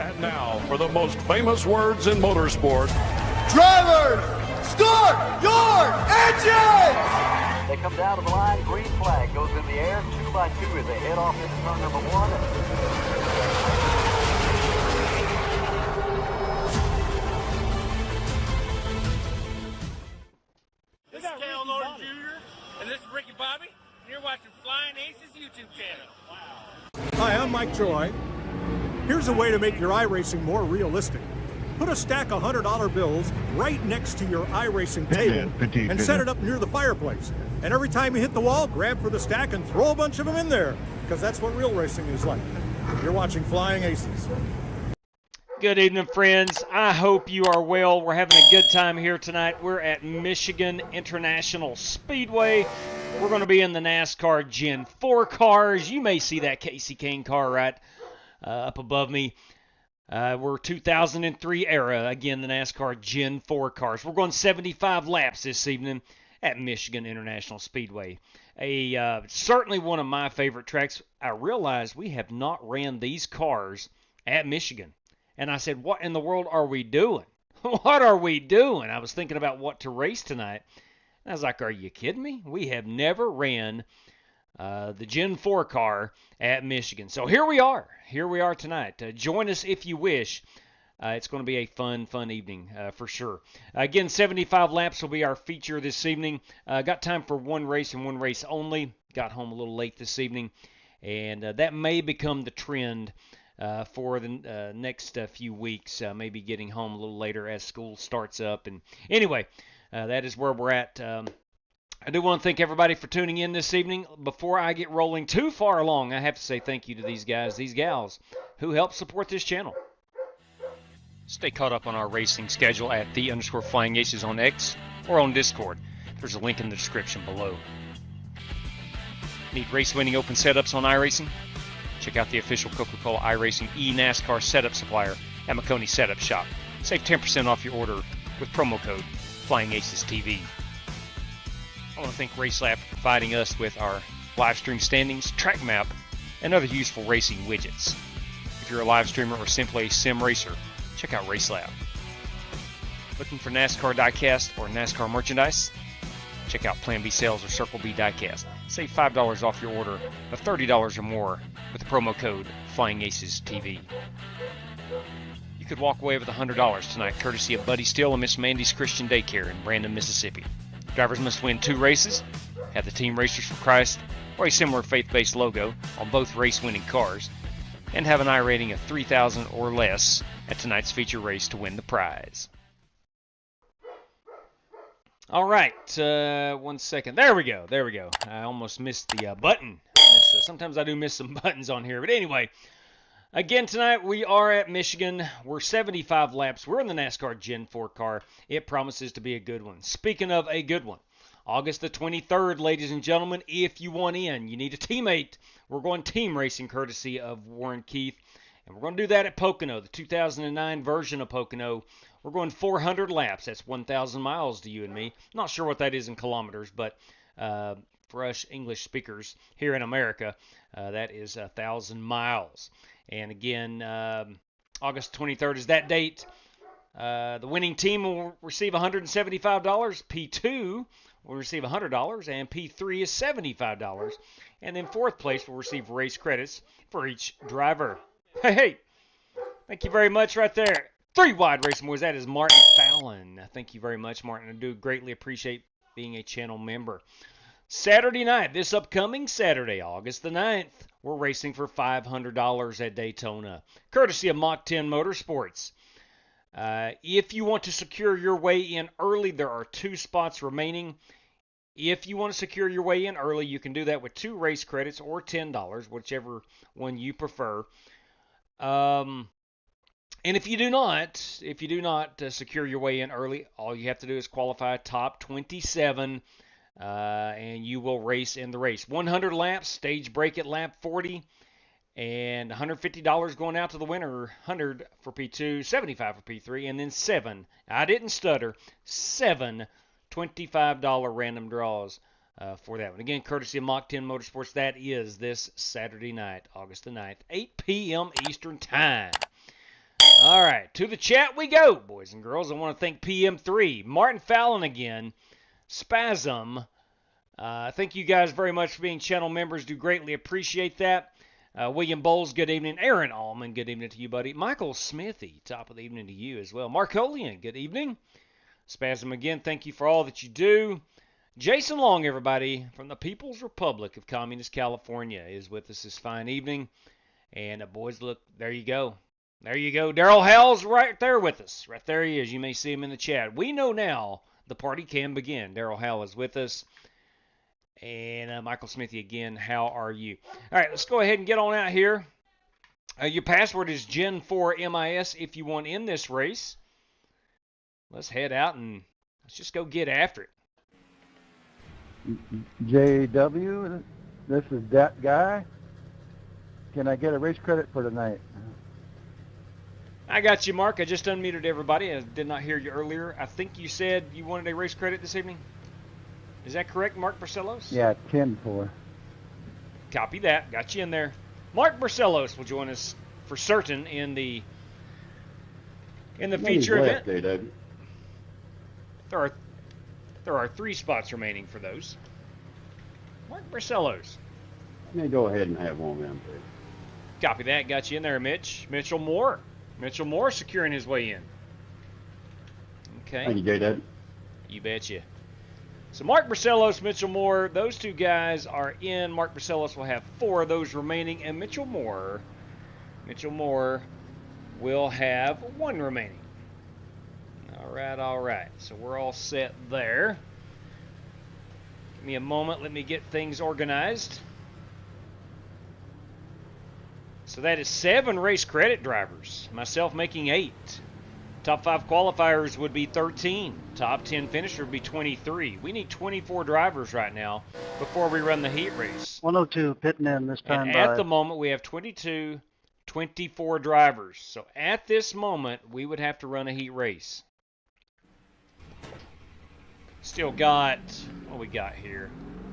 And now for the most famous words in motorsport. Drivers, start your engines! They come down to the line, green flag goes in the air, 2 by 2 as they head off into turn number 1. This is Cal Norton Jr. and this is Ricky Bobby, and you're watching Flying Aces YouTube channel. Wow. Hi, I'm Mike Joy. Here's a way to make your iRacing more realistic. Put a stack of $100 bills right next to your iRacing table and set it up near the fireplace. And every time you hit the wall, grab for the stack and throw a bunch of them in there, because that's what real racing is like. You're watching Flying Aces. Good evening, friends. I hope you are well. We're having a good time here tonight. We're at Michigan International Speedway. We're going to be in the NASCAR Gen 4 cars. You may see that Casey Kane car right up above me. We're 2003 era. Again, the NASCAR Gen 4 cars. We're going 75 laps this evening at Michigan International Speedway. Certainly one of my favorite tracks. I realize we have not ran these cars at Michigan. And I said, what in the world are we doing? What are we doing? I was thinking about what to race tonight. And I was like, are you kidding me? We have never ran the Gen 4 car at Michigan. So here we are. Here we are tonight. Join us if you wish. It's going to be a fun evening for sure. Again, 75 laps will be our feature this evening. Got time for one race and one race only. Got home a little late this evening. And that may become the trend for the next few weeks, maybe getting home a little later as school starts up. And anyway, that is where we're at. I do want to thank everybody for tuning in this evening. Before I get rolling too far along, I have to say thank you to these guys, these gals, who help support this channel. Stay caught up on our racing schedule at _FlyingAces on X or on Discord. There's a link in the description below. Need race-winning open setups on iRacing? Check out the official Coca-Cola iRacing NASCAR setup supplier at McConey Setup Shop. Save 10% off your order with promo code FlyingAcesTV. I want to thank RaceLab for providing us with our live stream standings, track map, and other useful racing widgets. If you're a live streamer or simply a sim racer, check out RaceLab. Looking for NASCAR diecast or NASCAR merchandise? Check out Plan B Sales or Circle B Diecast. Save $5 off your order of $30 or more with the promo code FlyingAcesTV. You could walk away with $100 tonight, courtesy of Buddy Steele and Miss Mandy's Christian Daycare in Brandon, Mississippi. Drivers must win 2 races, have the Team Racers for Christ or a similar faith-based logo on both race-winning cars, and have an I rating of 3,000 or less at tonight's feature race to win the prize. All right, 1 second. There we go. I almost missed the button. Sometimes I do miss some buttons on here. But anyway, again, tonight we are at Michigan. We're 75 laps. We're in the NASCAR Gen 4 car. It promises to be a good one. Speaking of a good one, August the 23rd, ladies and gentlemen, if you want in, you need a teammate. We're going team racing courtesy of Warren Keith. And we're going to do that at Pocono, the 2009 version of Pocono. We're going 400 laps. That's 1,000 miles to you and me. Not sure what that is in kilometers, but for us English speakers here in America, that is 1,000 miles. And again, August 23rd is that date. The winning team will receive $175. P2 will receive $100, and P3 is $75. And then fourth place will receive race credits for each driver. Hey, thank you very much right there. 3 wide racing boys. That is Martin Fallon. Thank you very much, Martin. I do greatly appreciate being a channel member. Saturday night, this upcoming Saturday, August the 9th, we're racing for $500 at Daytona, courtesy of Mach 10 Motorsports. If you want to secure your way in early, there are 2 spots remaining. If you want to secure your way in early, you can do that with 2 race credits or $10, whichever one you prefer. And if you do not secure your way in early, all you have to do is qualify top 27, and you will race in the race. 100 laps, stage break at lap 40, and $150 going out to the winner. 100 for P2, 75 for P3, and then 7. I didn't stutter. 7 $25 random draws for that one. Again, courtesy of Mach 10 Motorsports. That is this Saturday night, August the 9th, 8 p.m. Eastern Time. All right, to the chat we go, boys and girls. I want to thank PM3, Martin Fallon again, Spasm. Thank you guys very much for being channel members. Do greatly appreciate that. William Bowles, good evening. Aaron Allman, good evening to you, buddy. Michael Smithy, top of the evening to you as well. Marcolian, good evening. Spasm again, thank you for all that you do. Jason Long, everybody, from the People's Republic of Communist California, is with us this fine evening. And boys, look, there you go. There you go. Daryl Howell's right there with us. Right there he is. You may see him in the chat. We know now the party can begin. Daryl Howell is with us. And Michael Smithy again, how are you? All right, let's go ahead and get on out here. Your password is Gen4MIS if you want in this race. Let's head out and let's just go get after it. JW, this is that guy. Can I get a race credit for tonight? I got you, Mark. I just unmuted everybody. I did not hear you earlier. I think you said you wanted a race credit this evening. Is that correct, Mark Barcelos? Yeah, 10-4. Copy that. Got you in there. Mark Barcelos will join us for certain in the feature event. There are 3 spots remaining for those. Mark Barcelos. Let me go ahead and have one of them, please. Copy that. Got you in there, Mitch. Mitchell Moore. Mitchell Moore securing his way in. Okay. Thank you, J-Dub. You betcha. So Mark Barcelos, Mitchell Moore, those 2 guys are in. Mark Barcelos will have 4 of those remaining, and Mitchell Moore will have 1 remaining. All right. So we're all set there. Give me a moment. Let me get things organized. So that is 7 race credit drivers, myself making 8. Top 5 qualifiers would be 13. Top 10 finisher would be 23. We need 24 drivers right now before we run the heat race. 102 pitting in this time. And at the moment, we have 24 drivers. So at this moment, we would have to run a heat race. Still got, what we got here?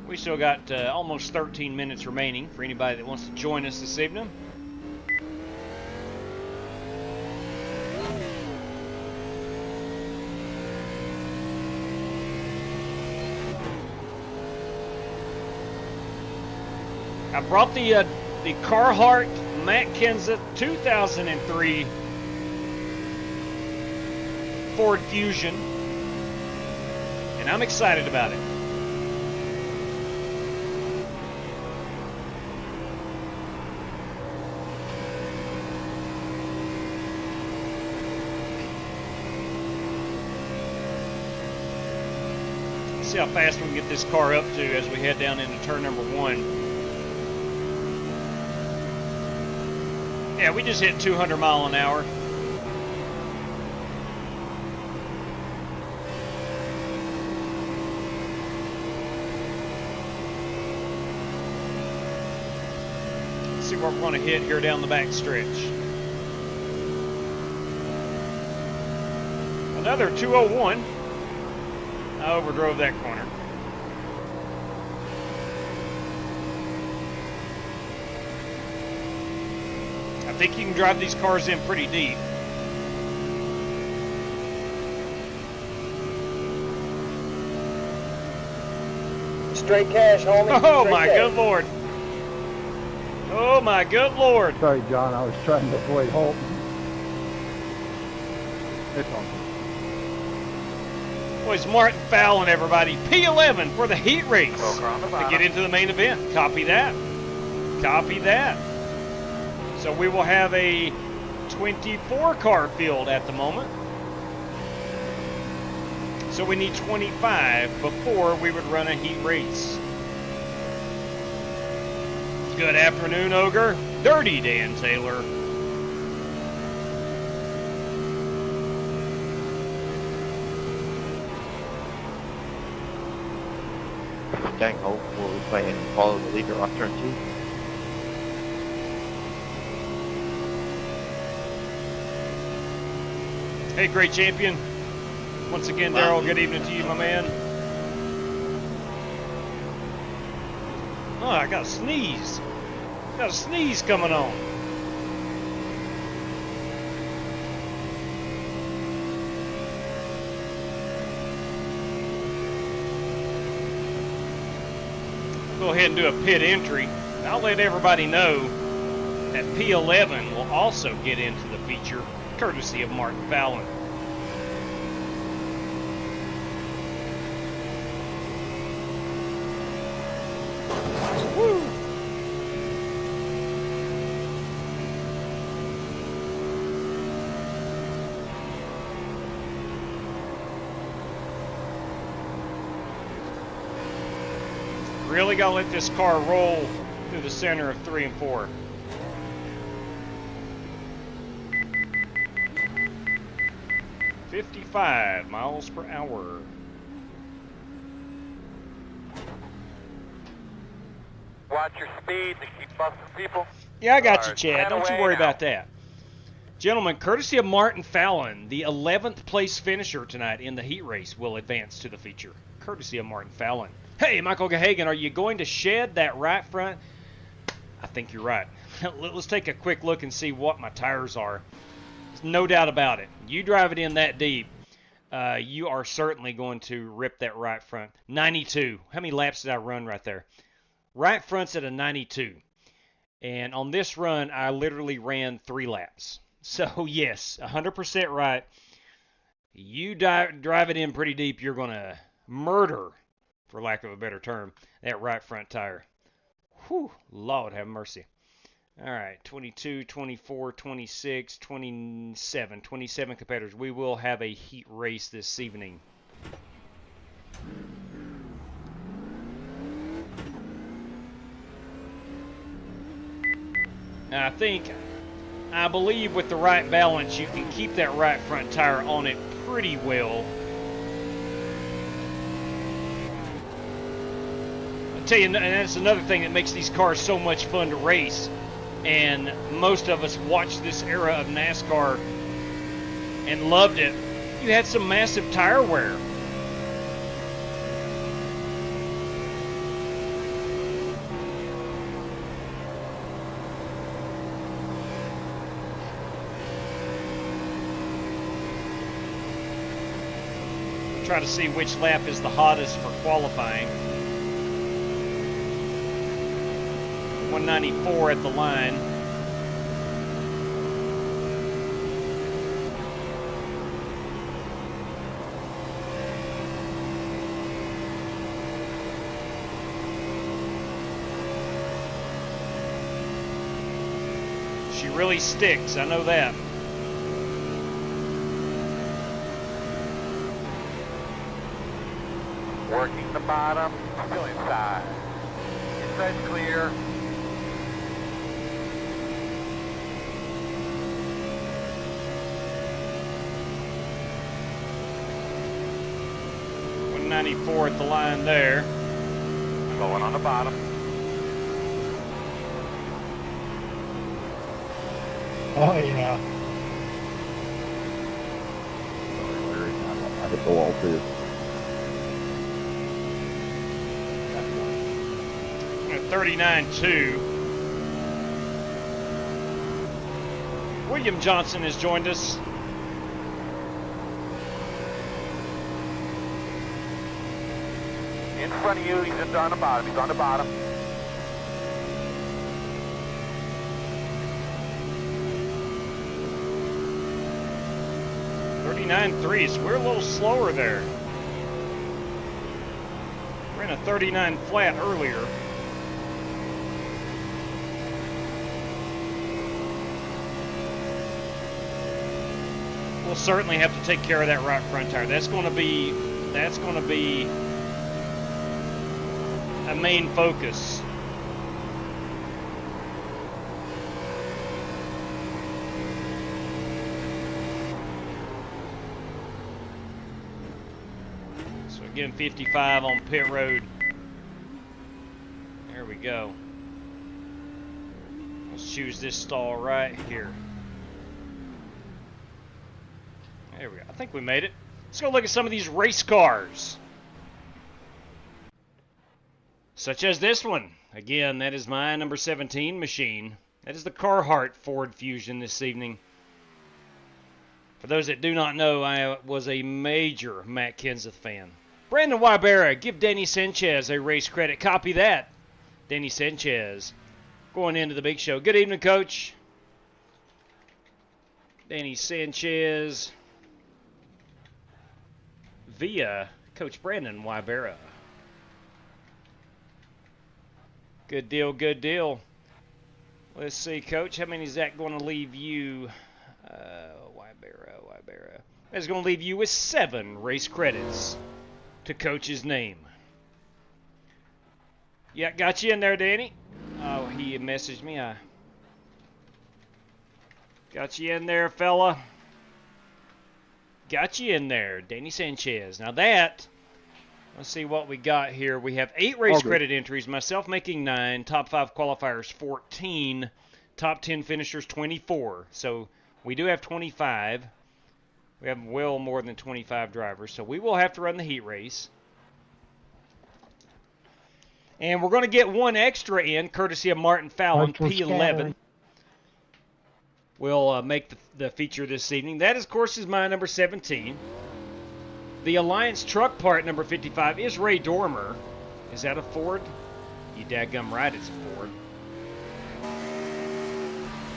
We still got almost 13 minutes remaining for anybody that wants to join us this evening. I brought the Carhartt Matt Kenseth 2003 Ford Fusion, and I'm excited about it. Let's see how fast we can get this car up to as we head down into turn number 1. Yeah, we just hit 200 mile an hour. Let's see what we're going to hit here down the back stretch. Another 201. I overdrove that corner. I think you can drive these cars in pretty deep. Straight cash, homie. Oh, Straight my cash. good Lord. Oh, my good Lord. Sorry, John. I was trying to avoid Holt. It's on. Boys, Martin Fallon, everybody. P11 for the heat race to get into the main event. Copy that. Copy that. So we will have a 24-car field at the moment. So we need 25 before we would run a heat race. Good afternoon, Ogre. Dirty Dan Taylor. Gang Hope will be playing follow the leader on turn 2. Hey, great champion. Once again, Daryl, good evening to you, my man. Oh, I got a sneeze. Got a sneeze coming on. go ahead and do a pit entry. I'll let everybody know that P11 will also get into the feature, courtesy of Martin Fallon. Woo! Really gotta let this car roll through the center of 3 and 4. $55 miles per hour. Watch your speed to keep busting people. Yeah, I got you, Chad. Don't you worry about that. Gentlemen, courtesy of Martin Fallon, the 11th place finisher tonight in the heat race will advance to the feature. Courtesy of Martin Fallon. Hey, Michael Gahagan, are you going to shed that right front? I think you're right. Let's take a quick look and see what my tires are. There's no doubt about it. You drive it in that deep, you are certainly going to rip that right front. 92. How many laps did I run right there? Right front's at a 92. And on this run, I literally ran 3 laps. So, yes, 100% right. You drive it in pretty deep, you're going to murder, for lack of a better term, that right front tire. Whew, Lord have mercy. All right, 22, 24, 26, 27. 27 competitors. We will have a heat race this evening. Now, I believe with the right balance, you can keep that right front tire on it pretty well. I'll tell you, and that's another thing that makes these cars so much fun to race. And most of us watched this era of NASCAR and loved it. You had some massive tire wear. Try to see which lap is the hottest for qualifying. 194 at the line. She really sticks, I know that. Working the bottom, still inside. Inside's clear. .94 at the line there. Going on the bottom. Oh, yeah. I hit the wall too. 39.2. William Johnson has joined us. In front of you, he's on the bottom. He's on the bottom. .39.3, so we're a little slower there. Ran a 39 flat earlier. We'll certainly have to take care of that right front tire. That's going to be a main focus. So again, 55 on pit road. There we go. Let's choose this stall right here. There we go. I think we made it. Let's go look at some of these race cars. Such as this one. Again, that is my number 17 machine. That is the Carhartt Ford Fusion this evening. For those that do not know, I was a major Matt Kenseth fan. Brandon Wybera, give Danny Sanchez a race credit. Copy that. Danny Sanchez going into the big show. Good evening, Coach. Danny Sanchez via Coach Brandon Wybera. Good deal, good deal. Let's see, Coach, how many is that going to leave you? Wybera. That's going to leave you with 7 race credits to Coach's name. Yeah, got you in there, Danny. Oh, he messaged me. I got you in there, fella. Got you in there, Danny Sanchez. Now that, let's see what we got here. We have 8 race credit entries, myself making 9, top 5 qualifiers 14, top 10 finishers 24. So we do have 25. We have well more than 25 drivers, so we will have to run the heat race. And we're going to get 1 extra in, courtesy of Martin Fallon, P11. We'll make the feature this evening. That, of course, is my number 17. The Alliance truck part, number 55, is Ray Dormer. Is that a Ford? You dadgum right, it's a Ford.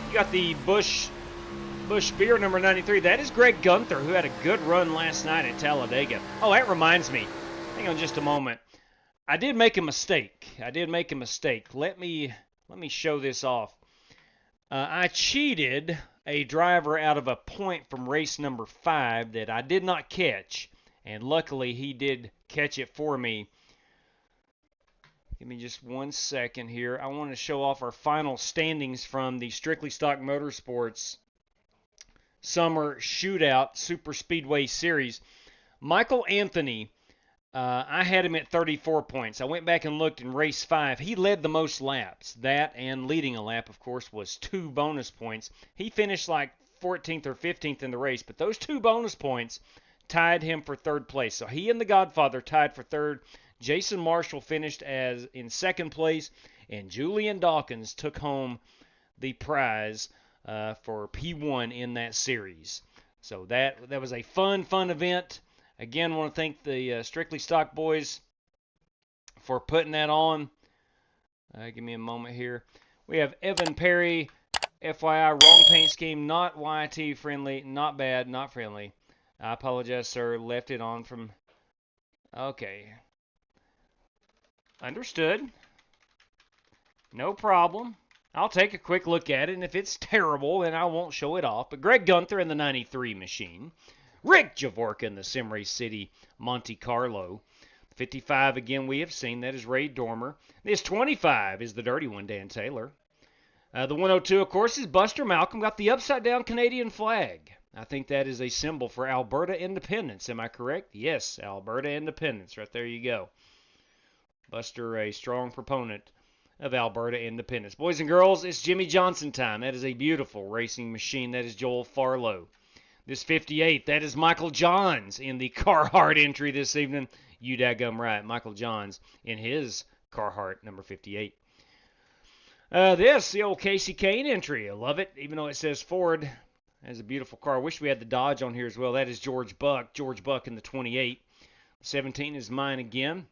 You got the Bush Beer, number 93. That is Greg Gunther, who had a good run last night at Talladega. Oh, that reminds me. Hang on just a moment. I did make a mistake. Let me show this off. I cheated a driver out of a point from race number 5 that I did not catch. And luckily, he did catch it for me. Give me just 1 second here. I want to show off our final standings from the Strictly Stock Motorsports Summer Shootout Super Speedway Series. Michael Anthony, I had him at 34 points. I went back and looked in race 5. He led the most laps. That and leading a lap, of course, was 2 bonus points. He finished like 14th or 15th in the race, but those 2 bonus points tied him for 3rd place. So he and the Godfather tied for 3rd. Jason Marshall finished as in 2nd place, and Julian Dawkins took home the prize for P1 in that series. So that was a fun event. Again, I want to thank the Strictly Stock boys for putting that on. Give me a moment here. We have Evan Perry, FYI, wrong paint scheme, not YT friendly, not bad, not friendly. I apologize, sir. Left it on from... Okay. Understood. No problem. I'll take a quick look at it, and if it's terrible, then I won't show it off. But Greg Gunther in the 93 machine. Rick Javorka in the Simray City Monte Carlo. 55, again, we have seen. That is Ray Dormer. This 25 is the dirty one, Dan Taylor. The 102, of course, is Buster Malcolm. Got the upside-down Canadian flag. I think that is a symbol for Alberta independence. Am I correct? Yes, Alberta independence. Right there you go. Buster, a strong proponent of Alberta independence. Boys and girls, it's Jimmy Johnson time. That is a beautiful racing machine. That is Joel Farlow. This 58, that is Michael Johns in the Carhartt entry this evening. You daggum right, Michael Johns in his Carhartt number 58. The old Casey Kane entry. I love it, even though it says Ford. That's a beautiful car. I wish we had the Dodge on here as well. That is George Buck. George Buck in the 28. 17 is mine again.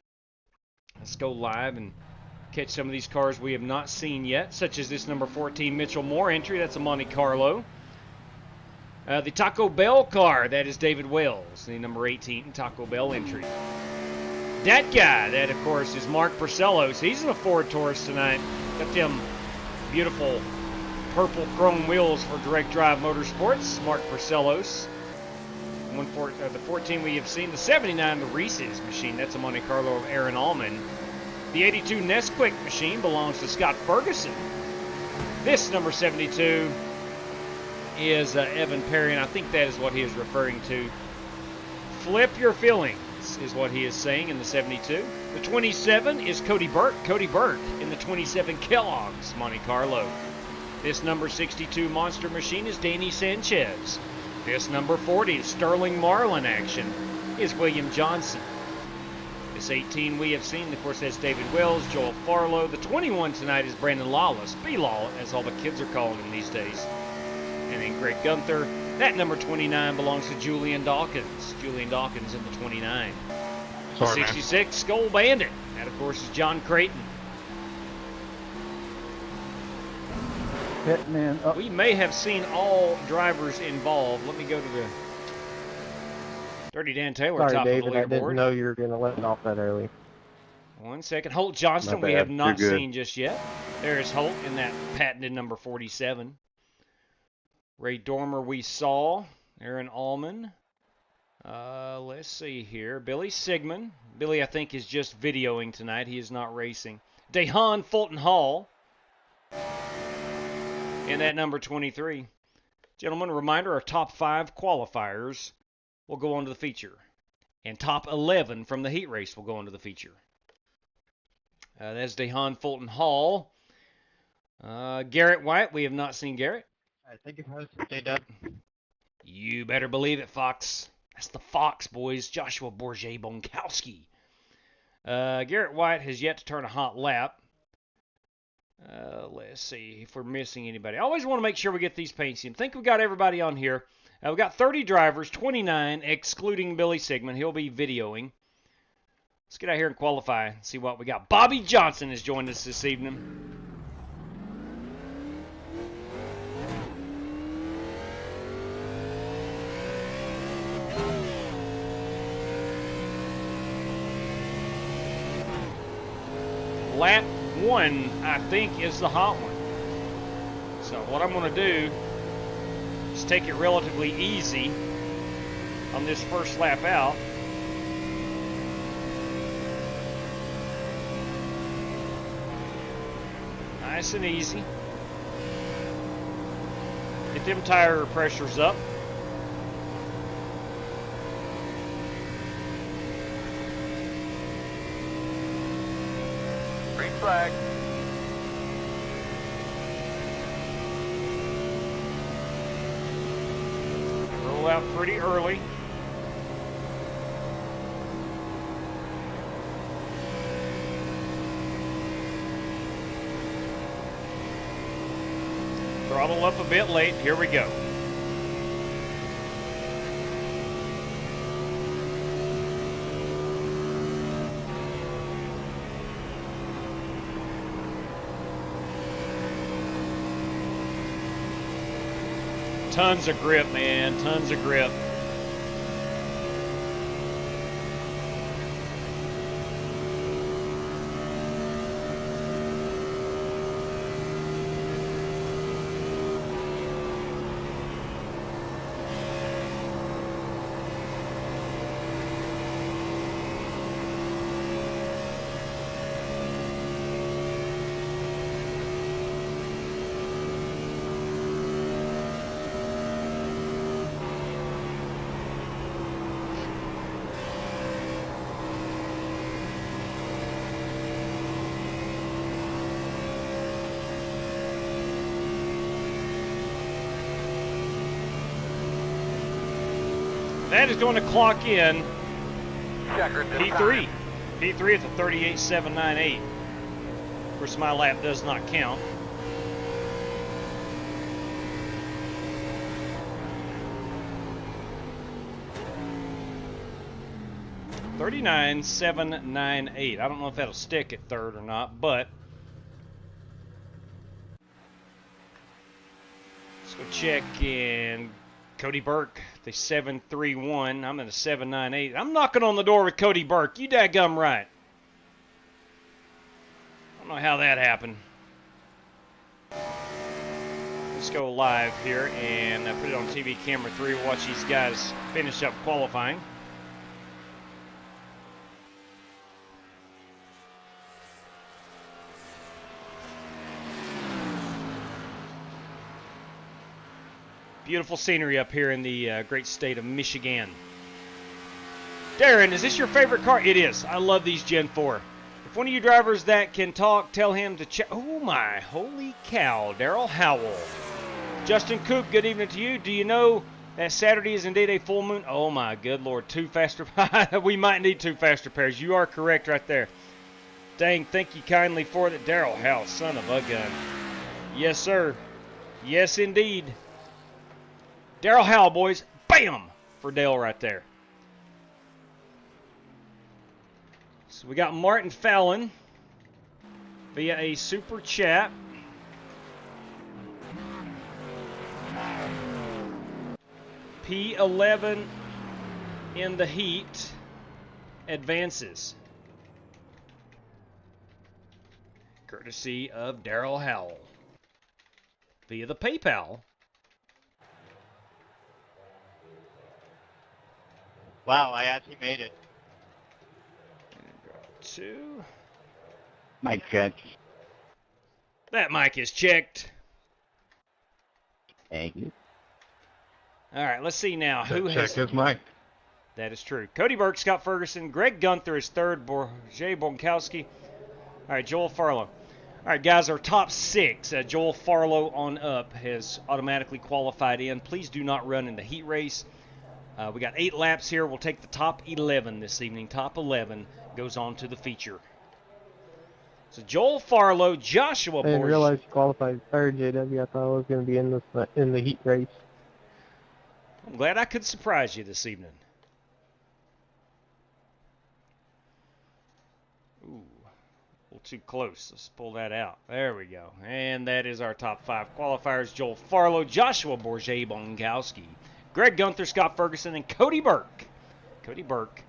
Let's go live and catch some of these cars we have not seen yet, such as this number 14 Mitchell Moore entry. That's a Monte Carlo. The Taco Bell car. That is David Wells, the number 18 Taco Bell entry. That guy, that of course is Mark Porcellos. He's in a Ford Taurus tonight. Got them beautiful purple chrome wheels for Direct Drive Motorsports. Mark Porcellos. The 14 we have seen. The 79, the Reese's machine. That's a Monte Carlo of Aaron Allman. The 82 Nesquik machine belongs to Scott Ferguson. This number 72 is Evan Perry, and I think that is what he is referring to. Flip your feelings is what he is saying in the 72. The 27 is Cody Burke. Cody Burke in the 27 Kellogg's Monte Carlo. This number 62 Monster Machine is Danny Sanchez. This number 40 Sterling Marlin action is William Johnson. This 18 we have seen, of course, that's David Wells, Joel Farlow. The 21 tonight is Brandon Lawless, B-Law, as all the kids are calling him these days. And then Greg Gunther. That number 29 belongs to Julian Dawkins. Julian Dawkins in the 29. Sorry, 66 Skull Bandit. That, of course, is John Creighton. Pitting in. Oh, We may have seen all drivers involved. Let me go to the Dirty Dan Taylor Sorry, top David. of the I didn't leaderboard. know you were going to let it off that early. 1 second. Holt Johnston, My we bad. have not You're good. seen just yet. There's Holt in that patented number 47. Ray Dormer we saw. Aaron Allman. Let's see here. Billy Sigmund. Billy, I think, is just videoing tonight. He is not racing. Dehan Fulton Hall. And that number 23. Gentlemen, a reminder, our top 5 qualifiers will go on to the feature. And top 11 from the heat race will go into the feature. That's Dehan Fulton Hall. Garrett White, we have not seen Garrett. I think it has to stay done. You better believe it, Fox. That's the Fox, boys. Joshua Bourget Bonkowski. Garrett White has yet to turn a hot lap. Let's see if we're missing anybody. I always want to make sure we get these paints in. I think we got everybody on here. We've got 30 drivers, 29 excluding Billy Sigmund. He'll be videoing. Let's get out here and qualify and see what we got. Bobby Johnson has joined us this evening. Lap 1, I think, is the hot one. So what I'm going to do is take it relatively easy on this first lap out. Nice and easy. Get them tire pressures up. Green flag. Roll out pretty early. Throttle up a bit late. Here we go. Tons of grip, man. Tons of grip. That is going to clock in P3. P3 at the 38.798. Of course, my lap does not count. $39.798. I don't know if that'll stick at third or not, but let's go check in. Cody Burke, the 731. I'm in a 798. I'm knocking on the door with Cody Burke. You dadgum right. I don't know how that happened. Let's go live here and put it on TV camera 3. We'll watch these guys finish up qualifying. Beautiful scenery up here in the great state of Michigan. Darren, is this your favorite car? It is. I love these Gen 4. If one of you drivers that can talk, tell him to check. Oh my, holy cow, Daryl Howell. Justin Coop, good evening to you. Do you know that Saturday is indeed a full moon? Oh my good Lord, 2 faster. We might need 2 faster pairs. You are correct right there. Dang, thank you kindly for that, Daryl Howell, son of a gun. Yes, sir. Yes, indeed. Daryl Howell, boys. Bam! For Dale right there. So we got Martin Fallon via a super chat. P11 in the heat advances. Courtesy of Daryl Howell. Via the PayPal. Wow, I actually made it. Two. Mic check. That mic is checked. Thank you. All right, let's see now. Who has... Check his mic. That is true. Cody Burke, Scott Ferguson, Greg Gunther is third, Jay Bonkowski. All right, Joel Farlow. All right, guys, our top 6. Joel Farlow on up has automatically qualified in. Please do not run in the heat race. We got 8 laps here. We'll take the top 11 this evening. Top 11 goes on to the feature. So Joel Farlow, Joshua I didn't Borges. realize you qualified third, JW. I thought I was going to be in the heat race. I'm glad I could surprise you this evening. Ooh, a little too close. Let's pull that out. There we go. And that is our top 5 qualifiers. Joel Farlow, Joshua Bourget Bonkowski, Greg Gunther, Scott Ferguson, and Cody Burke. Cody Burke,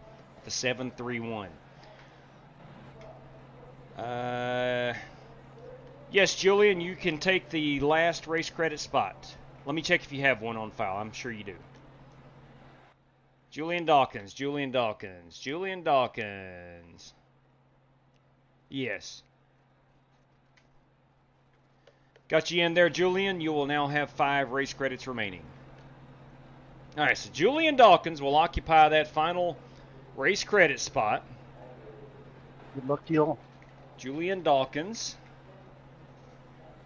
the 731. Yes, Julian, you can take the last race credit spot. Let me check if you have one on file. I'm sure you do. Julian Dawkins, Julian Dawkins, Julian Dawkins. Yes. Got you in there, Julian. You will now have 5 race credits remaining. All right, so Julian Dawkins will occupy that final race credit spot. Good luck to you all. Julian Dawkins.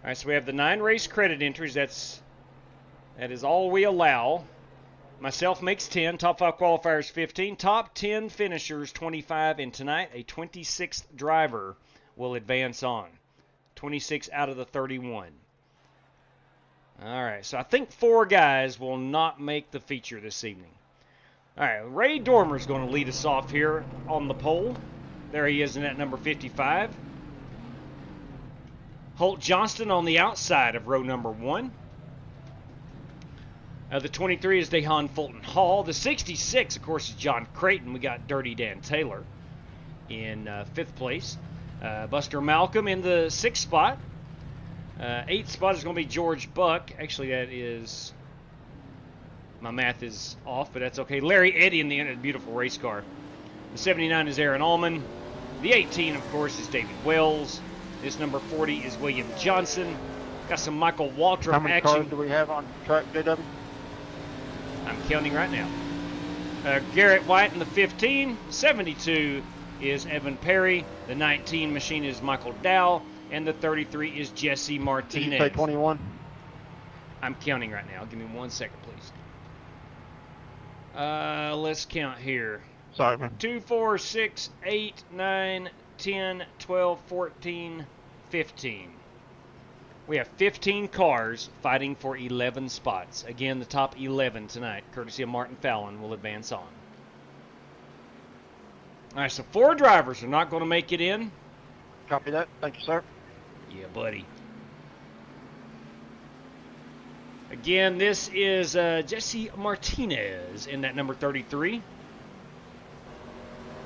All right, so we have the 9 race credit entries. That is all we allow. Myself makes 10. Top 5 qualifiers 15. Top 10 finishers 25. And tonight a 26th driver will advance on. 26 out of the 31. All right, so I think 4 guys will not make the feature this evening. All right, Ray Dormer's going to lead us off here on the pole. There he is in that number 55. Holt Johnston on the outside of row number 1. The 23 is Dehan Fulton Hall. The 66, of course, is John Creighton. We got Dirty Dan Taylor in 5th place. Buster Malcolm in the 6th spot. 8th spot is going to be George Buck. Actually, that is... my math is off, but that's okay. Larry Eddy in the end of the beautiful race car. The 79 is Aaron Allman. The 18, of course, is David Wells. This number 40 is William Johnson. Got some Michael Waltrip How many action. cars do we have on track, JW? I'm counting right now. Garrett White in the 15. 72 is Evan Perry. The 19 machine is Michael Dow. And the 33 is Jesse Martinez. Did you say 21? I'm counting right now. Give me 1 second, please. Let's count here. Sorry, man. 2, 4, 6, 8, 9, 10, 12, 14, 15. We have 15 cars fighting for 11 spots. Again, the top 11 tonight, courtesy of Martin Fallon, will advance on. All right, so 4 drivers are not going to make it in. Copy that. Thank you, sir. Yeah, buddy. Again, this is Jesse Martinez in that number 33.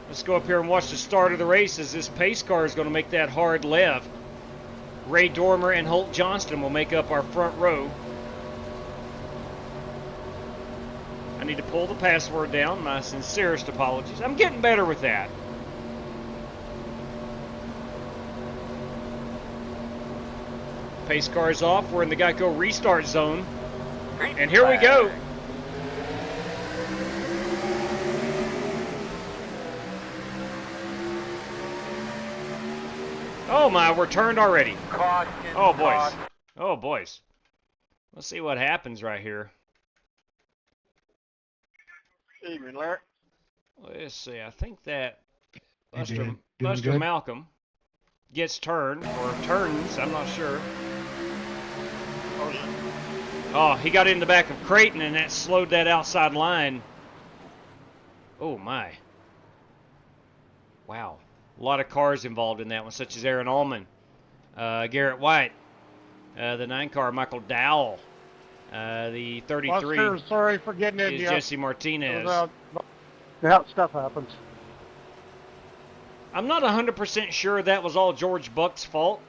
Let's go up here and watch the start of the race as this pace car is going to make that hard left. Ray Dormer and Holt Johnston will make up our front row. I need to pull the password down. My sincerest apologies. I'm getting better with that. Pace car is off. We're in the Geico restart zone. And here we go. Oh my, we're turned already. Oh boys. Oh boys. Let's see what happens right here. Evening, Larry. Let's see. I think that Buster Malcolm gets turned, or turns, I'm not sure. Oh, he got in the back of Creighton, and that slowed that outside line. Oh, my. Wow. A lot of cars involved in that one, such as Aaron Allman, Garrett White, the 9 car, Michael Dowell, The 33 Buster, sorry for getting in is you. Jesse Martinez. Yeah, stuff happens. I'm not 100% sure that was all George Buck's fault.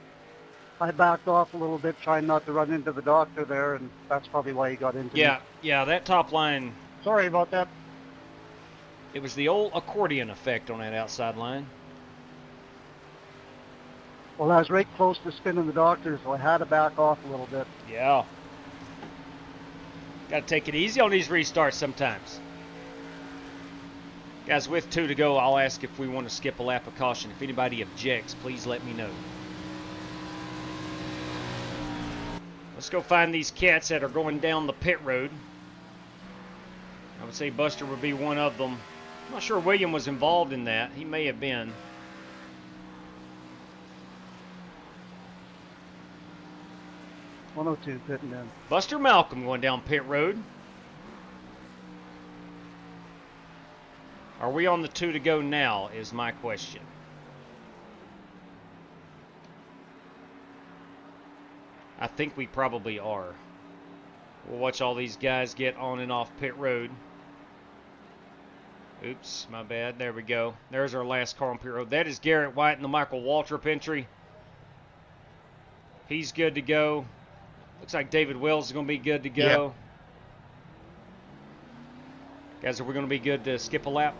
I backed off a little bit, trying not to run into the doctor there, and that's probably why he got into me. Yeah, that top line, Sorry about that. it was the old accordion effect on that outside line. Well, I was right close to spinning the doctor, so I had to back off a little bit. Yeah. Got to take it easy on these restarts sometimes. Guys, with 2 to go, I'll ask if we want to skip a lap of caution. If anybody objects, please let me know. Let's go find these cats that are going down the pit road. I would say Buster would be one of them. I'm not sure William was involved in that. He may have been. .102 pitting in. Buster Malcolm going down pit road. Are we on the 2 to go now is my question. I think we probably are. We'll watch all these guys get on and off pit road. Oops, my bad. There we go. There's our last car on pit road. That is Garrett White in the Michael Waltrip entry. He's good to go. Looks like David Wells is going to be good to go. Yeah. Guys, are we going to be good to skip a lap?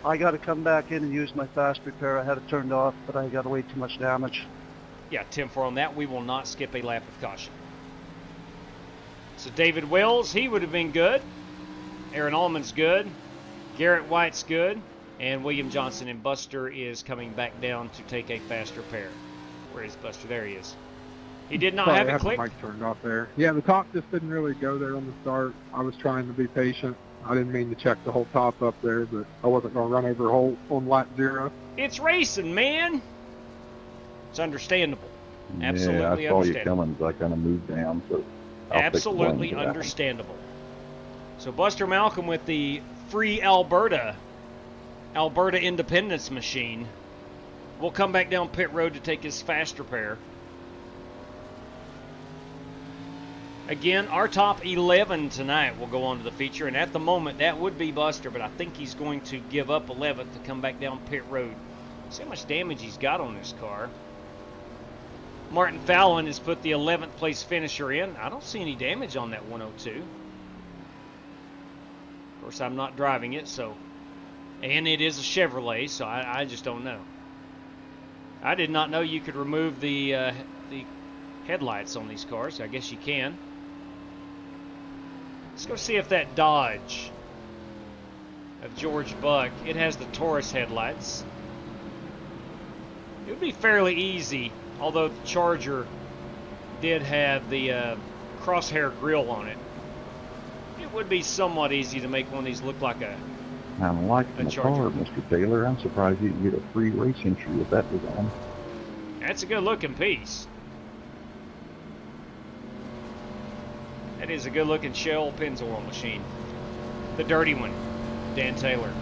I got to come back in and use my fast repair. I had it turned off, but I got way too much damage. Yeah, 10-4 on that. We will not skip a lap of caution. So David Wells, he would have been good. Aaron Allman's good. Garrett White's good. And William Johnson and Buster is coming back down to take a fast repair. Where is Buster? There he is. He did not have it clicked. The mic turned off there. Yeah, the top just didn't really go there on the start. I was trying to be patient. I didn't mean to check the whole top up there, but I wasn't going to run over a hole on lap 0. It's racing, man. It's understandable. Absolutely I saw understandable. you coming, so I kind of moved down. So absolutely understandable. So Buster Malcolm with the free Alberta Independence machine will come back down pit road to take his fast repair. Again, our top 11 tonight will go on to the feature, and at the moment that would be Buster, but I think he's going to give up 11th to come back down pit road. See how much damage he's got on this car. Martin Fallon has put the 11th place finisher in. I don't see any damage on that 102. Of course, I'm not driving it, so, and it is a Chevrolet, so I just don't know. I did not know you could remove the headlights on these cars. I guess you can. Let's go see if that Dodge of George Buck, it has the Taurus headlights. It would be fairly easy, although the Charger did have the crosshair grille on it. It would be somewhat easy to make one of these look like a I'm liking the car, Mr. Taylor. I'm surprised you can get a free race entry with that design. That's a good looking piece. That is a good looking Shell Pennzoil machine. The dirty one, Dan Taylor.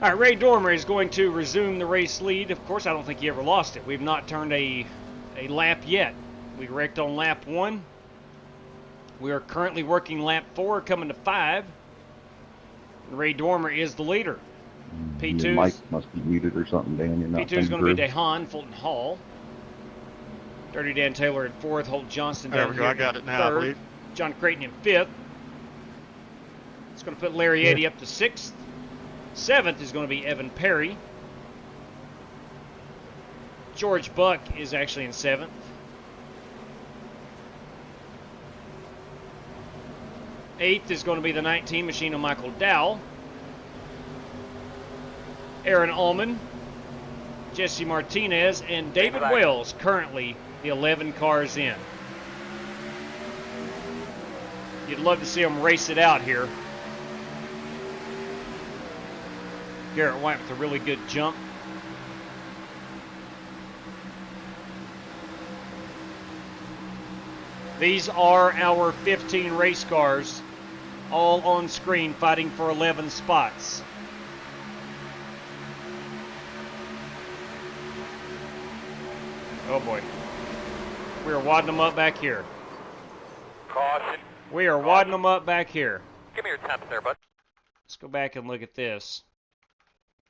All right, Ray Dormer is going to resume the race lead. Of course, I don't think he ever lost it. We've not turned a lap yet. We wrecked on lap 1. We are currently working lap 4, coming to 5. And Ray Dormer is the leader. P2's, your mic must be muted or something, Dan. You're not P2 is going to be DeHaan, Fulton Hall. Dirty Dan Taylor in 4th. Holt Johnston down here. There we go. I got it now, I 3rd. believe. John Creighton in 5th. It's going to put Larry Eddy up to 6th. 7th is going to be Evan Perry. George Buck is actually in 7th. Eighth is going to be the 19 machine of Michael Dowell. Aaron Allman, Jesse Martinez, and David Wells currently the 11 cars in. You'd love to see them race it out here. Garrett White with a really good jump. These are our 15 race cars, all on screen, fighting for 11 spots. Oh boy. We are wadding them up back here. Caution. We are wadding them up back here. Give me your temps there, bud. Let's go back and look at this.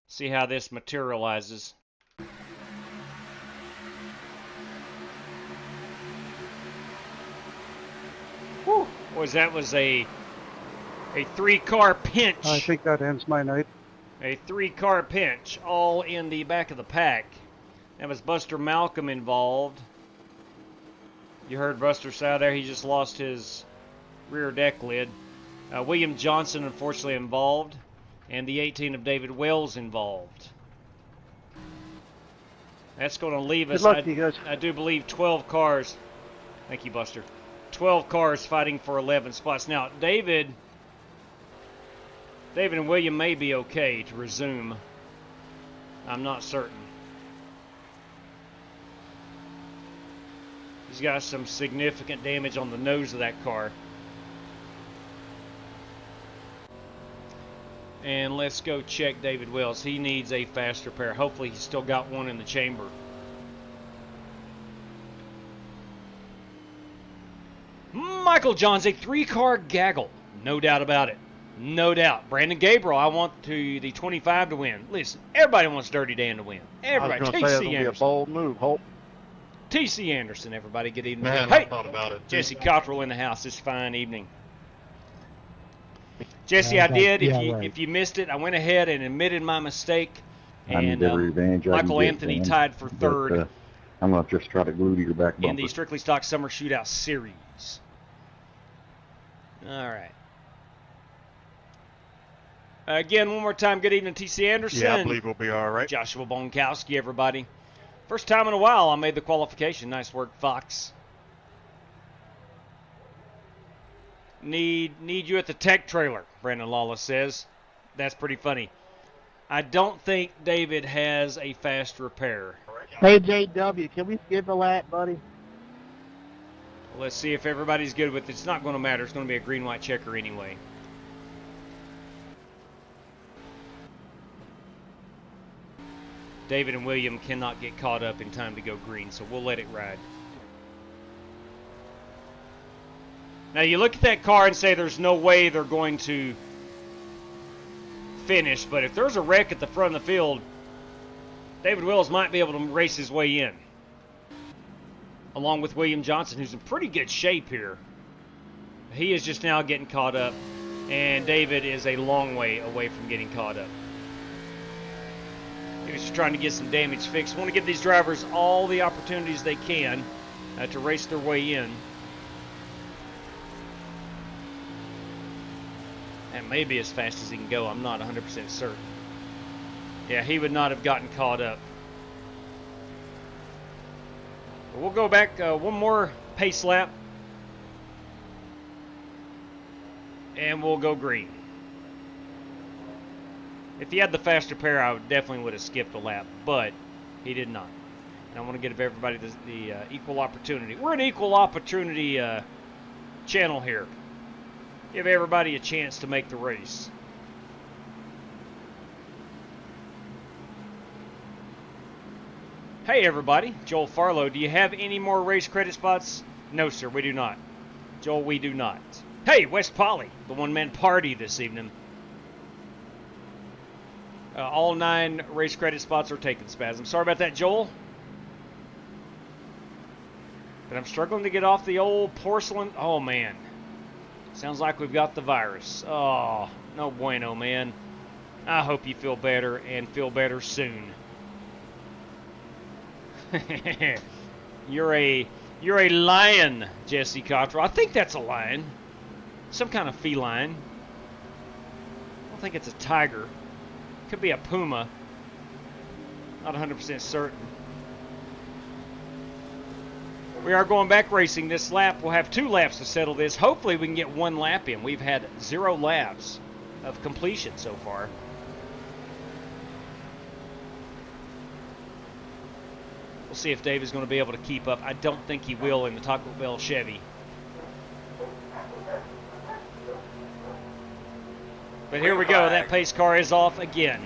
See how this materializes. Whew. Boys, that was a 3-car pinch. I think that ends my night. A 3-car pinch, all in the back of the pack. That was Buster Malcolm involved. You heard Buster say there, he just lost his rear deck lid. William Johnson, unfortunately, involved. And the 18 of David Wells involved. That's going to leave us, Good luck to you guys. I do believe, 12 cars. Thank you, Buster. 12 cars fighting for 11 spots. Now, David and William may be okay to resume. I'm not certain. He's got some significant damage on the nose of that car. And let's go check David Wells. He needs a fast repair. Hopefully he's still got one in the chamber. Michael Johns, a 3-car gaggle. No doubt about it. No doubt. Brandon Gabriel, I want the 25 to win. Listen, everybody wants Dirty Dan to win. Everybody. I was going to say TC it'll be a Anderson. bold move, Holt. TC Anderson, everybody. Good evening. Man, hey, I thought about it. Jesse Cottrell in the house this fine evening. Jesse, I did. If you missed it, I went ahead and admitted my mistake. I need every advantage I can Michael get, Anthony man. tied for third But, I'm going to just try to glue to your back bumper. in the Strictly Stock Summer Shootout Series. All right. Again, one more time, good evening, TC Anderson. Yeah, I believe we'll be all right. Joshua Bonkowski, everybody. First time in a while I made the qualification. Nice work, Fox. Need you at the tech trailer, Brandon Lawless says. That's pretty funny. I don't think David has a fast repair. Hey, JW, can we skip a lap, buddy? Let's see if everybody's good with it. It's not going to matter. It's going to be a green-white checker anyway. David and William cannot get caught up in time to go green, so we'll let it ride. Now, you look at that car and say there's no way they're going to finish, but if there's a wreck at the front of the field, David Wells might be able to race his way in, along with William Johnson, who's in pretty good shape here. He is just now getting caught up, and David is a long way away from getting caught up. He was just trying to get some damage fixed. Want to give these drivers all the opportunities they can to race their way in. And maybe as fast as he can go. I'm not 100% certain. Yeah, he would not have gotten caught up. But we'll go back one more pace lap. And we'll go green. If he had the fast repair, I definitely would have skipped a lap, but he did not. And I want to give everybody the equal opportunity. We're an equal opportunity channel here. Give everybody a chance to make the race. Hey everybody, Joel Farlow, do you have any more race credit spots? No sir, we do not. Joel, we do not. Hey, West Poly, the one-man party this evening. All 9 race credit spots are taken, Spasm. Sorry about that, Joel. But I'm struggling to get off the old porcelain. Oh, man. Sounds like we've got the virus. Oh, no bueno, man. I hope you feel better and feel better soon. You're a lion, Jesse Cottrell. I think that's a lion. Some kind of feline. I don't think it's a tiger. Could be a puma. Not 100% certain. We are going back racing this lap. We'll have 2 laps to settle this. Hopefully we can get 1 lap in. We've had 0 laps of completion so far. We'll see if Dave is going to be able to keep up. I don't think he will in the Taco Bell Chevy. But here we go. That pace car is off again.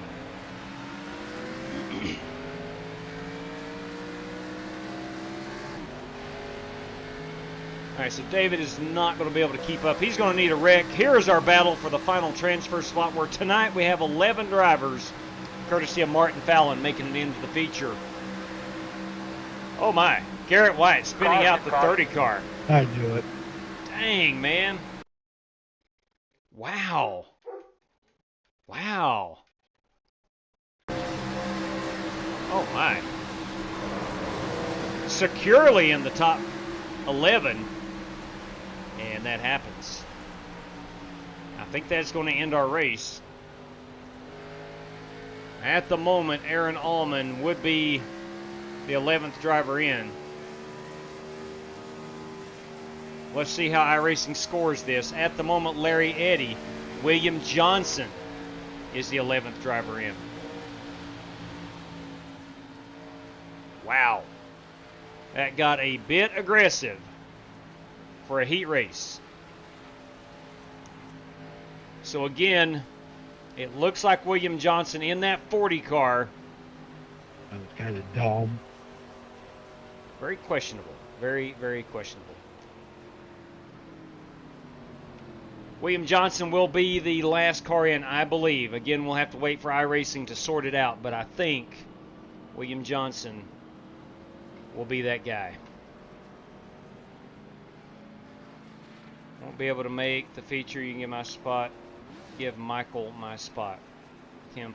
right, so David is not going to be able to keep up. He's going to need a wreck. Here's our battle for the final transfer slot, where tonight we have 11 drivers, courtesy of Martin Fallon, making it into the feature. Oh my, Garrett White spinning out the 30 car. I knew it. Dang, man. Wow. Wow. Oh my. Securely in the top 11. And that happens. I think that's going to end our race. At the moment, Aaron Allman would be the 11th driver in. Let's see how iRacing scores this. At the moment, Larry Eddy, William Johnson is the 11th driver in. Wow. That got a bit aggressive for a heat race. So again, it looks like William Johnson in that 40 car. That was kind of dumb. Very questionable. Very, very questionable. William Johnson will be the last car in, I believe. Again, we'll have to wait for iRacing to sort it out, but I think William Johnson will be that guy. Won't be able to make the feature. You can get my spot. Give Michael my spot. 10-4.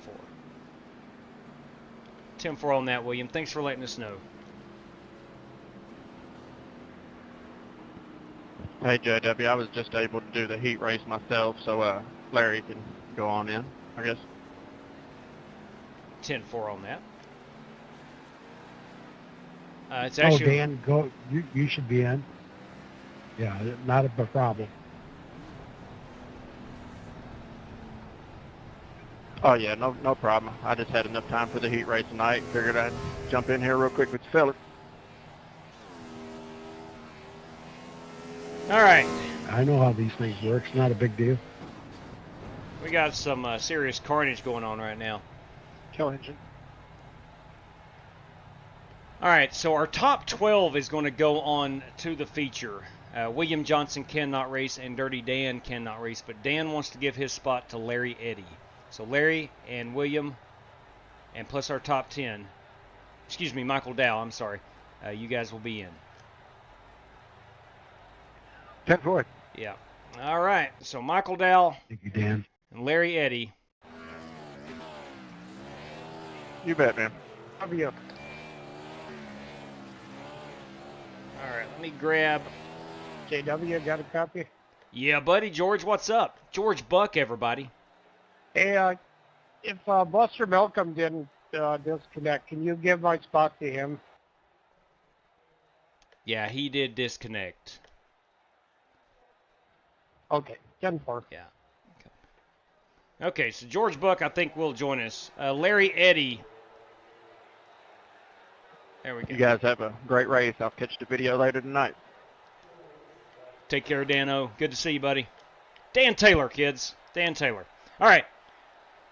10-4 on that, William. Thanks for letting us know. Hey, JW, I was just able to do the heat race myself, so Larry can go on in, I guess. 10-4 on that. It's actually... Oh, Dan, go. You should be in. Yeah, not a problem. Oh, yeah, no problem. I just had enough time for the heat race tonight and figured I'd jump in here real quick with the fella. All right. I know how these things work. It's not a big deal. We got some serious carnage going on right now. Kill engine. All right, so our top 12 is going to go on to the feature. William Johnson cannot race and Dirty Dan cannot race, but Dan wants to give his spot to Larry Eddy. So Larry and William, and plus our top 10, excuse me, Michael Dow, I'm sorry, you guys will be in. 10-4. Yeah. All right, so Michael Dow. Thank you, Dan. And Larry Eddy. You bet, man. How are you? All right, let me grab. JW, got a copy? Yeah, buddy. George, what's up? George Buck, everybody. Hey, if Buster Malcolm didn't disconnect, can you give my spot to him? Yeah, he did disconnect. Okay, 10-4. Yeah. Okay, so George Buck, I think, will join us. Larry Eddy. There we go. You guys have a great race. I'll catch the video later tonight. Take care, Dano. Good to see you, buddy. Dan Taylor, kids. Dan Taylor. All right.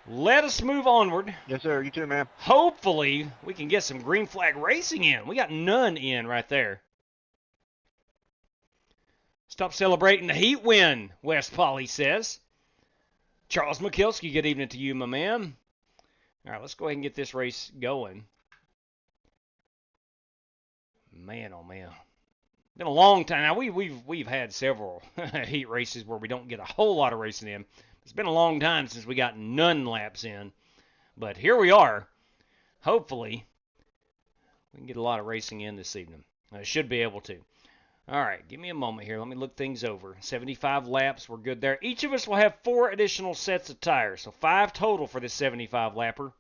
Let us move onward. Yes, sir. You too, man. Hopefully, we can get some green flag racing in. We got none in right there. Stop celebrating the heat win, West Polly says. Charles McKilsky, good evening to you, my man. All right, let's go ahead and get this race going. Man, oh man. Been a long time. Now, we've had several heat races where we don't get a whole lot of racing in. It's been a long time since we got none laps in. But here we are. Hopefully, we can get a lot of racing in this evening. I should be able to. All right, give me a moment here. Let me look things over. 75 laps, we're good there. Each of us will have 4 additional sets of tires, so 5 total for this 75 lapper.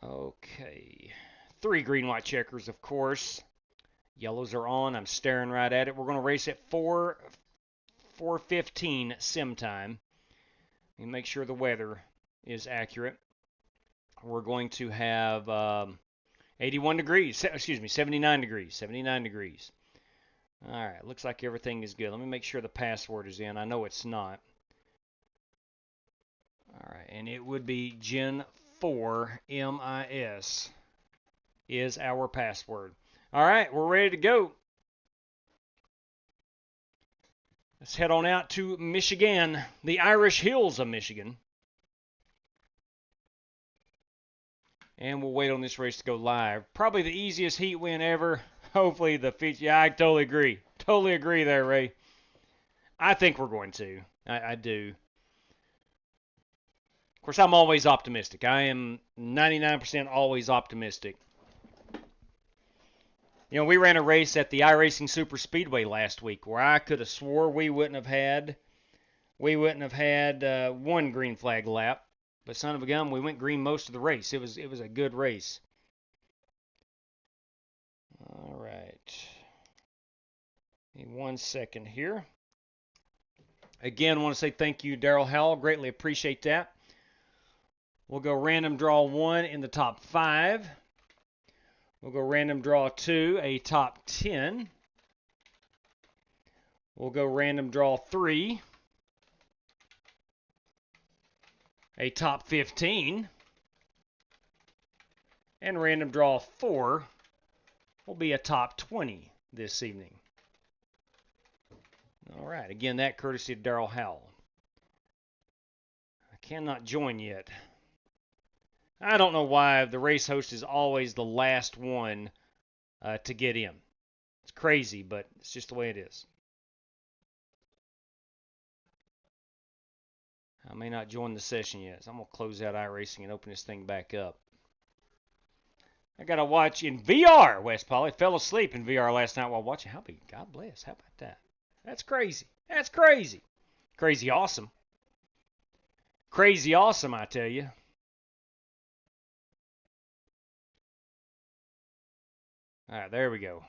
Okay. 3 green, white checkers, of course. Yellows are on. I'm staring right at it. We're going to race at 4:15 sim time. And make sure the weather is accurate. We're going to have 81 degrees. Excuse me, 79 degrees. 79 degrees. All right, looks like everything is good. Let me make sure the password is in. I know it's not. All right, and it would be Gen 4 MIS is our password. All right, we're ready to go. Let's head on out to Michigan, the Irish Hills of Michigan. And we'll wait on this race to go live. Probably the easiest heat win ever. Hopefully the feature. Yeah, I totally agree. Totally agree there, Ray. I think we're going to. I do. Of course, I'm always optimistic. I am 99% always optimistic. You know, we ran a race at the iRacing Super Speedway last week where I could have swore we wouldn't have had one green flag lap. But son of a gun, we went green most of the race. It was a good race. All right. Give me 1 second here. Again, I want to say thank you, Daryl Howell. Greatly appreciate that. We'll go random draw 1 in the top 5. We'll go random draw 2, a top 10. We'll go random draw 3. A top 15, and random draw 4 will be a top 20 this evening. All right, again, that courtesy of Daryl Howell. I cannot join yet. I don't know why the race host is always the last one to get in. It's crazy, but it's just the way it is. I may not join the session yet, so I'm going to close out iRacing and open this thing back up. I got to watch in VR, West Polly. Fell asleep in VR last night while watching. God bless. How about that? That's crazy. That's crazy. Crazy awesome. Crazy awesome, I tell you. All right, there we go.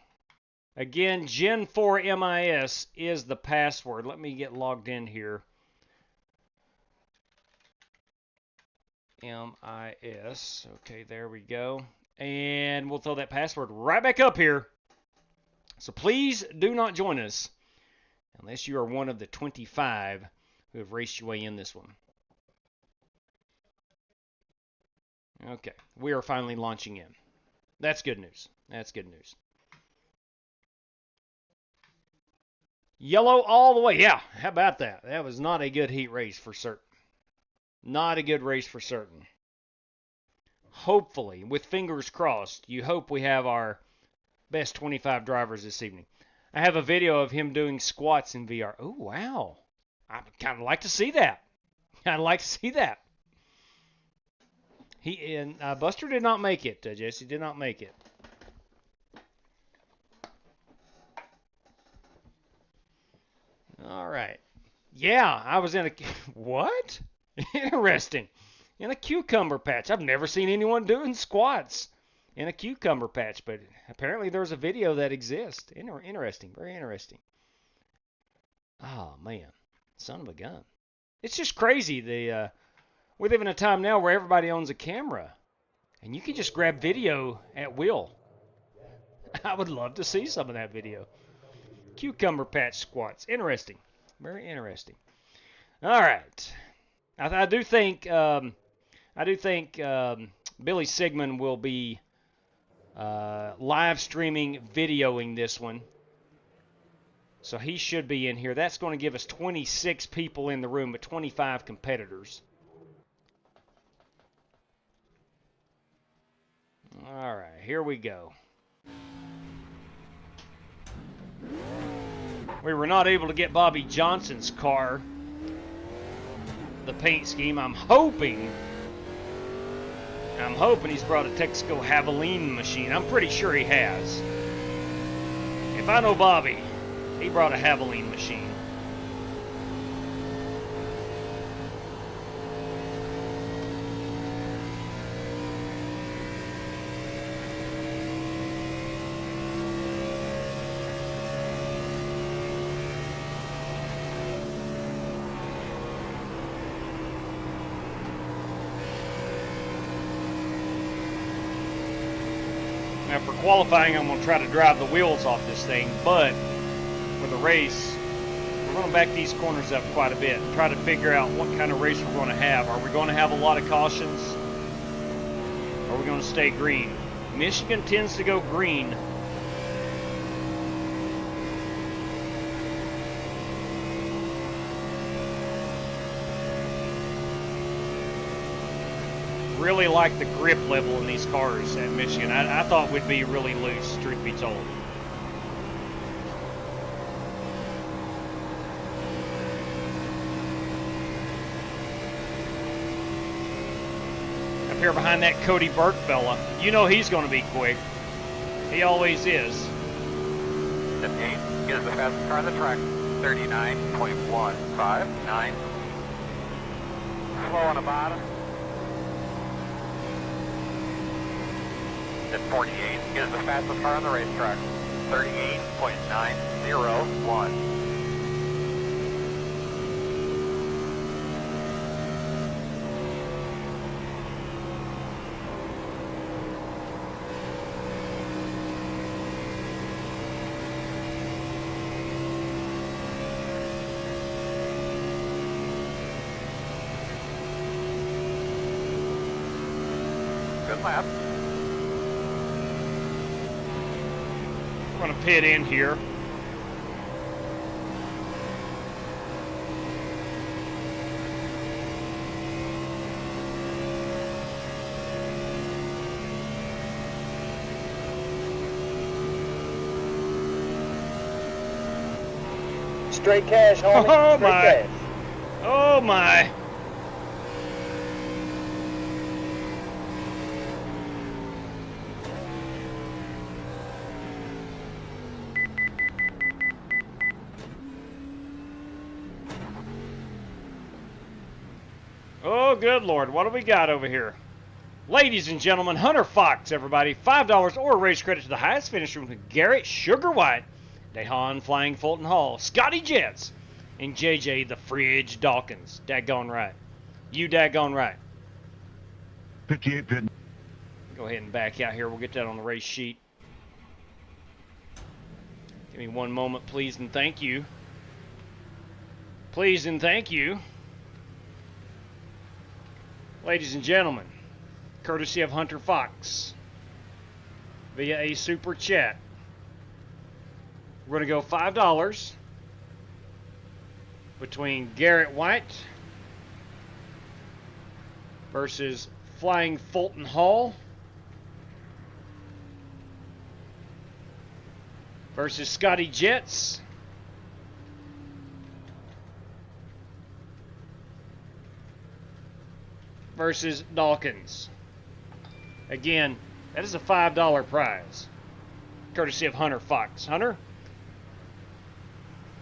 Again, Gen4MIS is the password. Let me get logged in here. MIS. Okay, there we go. And we'll throw that password right back up here. So please do not join us unless you are one of the 25 who have raced your way in this one. Okay, we are finally launching in. That's good news. That's good news. Yellow all the way. Yeah, how about that? That was not a good heat race for certain. Not a good race for certain. Hopefully, with fingers crossed, you hope we have our best 25 drivers this evening. I have a video of him doing squats in VR. Oh, wow. I'd kind of like to see that. I'd like to see that. Buster did not make it, Jesse did not make it. All right. Yeah, I was in a... What? Interesting. In a cucumber patch. I've never seen anyone doing squats in a cucumber patch, but apparently there's a video that exists. Interesting. Very interesting. Oh, man. Son of a gun. It's just crazy. We live in a time now where everybody owns a camera, and you can just grab video at will. I would love to see some of that video. Cucumber patch squats. Interesting. Very interesting. All right. I do think Billy Sigmund will be live streaming, videoing this one. So he should be in here. That's going to give us 26 people in the room, but 25 competitors. All right, here we go. We were not able to get Bobby Johnson's car, the paint scheme. I'm hoping he's brought a Texaco Javelin machine. I'm pretty sure he has. If I know Bobby, he brought a Javelin machine. Now for qualifying, I'm going to try to drive the wheels off this thing, but for the race, we're going to back these corners up quite a bit and try to figure out what kind of race we're going to have. Are we going to have a lot of cautions? Or are we going to stay green? Michigan tends to go green. really like the grip level in these cars at Michigan. I thought we'd be really loose, truth be told. Up here behind that Cody Burke fella, you know he's going to be quick. He always is. 15, here's the fastest car on the track, 39.159. Slow on the bottom. At 48, here's the fastest car on the racetrack, 38.901. Good lap. We're going to pit in here. Straight cash, homie. Oh Straight my! cash. Oh my! Oh, good Lord. What do we got over here? Ladies and gentlemen, Hunter Fox, everybody. $5 or race credit to the highest finisher with Garrett Sugar White, Dehan Flying Fulton Hall, Scotty Jets, and JJ the Fridge Dawkins. Daggone right. You daggone right. 58 pin. Go ahead and back out here. We'll get that on the race sheet. Give me one moment, please, and thank you. Please and thank you. Ladies and gentlemen, courtesy of Hunter Fox, via a super chat, we're going to go $5 between Garrett White versus Flying Fulton Hall versus Scotty Jets versus Dawkins. Again, that is a $5 prize, courtesy of Hunter Fox. Hunter,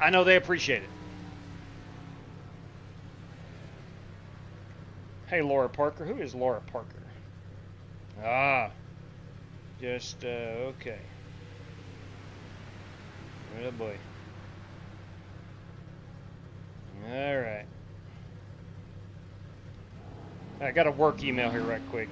I know they appreciate it. Hey, Laura Parker. Who is Laura Parker? Ah, just, okay. Oh, boy. All right. I got a work email here right quick.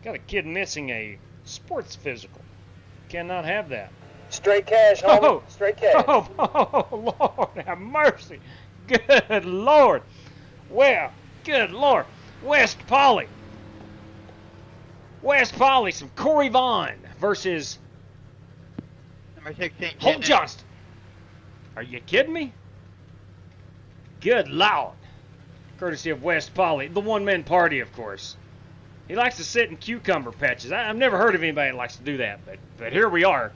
Got a kid missing a sports physical. Cannot have that. Straight cash, homie. Oh, Straight cash. oh, Lord, have mercy. Good Lord. Well, good Lord. West Poly. Some Corey Vaughn versus Number 16. Holt Johnston. Are you kidding me? Good Lord. Courtesy of West Poly. The one-man party, of course. He likes to sit in cucumber patches. I've never heard of anybody that likes to do that, but here we are.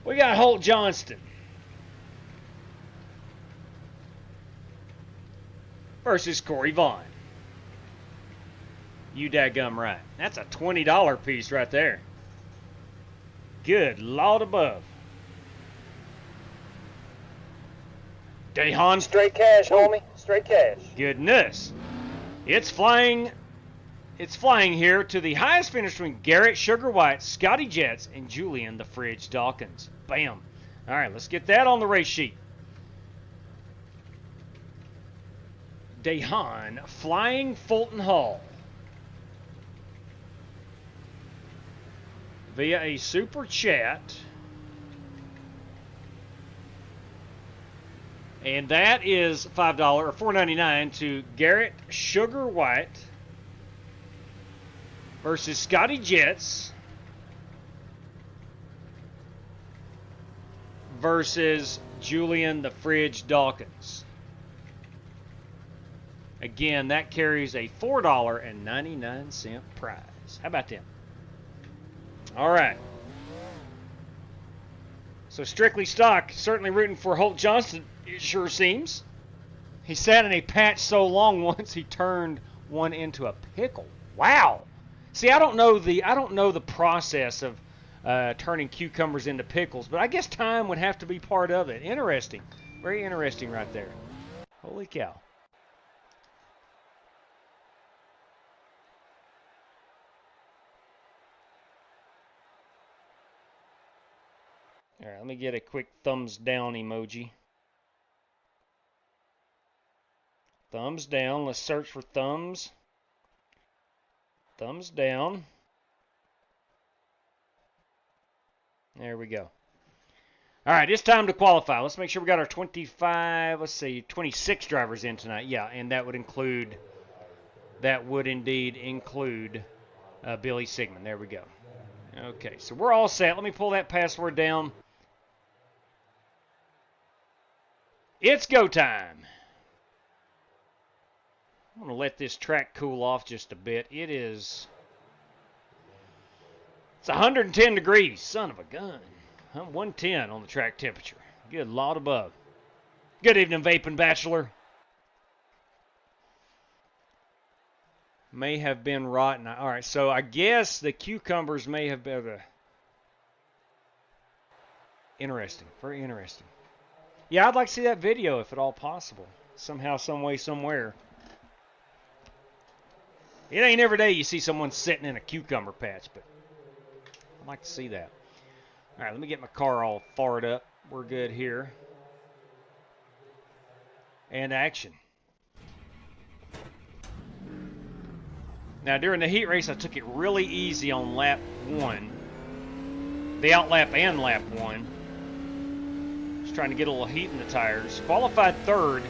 We got Holt Johnston versus Corey Vaughn. You daggum right. That's a $20 piece right there. Good Lord above. Dehan. Straight cash, homie. Straight cash. Goodness. It's flying here to the highest finish between Garrett Sugar White, Scotty Jets, and Julian the Fridge Dawkins. Bam. All right, let's get that on the race sheet. Dehan Flying Fulton Hall via a super chat. And that is $5 or $4.99 to Garrett Sugar White versus Scotty Jets versus Julian the Fridge Dawkins. Again, that carries a $4.99 prize. How about them? All right. So strictly stock, certainly rooting for Holt Johnston, it sure seems. He sat in a patch so long once he turned one into a pickle. Wow. See, I don't know the process of turning cucumbers into pickles, but I guess time would have to be part of it. Interesting. Very interesting right there. Holy cow. All right, let me get a quick thumbs down emoji. Thumbs down. Let's search for thumbs. Thumbs down. There we go. All right, it's time to qualify. Let's make sure we got our 26 drivers in tonight. Yeah, and that would indeed include Billy Sigmund. There we go. Okay, so we're all set. Let me pull that password down. It's go time. I'm going to let this track cool off just a bit. It's 110 degrees. Son of a gun. I'm 110 on the track temperature. Good Lord above. Good evening, Vaping Bachelor. May have been rotten. All right, so I guess the cucumbers may have been... Interesting. Very interesting. Yeah, I'd like to see that video if at all possible. Somehow, some way, somewhere. It ain't every day you see someone sitting in a cucumber patch, but I'd like to see that. All right, let me get my car all fired up. We're good here. And action. Now, during the heat race, I took it really easy on lap 1. The outlap and lap 1. Just trying to get a little heat in the tires. Qualified third.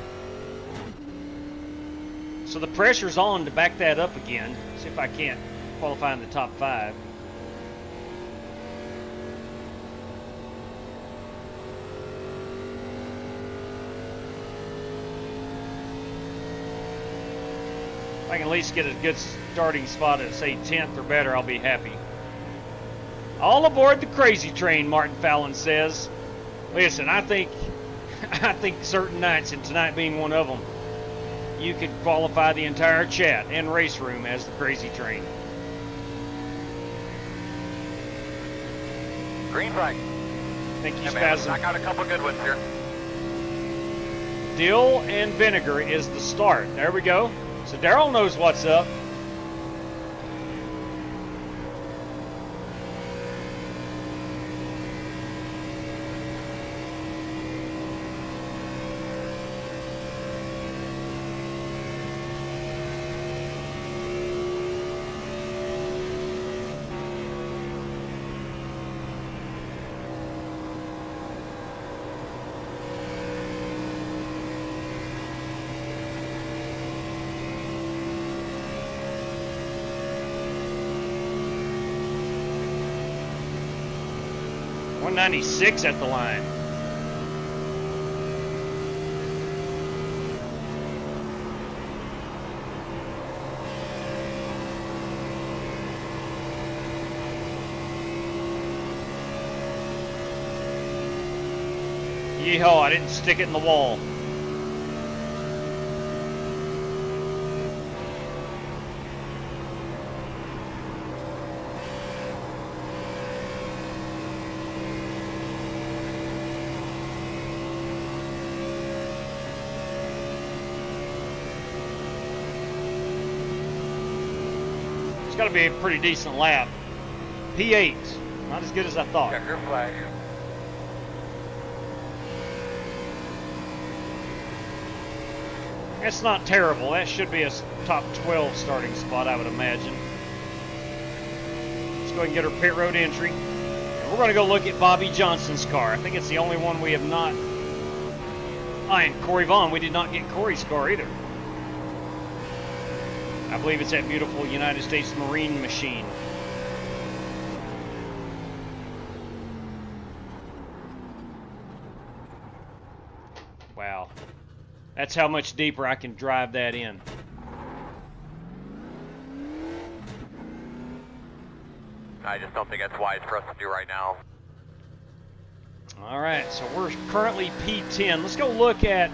So the pressure's on to back that up again. See if I can't qualify in the top 5. If I can at least get a good starting spot at, say, 10th or better, I'll be happy. All aboard the crazy train, Martin Fallon says. Listen, I think certain nights, and tonight being one of them, you could qualify the entire chat and race room as the crazy train. Green flag. Thank you, Hey, man, Spasm. I got a couple good ones here. Dill and vinegar is the start. There we go. So Darrell knows what's up. .96 at the line. Yeehaw, I didn't stick it in the wall. Got to be a pretty decent lap. P8, not as good as I thought. Checker flag. That's not terrible. That should be a top 12 starting spot, I would imagine. Let's go ahead and get our pit road entry. And we're going to go look at Bobby Johnson's car. I think it's the only one we have not Oh, and Corey Vaughn, we did not get Corey's car either. I believe it's that beautiful United States Marine machine. Wow. That's how much deeper I can drive that in. I just don't think that's wise for us to do right now. All right, so we're currently P10. Let's go look at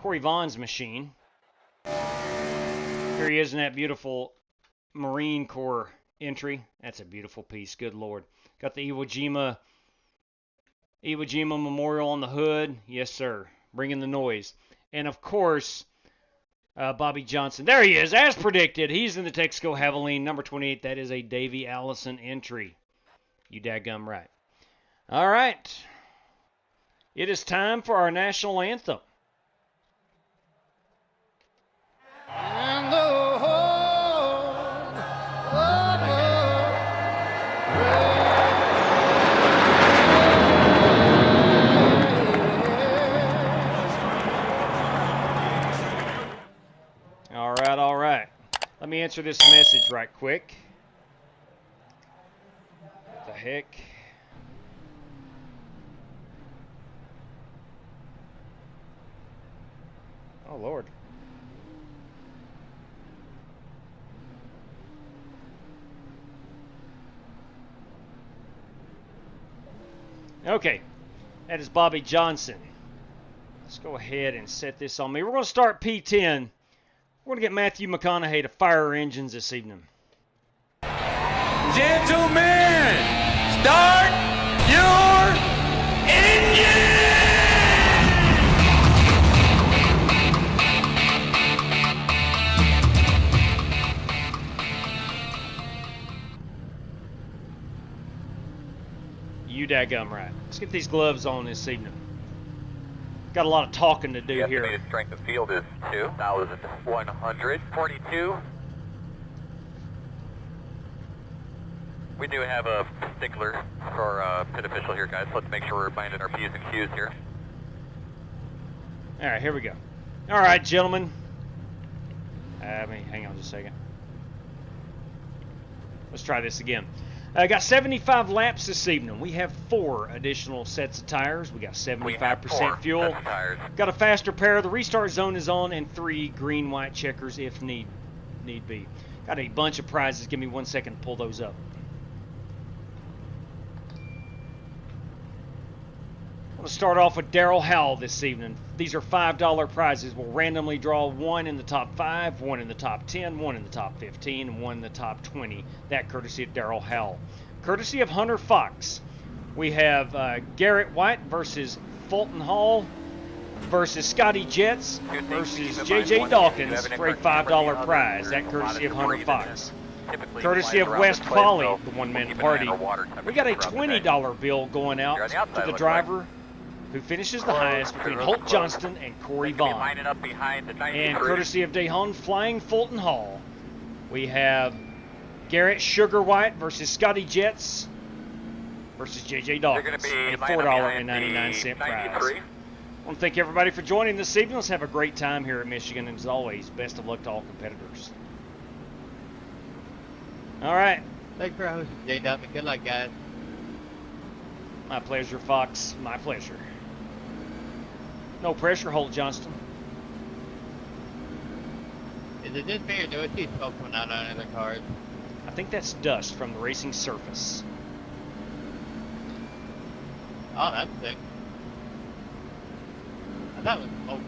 Corey Vaughn's machine. Here he is in that beautiful Marine Corps entry. That's a beautiful piece. Good Lord. Got the Iwo Jima Memorial on the hood. Yes, sir. Bringing the noise. And of course, Bobby Johnson. There he is, as predicted. He's in the Texaco Javelin, number 28. That is a Davey Allison entry. You dadgum right. All right. It is time for our national anthem. And the All right. Let me answer this message right quick. What the heck? Oh, Lord. Okay. That is Bobby Johnson. Let's go ahead and set this on me. We're going to start P10. We're going to get Matthew McConaughey to fire our engines this evening. Gentlemen, start your engine! You daggum right. Let's get these gloves on this evening. Got a lot of talking to do The here. estimated strength of field is 2,142. We do have a stickler for pit official here, guys. Let's make sure we're minding our P's and Q's here. All right, here we go. All right, gentlemen. Hang on just a second. Let's try this again. I got 75 laps this evening. We have 4 additional sets of tires. We got 75% fuel. Got a faster pair. The restart zone is on, and 3 green-white checkers if need be. Got a bunch of prizes. Give me 1 second to pull those up. I'm going to start off with Daryl Howell this evening. These are $5 prizes. We'll randomly draw 1 in the top 5, 1 in the top 10, 1 in the top 15, and 1 in the top 20. That courtesy of Daryl Howell. Courtesy of Hunter Fox, we have Garrett White versus Fulton Hall versus Scotty Jets versus J.J. Dawkins for a $5 prize. That courtesy of Hunter Fox. Courtesy of West Folly, the one-man party. We got a $20 bill going out to the driver who finishes the highest between Holt Johnston and Corey Vaughn. And courtesy of Dayhon Flying Fulton Hall, we have Garrett Sugar White versus Scotty Jets versus J.J. Dawkins, a $4.99 prize. I want to thank everybody for joining this evening. Let's have a great time here at Michigan, and as always, best of luck to all competitors. All right. Thanks for hosting, J-Dub. Good luck, guys. My pleasure, Fox. My pleasure. No pressure, Holt Johnston. Is it just me or do I see smoke coming out on other cars? I think that's dust from the racing surface. Oh, that's sick. I thought it was smoke.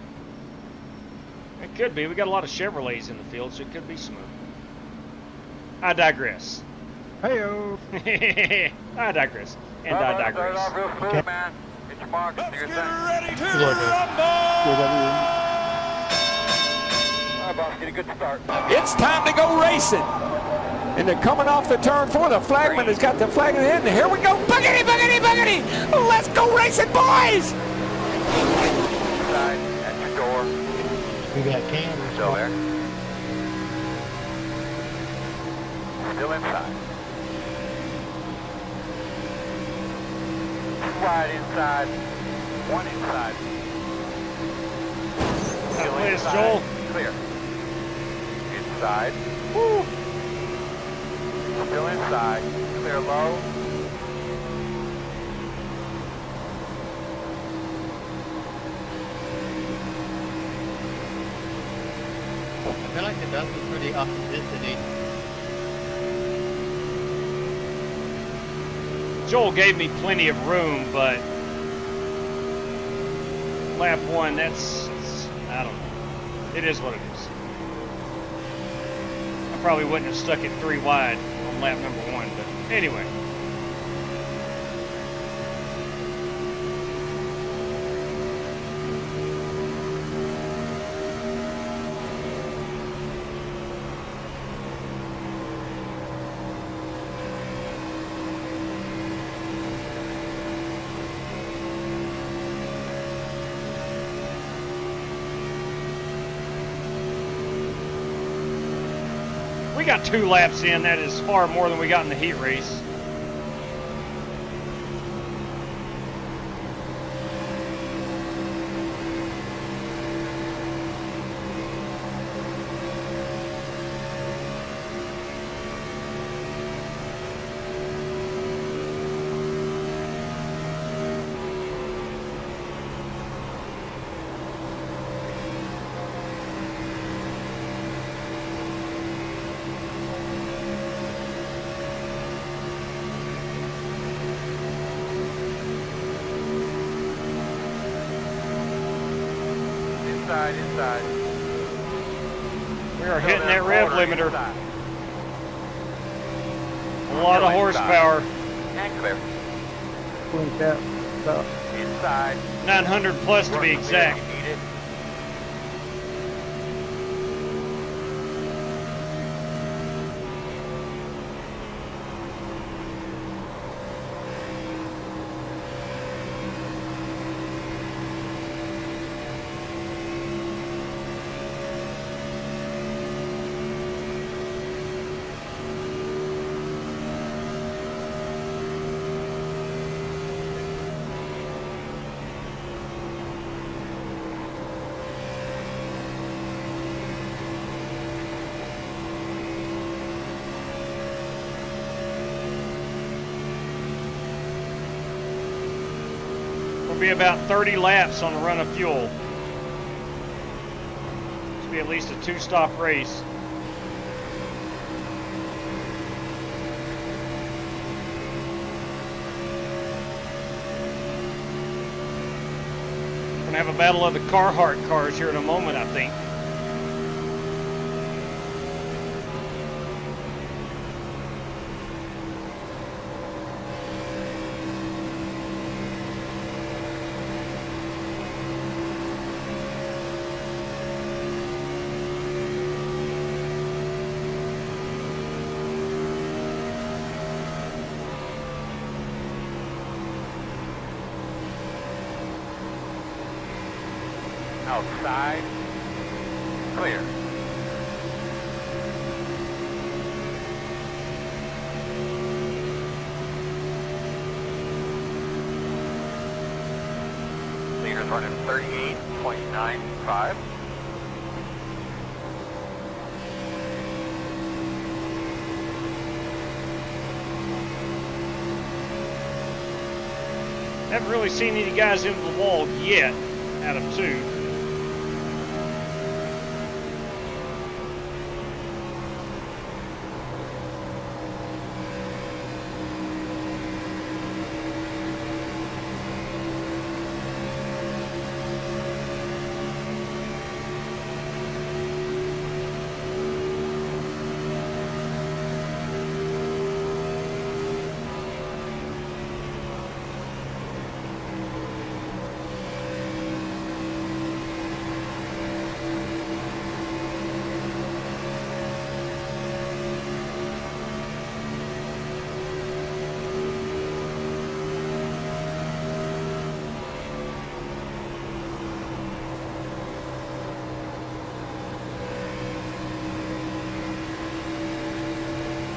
It could be. We got a lot of Chevrolets in the field, so it could be smoke. I digress. Hey-o. I digress. And I digress. Okay. Get your box. Let's get ready to Alright, boss, get a good start. It's time to go racing. And they're coming off the turn 4. The flagman has got the flag in the end. Here we go. Buggity, buggity, buggity. Let's go racing, boys. Inside, at your door. We got cans. Still there. Still inside. wide inside. One inside. Still Please, inside. Joel. Clear. Inside. Woo. Still inside. Clear low. I feel like the dust is pretty authenticity. Joel gave me plenty of room, but lap one, it's I don't know. It is what it is. I probably wouldn't have stuck it 3 wide on lap number 1, but anyway. We got 2 laps in. That is far more than we got in the heat race. Inside. We are hitting that rev limiter. Inside. A lot of horsepower. And clear. Twin cap. Stop. Inside. 900 plus to be exact. Need it. Will be about 30 laps on a run of fuel. This will be at least a 2-stop race. We're gonna have a battle of the Carhartt cars here in a moment, I think. Outside. Clear. Leader's running 38.95. Haven't really seen any guys into the wall yet out of 2.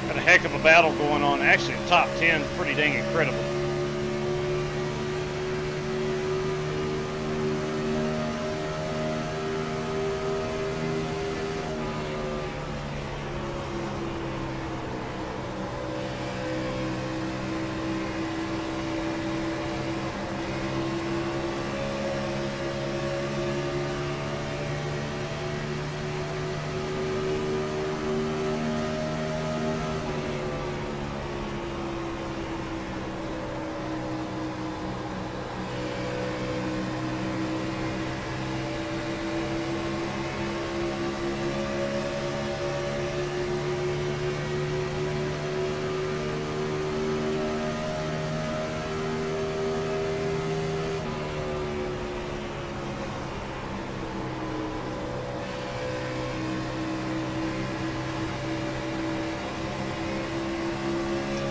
Got a heck of a battle going on. Actually, the top 10 is pretty dang incredible.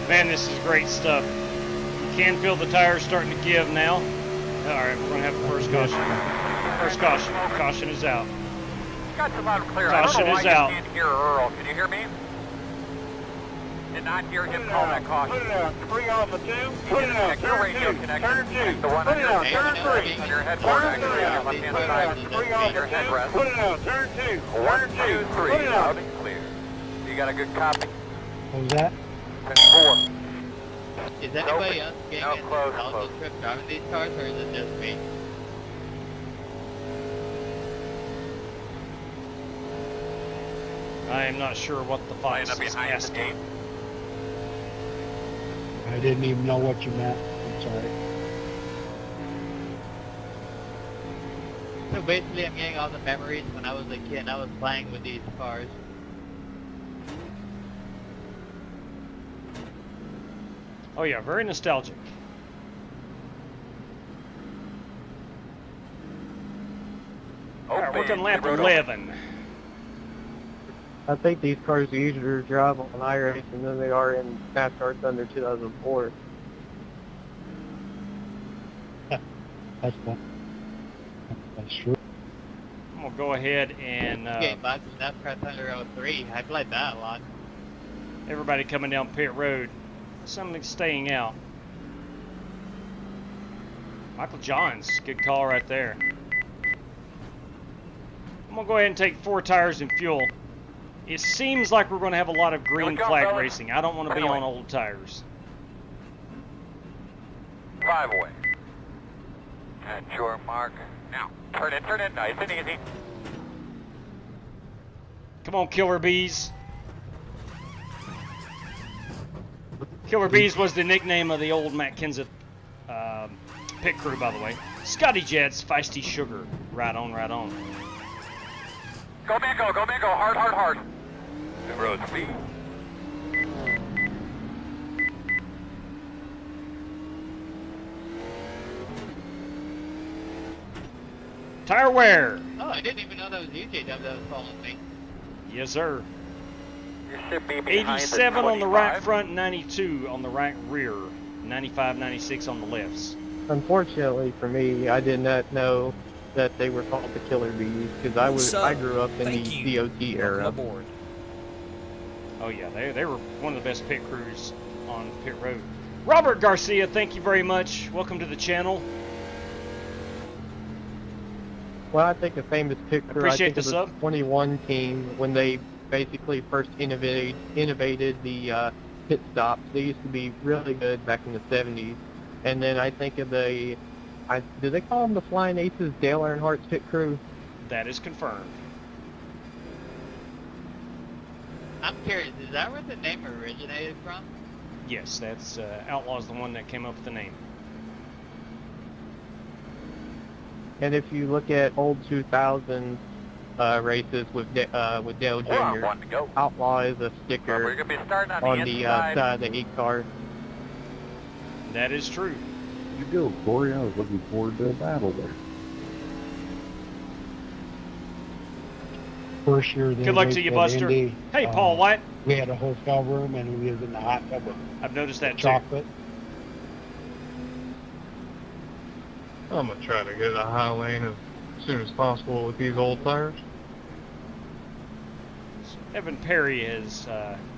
Man, this is great stuff. You can feel the tires starting to give now. Alright, we're going to have the first caution. First caution. Caution is out. Got you loud and clear. Caution I don't know why is you out. can't hear Earl. Can you hear me? Did not hear him call that caution. Put it out. Bring off a 2. Put it out. Your radio connection. The one Put it out. Turn 3. on your headboard. Turn 3. Left hand side. Bring off Your a 2. headrest. Put it out. Turn 2. 1, 2, 3. Put it out. Loud and clear. You got a good copy? What was that? 10-4. Is anybody else getting an close. intelligence trip driving these cars, or is it just me? I am not sure what the fox Line up is behind the asking. gate. I didn't even know what you meant. I'm sorry. So basically, I'm getting all the memories when I was a kid and I was playing with these cars. Oh yeah, very nostalgic. Alright, working lap 11. I think these cars are easier to drive on iRacing than they are in NASCAR Thunder 2004. That's true. I'm going to go ahead and Game back to NASCAR Thunder 03. I played that a lot. everybody coming down pit road. Some staying out. Michael Johns, good call right there. I'm going to go ahead and take 4 tires and fuel. It seems like we're going to have a lot of green flag racing. I don't want to be on old tires. 5 away. At your mark. Now, turn it, nice and easy. Come on, Killer Bees. Killer Bees was the nickname of the old Matt Kenseth pit crew, by the way. Scotty Jets, Feisty Sugar. Right on, right on. Go Mango, hard, hard, hard. The road speed. Tire wear. Oh, I didn't even know that was UJW that was following me. Yes, sir. You should be behind 87 on the 25. right front, 92 on the right rear, 95, 96 on the lefts. Unfortunately for me, I did not know that they were called the Killer Bees because I grew up in the DOT era. Oh yeah, they were one of the best pit crews on pit road. Robert Garcia, thank you very much. Welcome to the channel. Well, I think a famous pit crew, Appreciate I think the it was sub. the 21 team when they basically first innovated the pit stops. They used to be really good back in the 70s. And then I think of do they call them the Flying Aces, Dale Earnhardt's pit crew? That is confirmed. I'm curious, is that where the name originated from? Yes, that's Outlaw's the one that came up with the name. And if you look at old 2000s races with Dale Jr., Outlaw is a sticker We're going to be starting on the side of the e-car. That is true. You go, Corey. I was looking forward to a battle there. First year they Good luck to raced you, at Buster. Indy, Hey, Paul White. We had a hotel room and we was in the hot tub with I've noticed that too. chocolate. I'm going to try to get a high lane as soon as possible with these old tires. Evan Perry is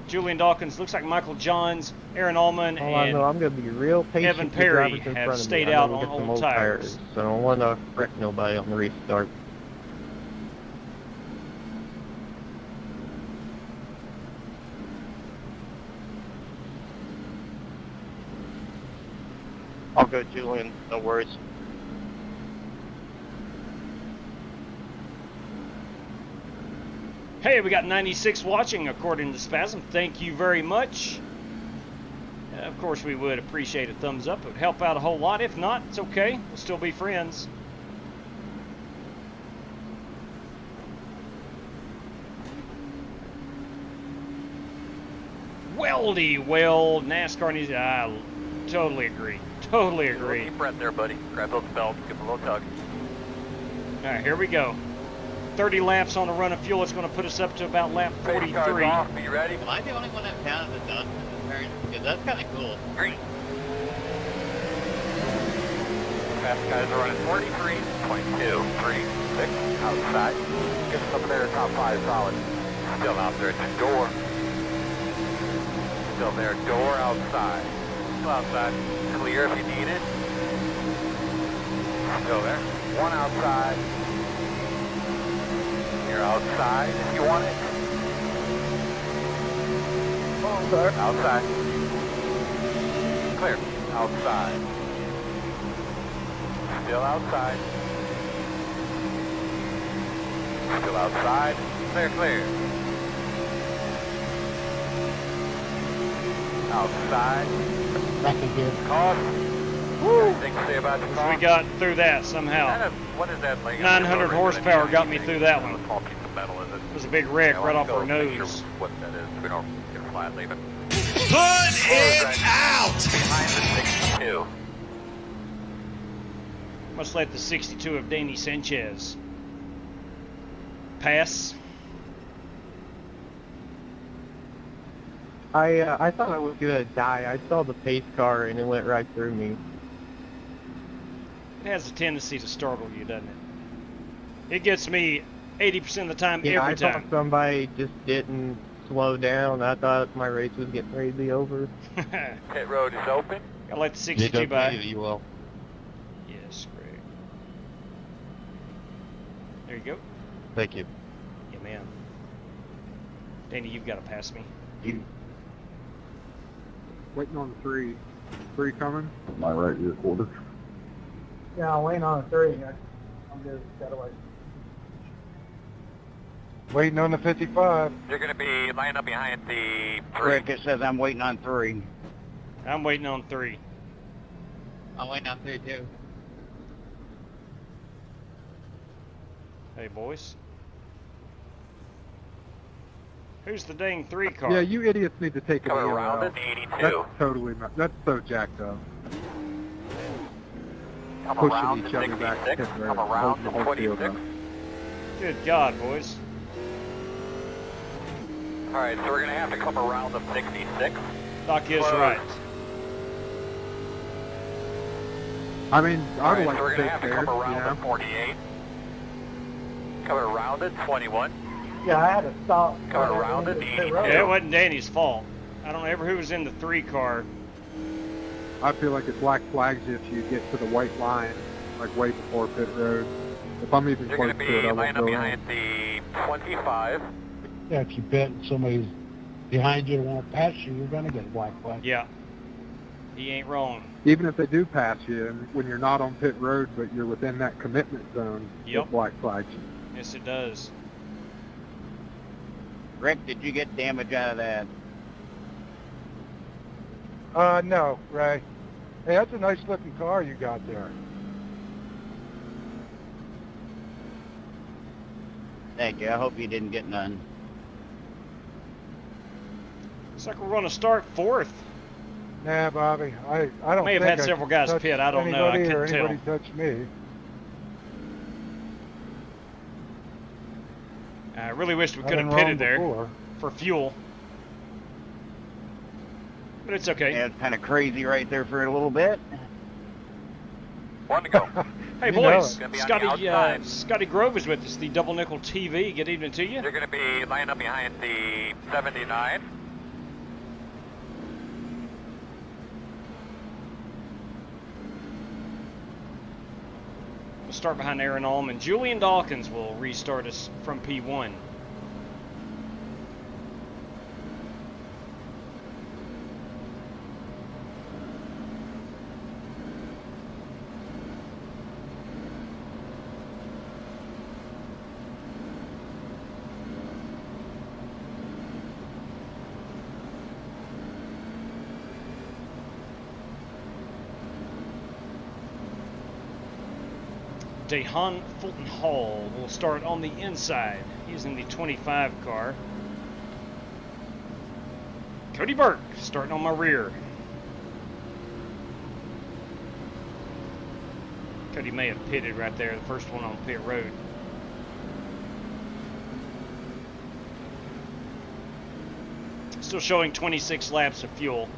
Julian Dawkins. Looks like Michael Johns, Aaron Allman, All I know, I'm and going to be real patient Evan with Perry drivers in have front of stayed me. out I know on we get some old tires. So I don't want to wreck nobody on the restart. I'll go Julian, no worries. Hey, we got 96 watching according to Spasm. Thank you very much. Of course, we would appreciate a thumbs up. It would help out a whole lot. If not, it's okay. We'll still be friends. Weldy, well, NASCAR needs. I totally agree. Totally agree. Deep breath there, buddy. Grab those belts. Give them a little tug. All right, here we go. 30 laps on the run of fuel. It's going to put us up to about lap 43. Are you ready? Am I the only one that counted the dust in the turn? Yeah, that's kind of cool. Green. Fast guys are running 43.236 outside. Get us up there, top 5 solid. Still out there at the door. Still there, door outside. Still outside. Clear if you need it. Still there. One outside. You're outside if you want it. Outside. Clear. Outside. Still outside. Still outside. Clear, clear. Outside. Back again. Caution. Woo! Anything to say about the car? We got through that somehow. What is that like? 900 horsepower got me through that one. A small piece of metal, is it? It was a big wreck right off our Make sure nose. what that is. We don't get a flat leaving. Put it out! Behind the 62. Much like the 62 of Danny Sanchez. Pass. I thought I was gonna die. I saw the pace car and it went right through me. It has a tendency to startle you, doesn't it? It gets me 80% of the time, Yeah, every I time. thought somebody just didn't slow down. I thought my race was getting ready to be over. Pit road is open. I let the 62 by. You will. Yes, great. There you go. Thank you. Yeah, man. Danny, you've got to pass me. Waiting on the 3. 3 coming. My right rear quarter. Yeah, I'm waiting on a 3. I'm just got away. Waiting on the 55. You're going to be lining up behind the 3. Rick, it says I'm waiting on 3. I'm waiting on 3. I'm waiting on 3 too. Hey, boys. Who's the dang 3 car? Yeah, you idiots need to take it Coming away. around at 82. That's totally not. That's so jacked up. Come Pushing around each to other back 66. pit road, Come around holding to the whole field 26. up. Good God, boys. Alright, so we're going to have to come around the 66. Doc is Close. right. I mean, I Alright, would so like we're to going to take have to theirs, come around you know? the 48. Coming around at 21. Yeah, I had to stop. Coming around at 82. Yeah, it wasn't Danny's fault. I don't know ever who was in the 3 car. I feel like it black flags you if you get to the white line, like way before pit road. If I'm even You're close going to to it, be I lining won't up go behind in. the 25. Yeah, if you bet and somebody's behind you and won't pass you, you're going to get a black flag. Yeah. He ain't wrong. Even if they do pass you, and when you're not on pit road, but you're within that commitment zone, Yep. it black flags you. Yes, it does. Rick, did you get damage out of that? No, Ray. Hey, that's a nice looking car you got there. Thank you. I hope you didn't get none. Looks like we're going to start 4th. Nah, Bobby. I don't May have think had I several guys touched pit. I don't know. I anybody or couldn't tell. anybody touched me. I really wished we I've could have been pitted wrong there before. for fuel. But it's okay. Yeah, it's kind of crazy right there for a little bit. One to go. Hey, You know boys. it. Gonna be on the outside. Scotty Grove is with us, the Double Nickel TV. Good evening to you. You're going to be lining up behind the 79. We'll start behind Aaron Ulm, and Julian Dawkins will restart us from P1. Dehan Fulton Hall will start on the inside using the 25 car. Cody Burke starting on my rear. Cody may have pitted right there, the first one on pit road. Still showing 26 laps of fuel.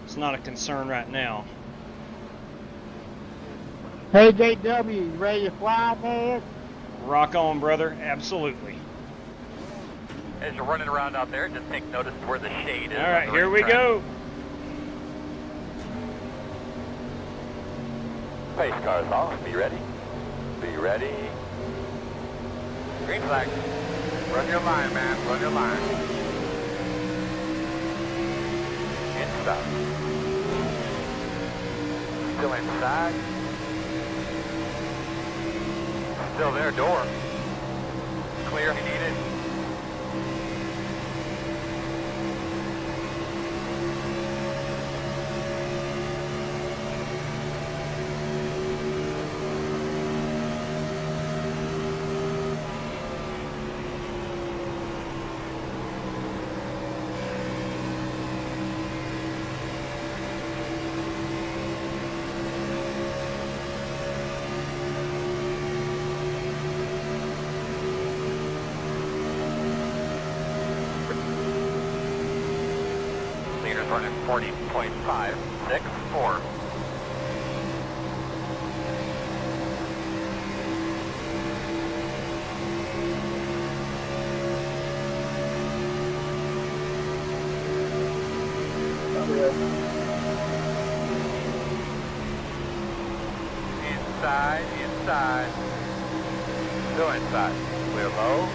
It's not a concern right now. Hey, JW, you ready to fly, man? Rock on, brother. Absolutely. As you're running around out there, just take notice where the shade is. All right, here we go. Pace cars off. Be ready. Be ready. Green flag. Run your line, man. Run your line. And stop. Still inside. Still there, door. Clear if you need it. Running 40.564. Inside, inside. Still inside. Clear low.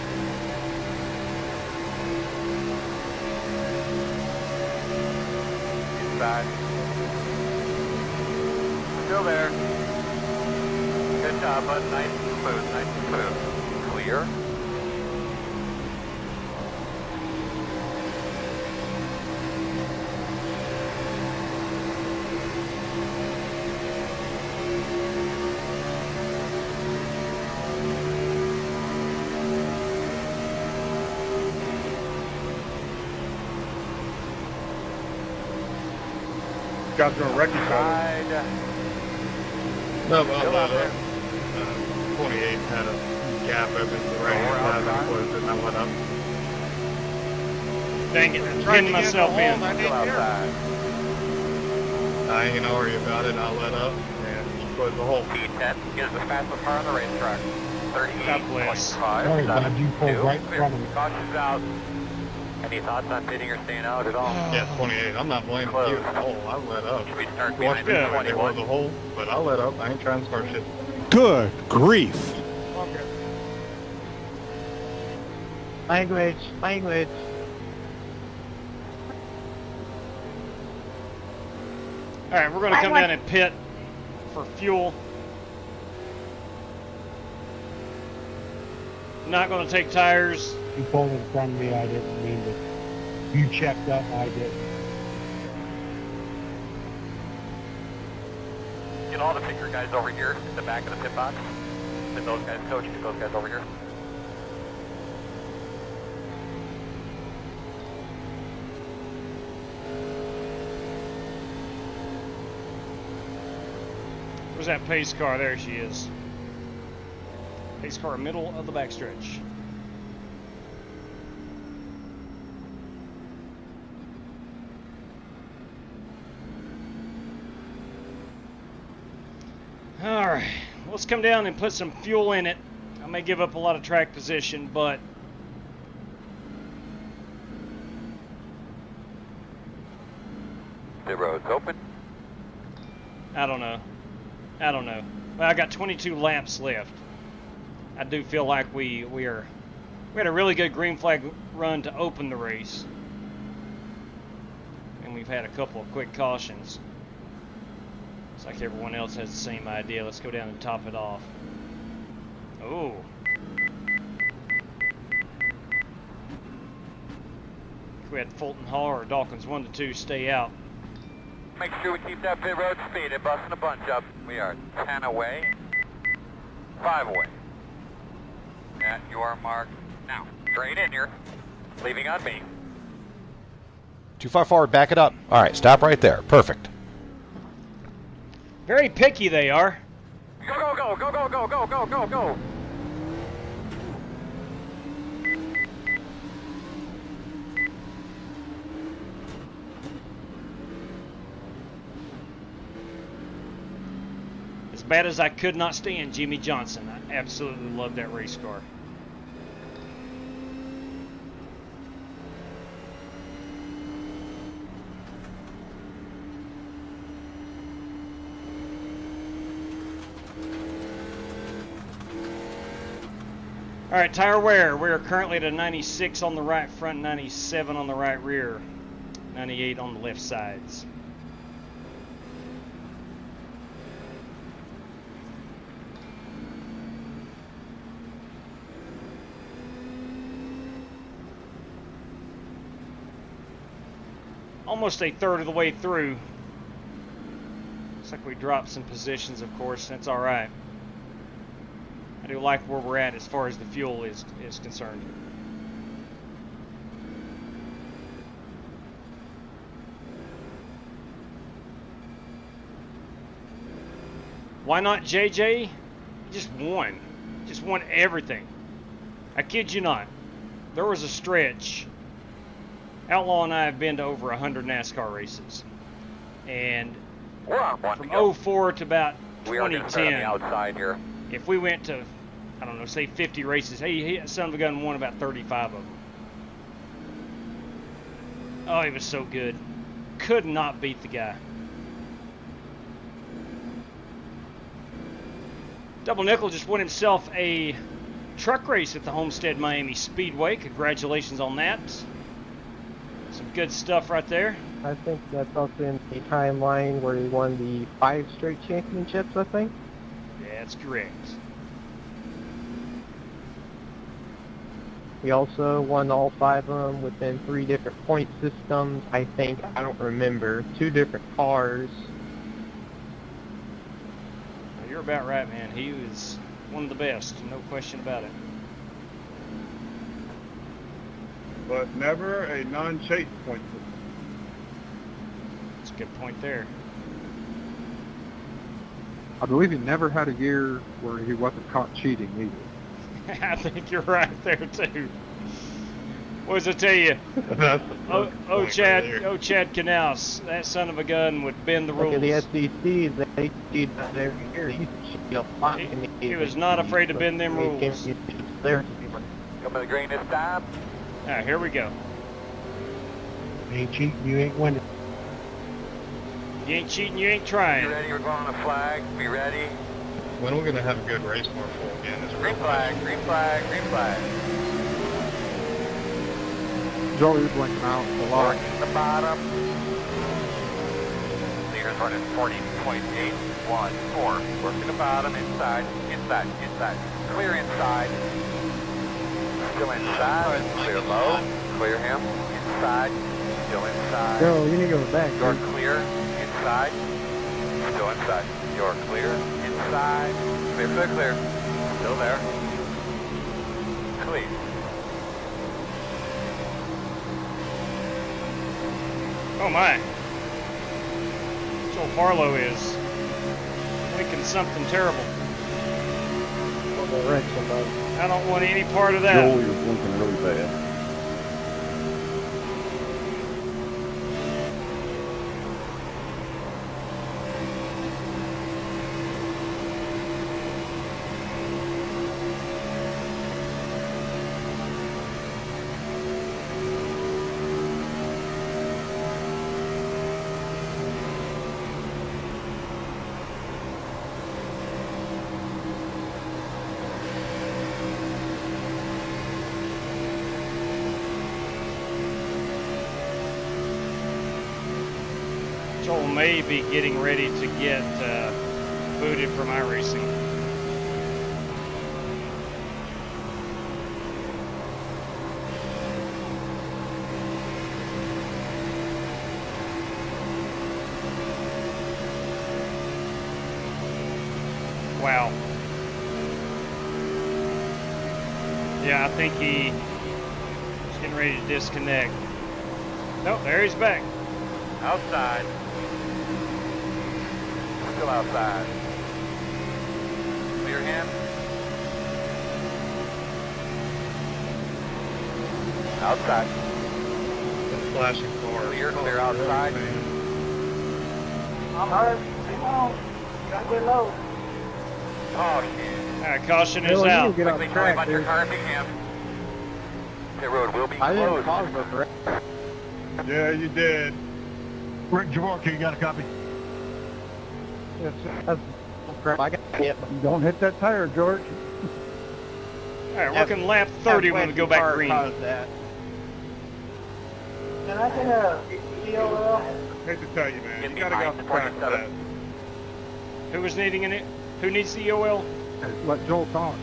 Inside. Still there. Good job, bud. Nice and smooth, nice and smooth. Clear. Guys gonna wreck each other. No, well, 28 had a gap open to the right hand side and closed it, and I went up. Dang it, I'm getting myself in. I ain't gonna worry about it, I'll let up and close the hole. P10 gives the fastest car on the racetrack. 38.5. Sorry, bud, you pulled right in front of me. Caution's out. Any thoughts on pitting or staying out at all? Yeah, 28. I'm not blaming you at the hole. I let up. Should we start Watch me behind when there 21? was a hole, but I let up. I ain't trying to start shit. Good grief. Language. All right, we're going to come down and pit for fuel. Not going to take tires. You pulled in front of me. I didn't mean to. You checked up. I didn't. Get all the picker guys over here in the back of the pit box. Get those guys, coach, get those guys over here. Where's that pace car? There she is. Pace car, middle of the backstretch. Alright, let's come down and put some fuel in it. I may give up a lot of track position, but the road's open. I don't know. Well, I got 22 laps left. I do feel like we had a really good green flag run to open the race. And we've had a couple of quick cautions. Looks like everyone else has the same idea. Let's go down and top it off. Oh. If we had Fulton Hall or Dawkins 1 to 2 stay out. Make sure we keep that pit road speed and busting a bunch up. We are 10 away, 5 away. At your mark. Now, straight in here. Leaving on me. Too far forward, back it up. All right, stop right there. Perfect. Very picky they are. Go, go, go, go, go, go, go, go, go, go. bad as I could not stand Jimmy Johnson, I absolutely loved that race car. All right, tire wear. We are currently at a 96 on the right front, 97 on the right rear, 98 on the left sides. Almost a third of the way through. Looks like we dropped some positions, of course. That's all right. I do like where we're at as far as the fuel is concerned. Why not JJ? He just won. Just won everything. I kid you not. There was a stretch. Outlaw and I have been to over 100 NASCAR races. And from 04 to about 2010, outside here. if we went to, I don't know, say 50 races, he son of a gun won about 35 of them. Oh, he was so good. Could not beat the guy. Double Nickel just won himself a truck race at the Homestead Miami Speedway. Congratulations on that. Some good stuff right there. I think that's also in the timeline where he won the 5 straight championships, I think. Yeah, that's correct. He also won all 5 of them within 3 different point systems, I think. I don't remember. 2 different cars. Well, you're about right, man. He was one of the best, no question about it. But never a non-chase point system. That's a good point there. I believe he never had a year where he wasn't caught cheating either. I think you're right there too. What does it tell you? Chad Knaus, that son of a gun would bend the rules. Look at the SEC, they cheat every year. He was not afraid to bend them rules. There. Come to the green this time. Alright, here we go. You ain't cheating, you ain't winning. You ain't cheating, you ain't trying. You ready? We're going on a flag. Be ready. When are we going to have a good race car full again? Green flag, green flag, green flag. Joel, you're blinking out a lot. Working the bottom. Leaders running 40.814. Working the bottom, inside, inside, inside. Clear inside. Still inside. Clear low. Clear him. Inside. Still inside. No, you need to go back. You're clear. Inside. Still inside. You're clear. Inside. Clear, clear, clear. Still there. Clear. Oh my. Joel Farlow is thinking something terrible. I don't want any part of that. Joel, you're blinking really bad. Joel may be getting ready to get booted from iRacing. Wow. Yeah, I think he's getting ready to disconnect. Nope, there he's back. Outside. Still outside. Clear him. Outside. Flashing car. Clear, clear outside. I'm hurt. Come on. Gotta get low. Caution. All right, caution is Hell, you out. can get off Quickly the tell me track, about your dude. car if you can. Pit road will be I didn't closed. pause the correct. Yeah, you did. Rick Javorki, you got a copy? Yes, that's Crap, I got hit. Don't hit that tire, George. All right, working lap 30 when we go back green. That. Can I get a COL? Hate to tell you, man. Get You gotta get off the track for that. Who was needing it? Who needs the EOL? let Joel talk.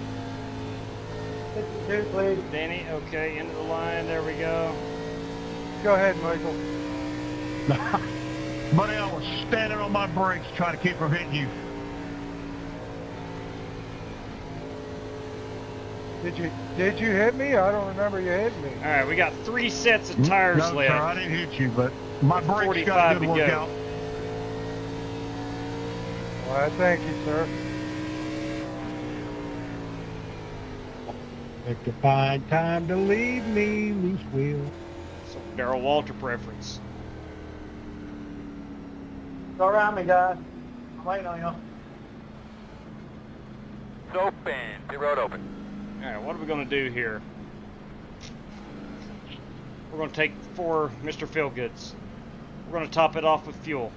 52, please. Danny, okay, into the line. There we go. Go ahead, Michael. Buddy, I was standing on my brakes trying to keep from hitting you. Did you hit me? I don't remember you hitting me. All right, we got 3 sets of tires No, left. sir, I didn't hit you, but my brakes 45 got a to good go. workout. Well, thank you, sir. Pick a fine time to leave me, loose wheel. So Darrell Walter preference. Go around me, guys. I'm waiting on you. It's open. Pit road open. All right, what are we going to do here? We're going to take 4 Mr. Feelgoods. We're going to top it off with fuel.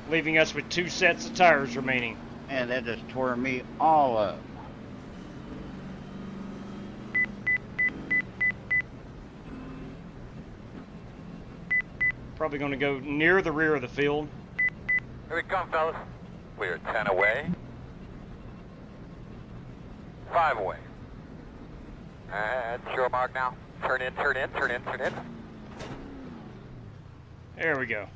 Leaving us with 2 sets of tires remaining. Man, that just tore me all up. Probably going to go near the rear of the field. Here we come, fellas. We're 10 away. 5 away. That's your mark now. Turn in, turn in, turn in, turn in. There we go.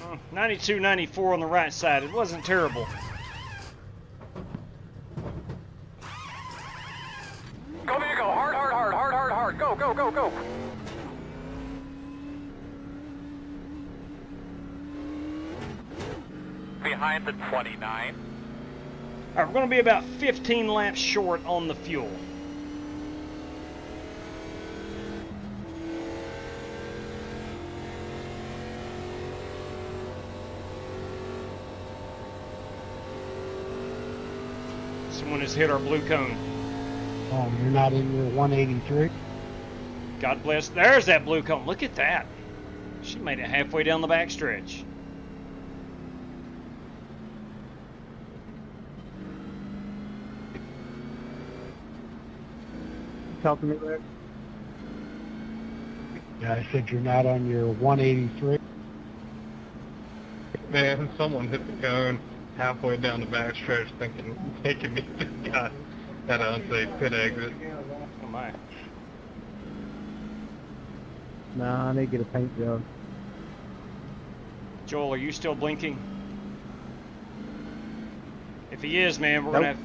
Oh, 92, 94 on the right side. It wasn't terrible. Go, man, go. Hard, hard, hard, hard, hard, hard. Go, go, go, go. Behind the 29. All right, we're going to be about 15 laps short on the fuel. Someone has hit our blue cone. Oh, you're not in your 183? God bless. There's that blue cone. Look at that. She made it halfway down the backstretch. Talking to me, Rick? Yeah, I said you're not on your 183. Man, someone hit the cone halfway down the backstretch thinking they could be the guy at an unsafe pit exit. Oh my. Nah, I need to get a paint job. Joel, are you still blinking? If he is, man, we're going to have...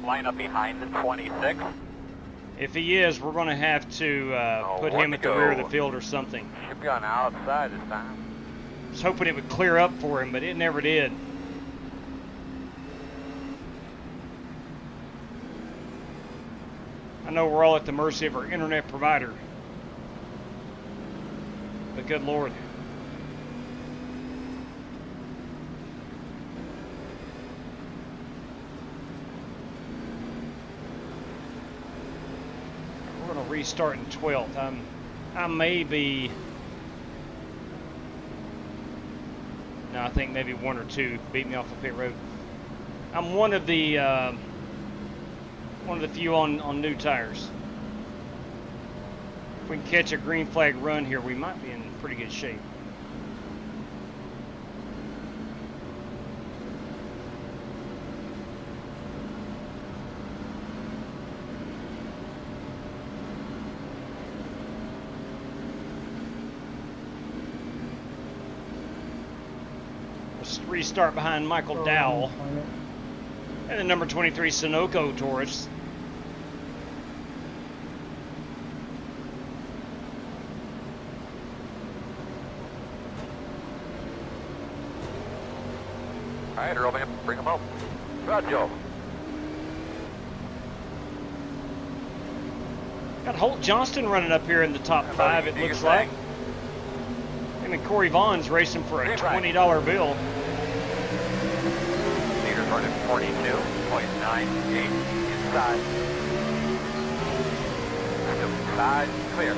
Line up behind the 26. If he is, we're going to have to put him at the rear of the field or something. Should be on the outside this time. I was hoping it would clear up for him, but it never did. I know we're all at the mercy of our internet provider. But good Lord. We're going to restart in 12th. I may be... No, I think maybe 1 or 2 beat me off the pit road. I'm one of the few on new tires. If we can catch a green flag run here, we might be in pretty good shape. Let's restart behind Michael Dowell. And the number 23 Sunoco Taurus. All right, Earl, man, bring him up. Roger. Got Holt Johnston running up here in the top 5, it looks like. Him and Corey Vaughn's racing for a $20 bill. Leaders running 42.98 inside. Inside, clear.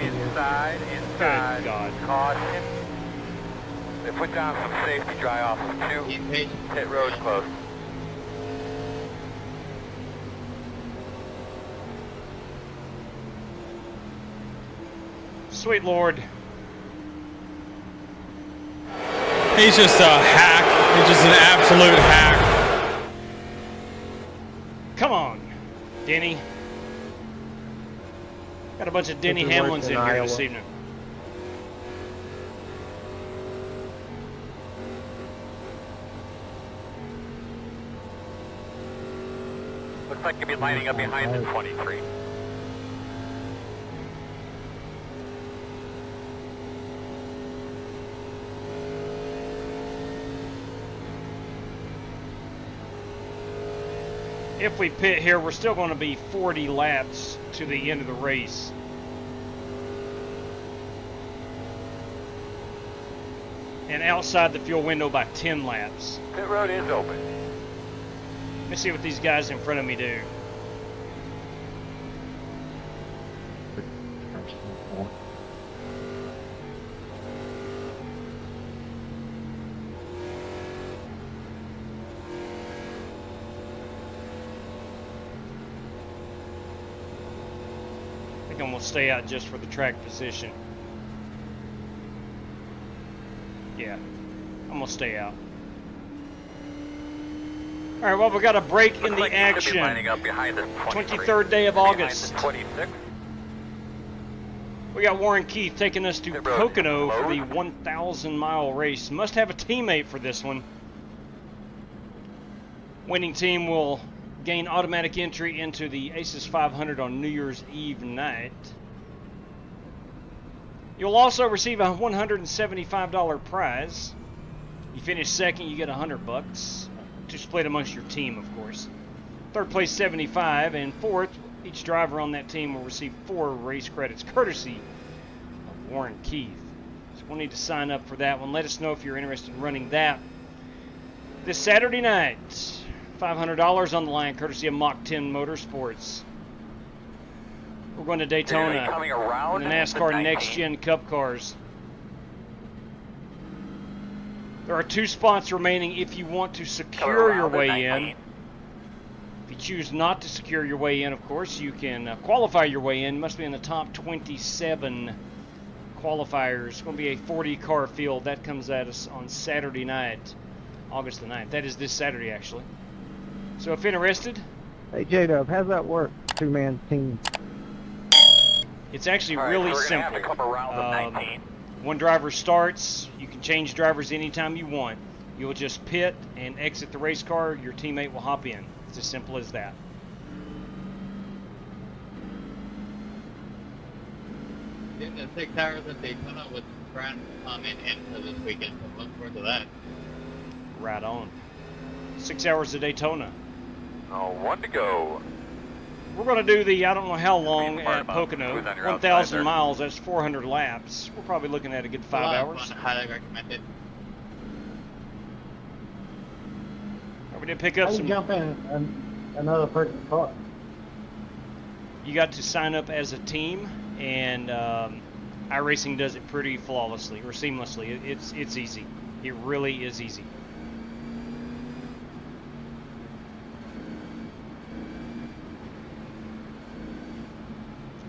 Inside. Good God. Caution. They put down some safety dry off 2. Pit road closed. Sweet Lord. He's just a hack. He's just an absolute hack. Come on, Denny. Got a bunch of Denny Hamlins in here this evening. Looks like you'll be lining up behind the 23. If we pit here, we're still going to be 40 laps to the end of the race. And outside the fuel window by 10 laps. Pit road is open. Let me see what these guys in front of me do. I'm going to stay out just for the track position. Yeah, I'm going to stay out. All right, well, we got a break in the action. 23rd day of August. We got Warren Keith taking us to Pocono for the 1,000-mile race. Must have a teammate for this one. Winning team will gain automatic entry into the Aces 500 on New Year's Eve night. You'll also receive a $175 prize. You finish second, you get $100 to split amongst your team, of course. Third place, $75, and fourth, each driver on that team will receive 4 race credits, courtesy of Warren Keith. So we'll need to sign up for that one. Let us know if you're interested in running that this Saturday night. $500 on the line, courtesy of Mach 10 Motorsports. We're going to Daytona in the NASCAR Next Gen Cup cars. There are 2 spots remaining if you want to secure your way in. If you choose not to secure your way in, of course, you can qualify your way in. Must be in the top 27 qualifiers. It's going to be a 40-car field. That comes at us on Saturday night, August the 9th. That is this Saturday, actually. So if interested... Hey, J-Dub, how's that work? 2-man team. It's actually really simple. One driver starts. You can change drivers anytime you want. You'll just pit and exit the race car. Your teammate will hop in. It's as simple as that. In the 6 hours at Daytona was trying to come in for this weekend, so look forward to that. Right on. 6 hours of Daytona. Oh, 1 to go. We're going to do the, I don't know how long at Pocono, 1,000 miles, that's 400 laps. We're probably looking at a good 5 hours. Highly recommend it. We did pick up some... jump in another person's car. You got to sign up as a team, and iRacing does it pretty flawlessly, or seamlessly. It's easy. It really is easy.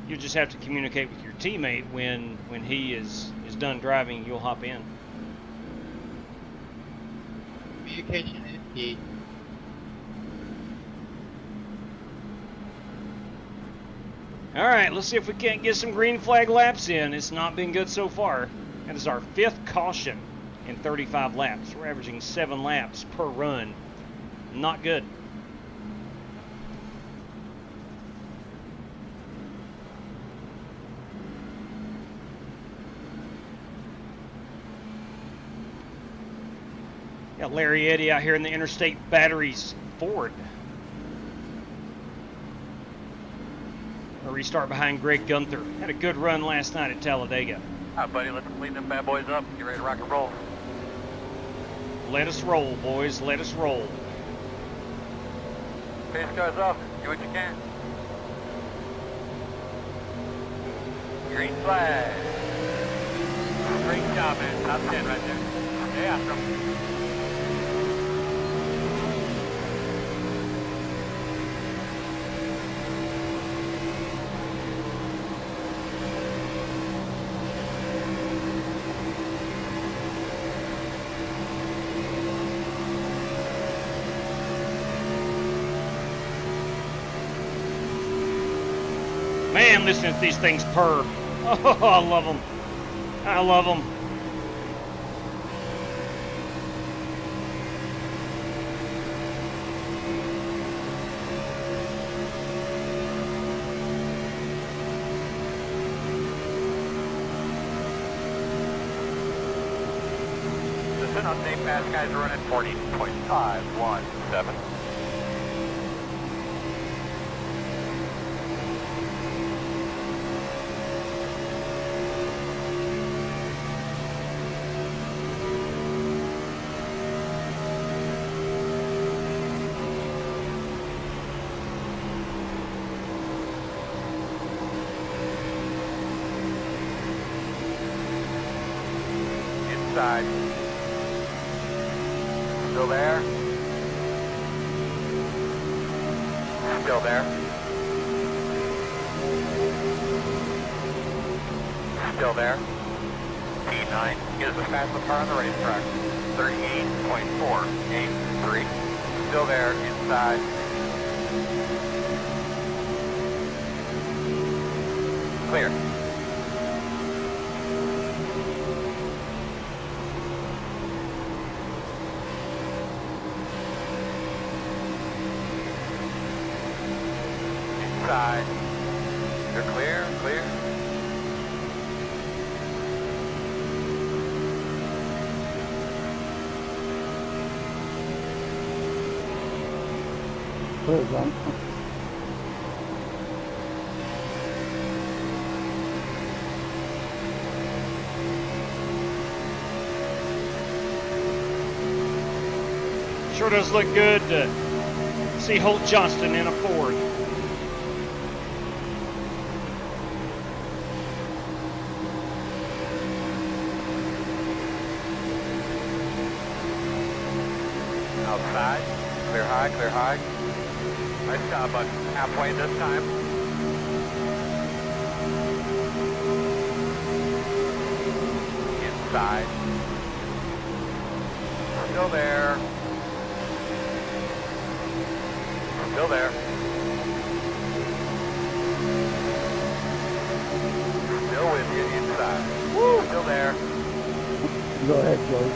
You just have to communicate with your teammate when he is done driving. You'll hop in. Communication is key. All right, let's see if we can't get some green flag laps in. It's not been good so far. That is our 5th caution in 35 laps. We're averaging 7 laps per run. Not good. Got Larry Eddy out here in the Interstate Batteries Ford. A restart behind Greg Gunther. Had a good run last night at Talladega. All right, buddy, let's clean them bad boys up. Get ready to rock and roll. Let us roll, boys. Let us roll. Pace cars up. Do what you can. Green flag. Great job, man. Top 10 right there. Stay after him. Man, listening to these things purr. Oh, I love them. I love them. The San Jose Pass guys are running 40.517. Inside. Still there. Still there. Still there. P9 is the fastest car on the racetrack. 38.483. Still there. Inside. Clear. Inside. You're clear, clear. Clear, John. Sure does look good to see Holt Johnston in a Ford. Outside. Clear high, clear high. Nice job, bud. Halfway this time. Inside. Still there. Still there. Still with you inside. Woo! Still there. Go ahead, Joey.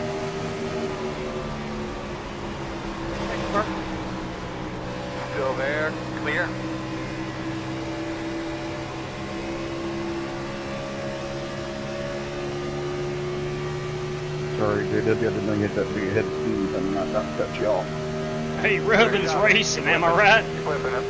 Still there. Clear. Sorry, JW, I didn't know you had that big head speed. I'm not to cut you off. Hey, Robin's racing, am I right? Flipping it.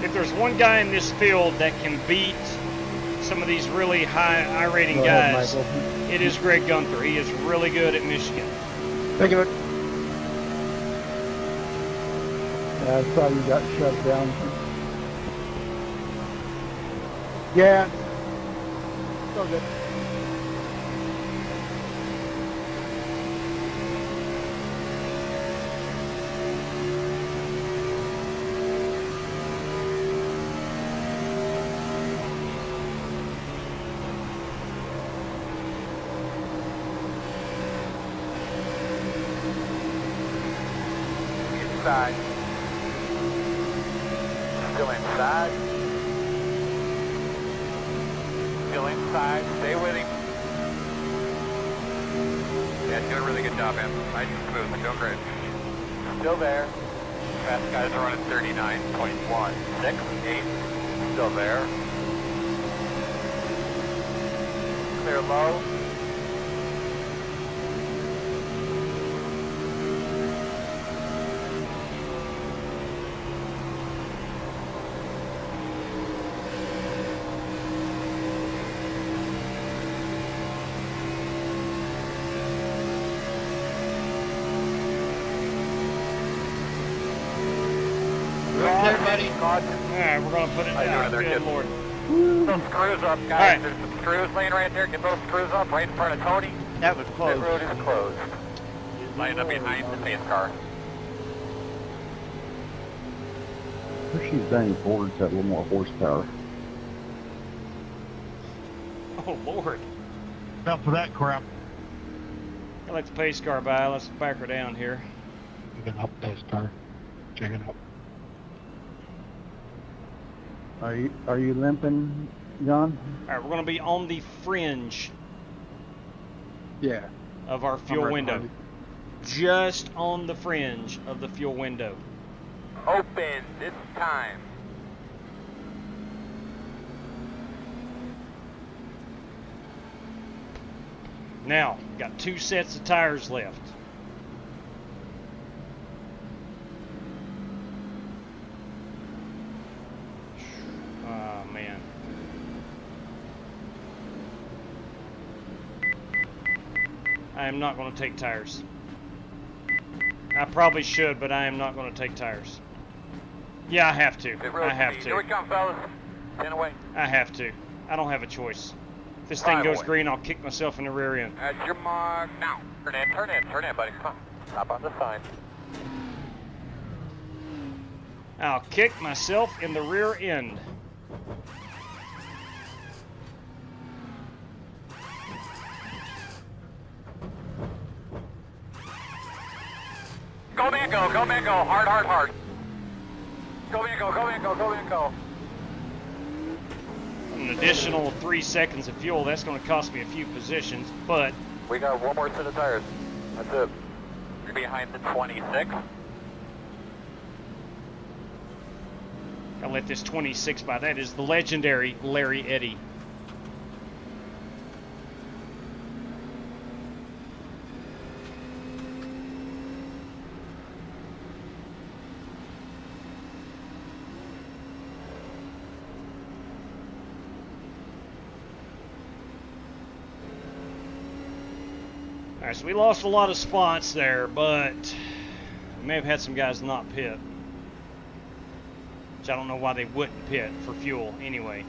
If there's one guy in this field that can beat some of these really high I-rating Go ahead, guys, Michael. it is Greg Gunther. He is really good at Michigan. Thank you. Yeah, I saw you got shut down. Yeah. So good. Inside. Still inside. Still inside. Stay with him. Yeah, doing a really good job, man. Nice and smooth. Doing great. Still there. Fast guys are running 39.168. Still there. Clear low. Alright, we're gonna put it down. Good Lord. Those screws up, guys. Right. There's some screws laying right there. Get those screws up right in front of Tony. That was close. Pit road is closed. Line up behind the pace car. Wish these dang Fords had a little more horsepower. Oh, Lord. Enough for that crap. I let the pace car by. Let's back her down here. You can up pace car. Check it out. Are you limping, John? Alright, we're going to be on the fringe Yeah. of our fuel right window. behind Just on the fringe of the fuel window. Open this time. Now, got 2 sets of tires left. Oh, man. I am not going to take tires. I probably should, but I am not going to take tires. Yeah, I have to. I have Here we to. come, fellas. 10 away. I have to. I don't have a choice. If this thing 5 goes away. green, I'll kick myself in the rear end. At your mark. Now. Turn in, turn in, turn in, buddy. Come on. Stop on the sign. I'll kick myself in the rear end. Go, man, go. Go, man, go. Hard, hard, hard. Go, man, go. Go, man, go. Go, man, go. An additional 3 seconds of fuel, that's going to cost me a few positions, but We got one more set of tires. That's it. You're behind the 26. I'll let this 26 by. That is the legendary Larry Eddy. Alright, so we lost a lot of spots there, but we may have had some guys not pit. Which I don't know why they wouldn't pit for fuel anyway.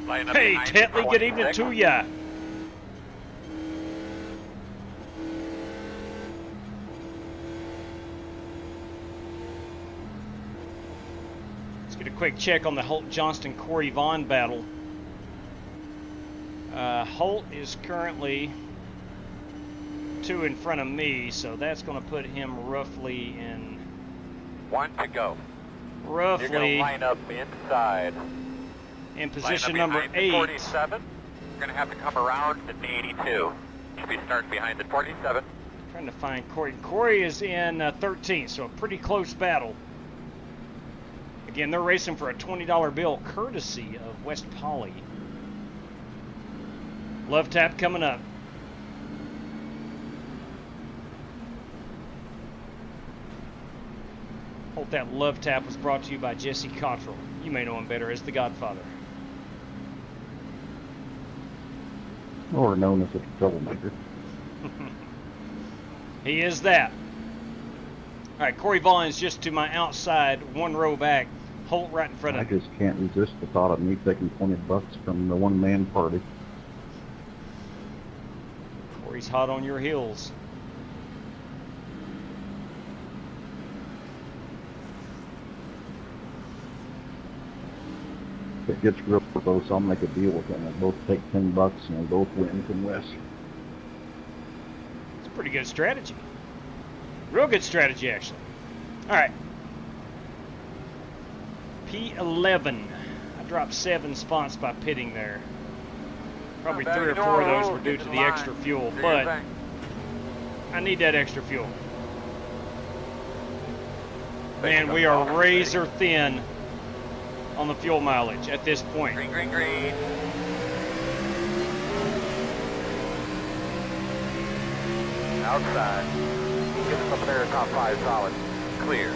Hey, Tetley, good evening to ya. Let's get a quick check on the Holt-Johnston-Corey Vaughn battle. Holt is currently 2 in front of me, so that's going to put him roughly in... 1 to go. Roughly... You're going to line up inside. In position line up number behind 8. The 47. You're going to have to come around to the 82. Should be starting behind the 47. Trying to find Corey. Corey is in 13th, so a pretty close battle. Again, they're racing for a $20 bill courtesy of West Poly. Love tap coming up. Hope that love tap was brought to you by Jesse Cottrell. You may know him better as the Godfather. Or known as a troublemaker. He is that. Alright, Corey Vaughn is just to my outside, 1 row back. Holt right in front I of him. just can't resist the thought of me taking $20 from the one-man party. Corey's hot on your heels. If it gets real close, I'll make a deal with them. We'll both take $10 and we'll both win from West. It's a pretty good strategy. Real good strategy, actually. Alright. P11. I dropped 7 spots by pitting there. Probably 3 or 4 of those were due to the extra fuel, but I need that extra fuel. Man, we are razor thin on the fuel mileage at this point. Green, green, green. Outside. Get us up there, top 5 solid. Clear.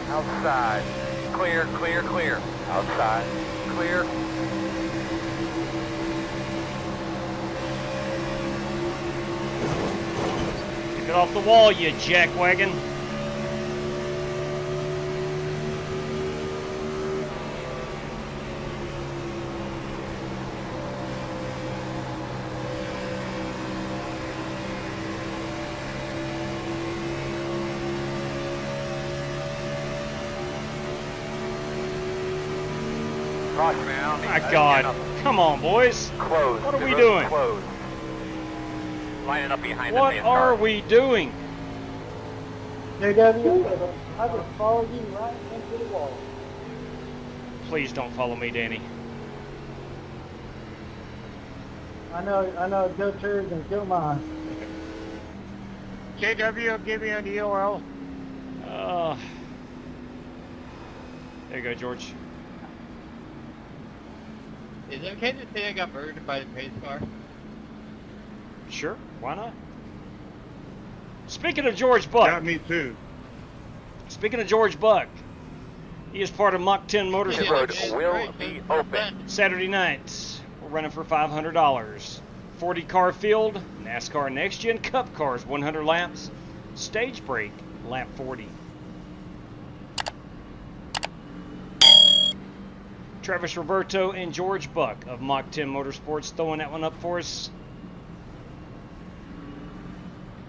Outside. Clear, clear, clear. Outside. Clear. Get off the wall, you jackwagon. My God. Come on, boys. Close. What are we doing? Close. Lining up behind What the are we doing? JW, I just followed you right into the wall. Please don't follow me, Danny. I know Joe Turner's gonna kill mine. JW, give me an EOL. There you go, George. Is it okay to say I got murdered by the pace car? Sure, why not? Speaking of George Buck. Got me too. Speaking of George Buck, he is part of Mach 10 Motorsports. Road will be open. Saturday night, we're running for $500. 40 car field, NASCAR Next Gen Cup cars, 100 laps, stage break, lap 40. Travis Roberto and George Buck of Mach 10 Motorsports throwing that one up for us.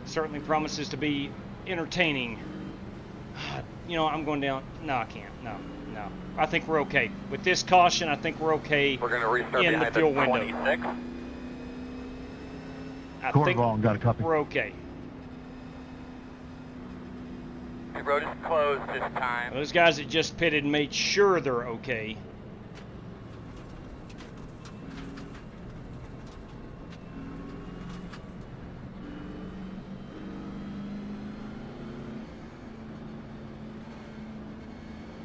Certainly promises to be entertaining. You know, I'm going down. No, I can't. No. I think we're okay. With this caution, I think we're okay. We're going to restart in the behind fuel the window. 26. I Court think wrong, got a copy. we're okay. The road is closed this time. Those guys that just pitted made sure they're okay.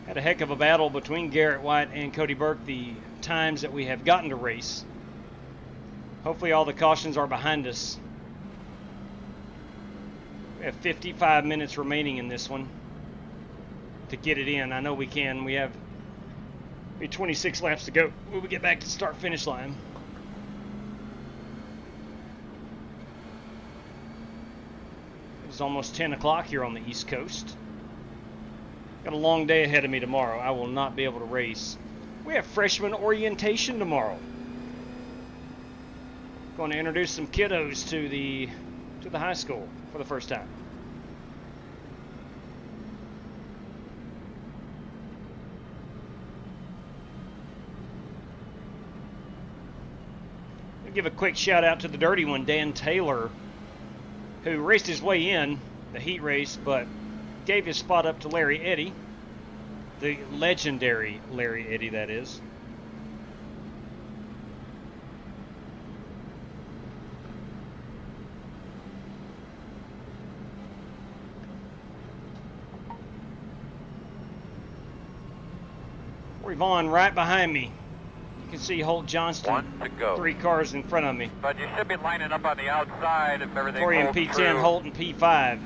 Had a heck of a battle between Garrett White and Cody Burke the times that we have gotten to race. Hopefully all the cautions are behind us. We have 55 minutes remaining in this one to get it in. I know we can. We have 26 laps to go when we get back to the start-finish line. It's almost 10 o'clock here on the East Coast. Got a long day ahead of me tomorrow. I will not be able to race. We have freshman orientation tomorrow. Going to introduce some kiddos to the high school for the first time. I'll give a quick shout out to the dirty one, Dan Taylor, who raced his way in the heat race, but gave his spot up to Larry Eddy, the legendary Larry Eddy, that is. Corey Vaughn right behind me. You can see Holt Johnston, 1 to go. 3 cars in front of me. But you should be lining up on the outside if everything Corey in holds P10, true. Holt in P5.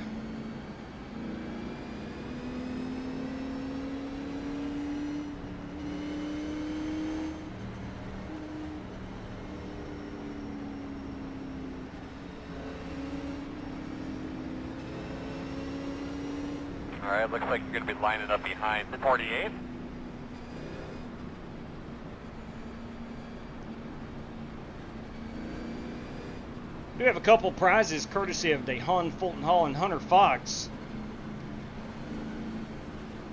All right, looks like you're going to be lining up behind the 48. We have a couple prizes courtesy of DeHaan Fulton Hall and Hunter Fox,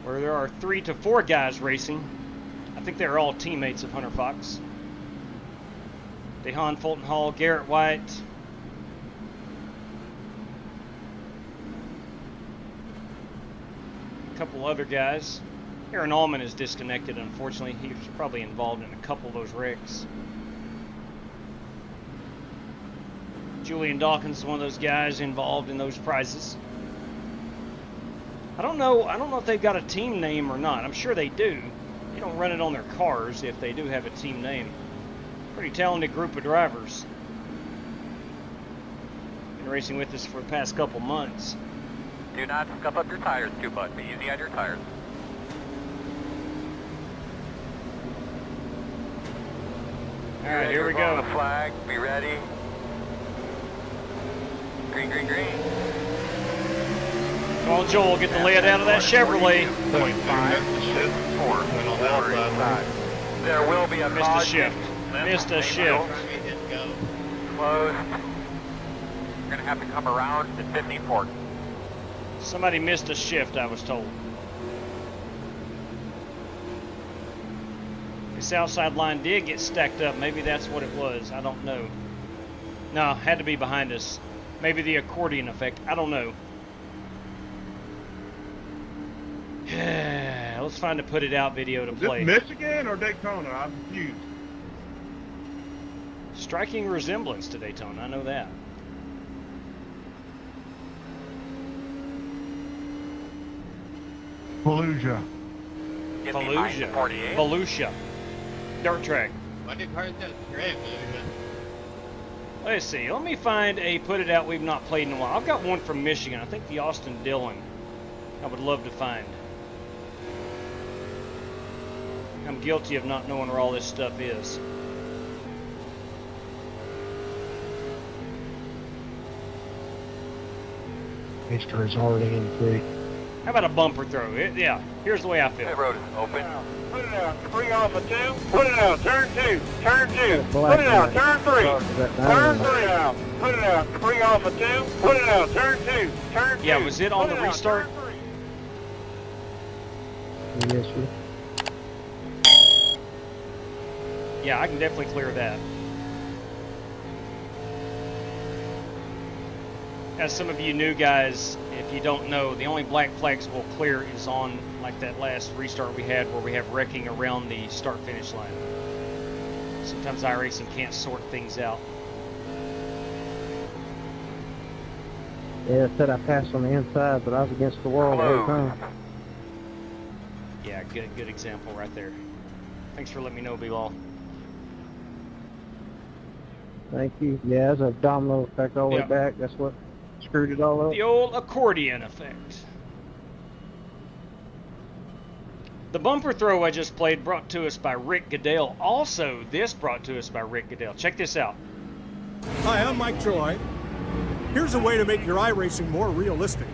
where there are 3 to 4 guys racing. I think they're all teammates of Hunter Fox. DeHaan Fulton Hall, Garrett White, a couple other guys. Aaron Allman is disconnected, unfortunately. He was probably involved in a couple of those wrecks. Julian Dawkins is one of those guys involved in those prizes. I don't know if they've got a team name or not. I'm sure they do. They don't run it on their cars if they do have a team name. Pretty talented group of drivers. Been racing with us for the past couple months. Do not scuff up your tires too much. Be easy on your tires. All right, here we go. The flag. Be ready. Green, green, green. Come on, Joel, get the lead out of that Chevrolet. 0.5. There will be a Missed a shift. Missed a shift. Closed. You're going to have to come around to 50 port. Somebody missed a shift, I was told. This outside line did get stacked up. Maybe that's what it was. I don't know. No, had to be behind us. Maybe the accordion effect. I don't know. Let's find a Put It Out video to play. Is this Michigan or Daytona? I'm confused. Striking resemblance to Daytona. I know that. Fallujah. Volusia. Dirt track. Why did cars have track? Let's see. Let me find a Put It Out we've not played in a while. I've got one from Michigan. I think the Austin Dillon. I would love to find. I'm guilty of not knowing where all this stuff is. Mister is already in three. How about a bumper throw? Yeah, here's the way I feel. Pit road is open. Put it out. Bring off a 2. Put it out. Turn 2. Turn 2. Put it out. Turn 3. Turn 3 out. Put it out. Bring off a 2. Put it out. Turn 2. Turn 2. Yeah, was it on the restart? Yes, sir. Yeah, I can definitely clear that. As some of you new guys, if you don't know, the only black flags we'll clear is on like that last restart we had where we have wrecking around the start-finish line. Sometimes iRacing can't sort things out. Yeah, it said I passed on the inside, but I was against the wall the whole time. Yeah, good example right there. Thanks for letting me know, B-Ball. Thank you. Yeah, there's a domino effect all the way back. That's what screwed it all up. The old accordion effect. The bumper throw I just played brought to us by Rick Goodale. Also, this brought to us by Rick Goodale. Check this out. Hi, I'm Mike Troy. Here's a way to make your iRacing more realistic.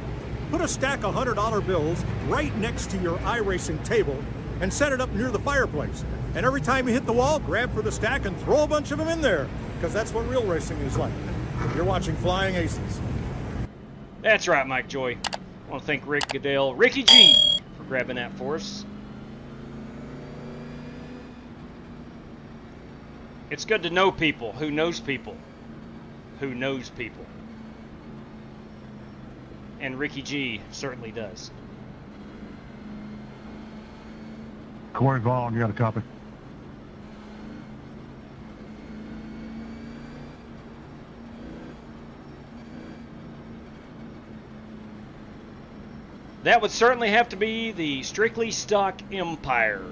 Put a stack of $100 bills right next to your iRacing table and set it up near the fireplace. And every time you hit the wall, grab for the stack and throw a bunch of them in there, because that's what real racing is like. You're watching Flying Aces. That's right, Mike Joy. I want to thank Rick Goodale, Ricky G, for grabbing that for us. It's good to know people who knows people who knows people. And Ricky G certainly does. Corey Vaughn, you got a copy? That would certainly have to be the Strictly Stock Empire,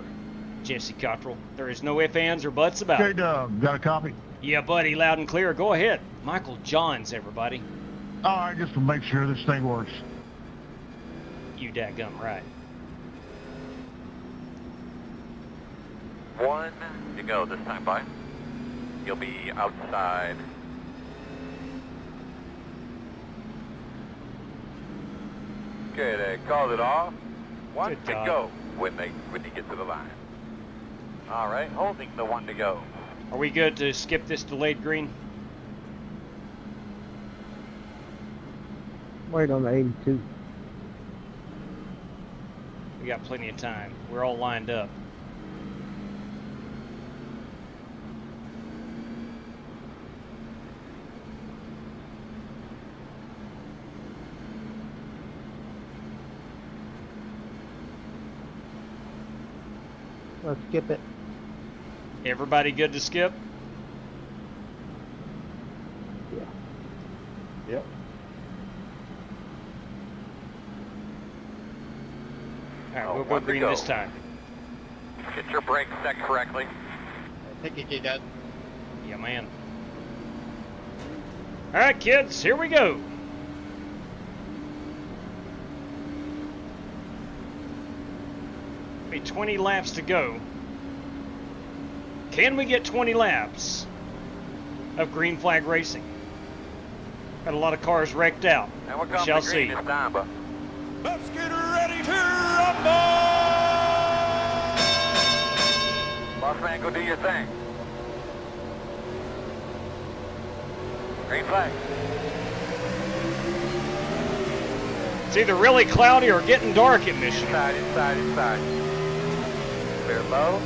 Jesse Cottrell. There is no ifs, ands, or buts about it. J-Dub, got a copy? Yeah, buddy, loud and clear. Go ahead. Michael Johns, everybody. All right, just to make sure this thing works. You dadgum right. 1 to go this time, by. You'll be outside. Okay, they called it off. 1 to go when you get to the line. All right, holding the 1 to go. Are we good to skip this delayed green? Wait on the 82. We got plenty of time. We're all lined up. Let's skip it. Everybody good to skip? Yeah. Yep. All right, we'll go green this time. Get your brakes set correctly. Thank you, G-Dad. Yeah, man. All right, kids, here we go. Be 20 laps to go. Can we get 20 laps of green flag racing? Got a lot of cars wrecked out. And we're We coming shall to green see. this time, but Let's get ready to rumble! boss man, go do your thing. Green flag. It's either really cloudy or getting dark at Michigan. Inside. Clear low.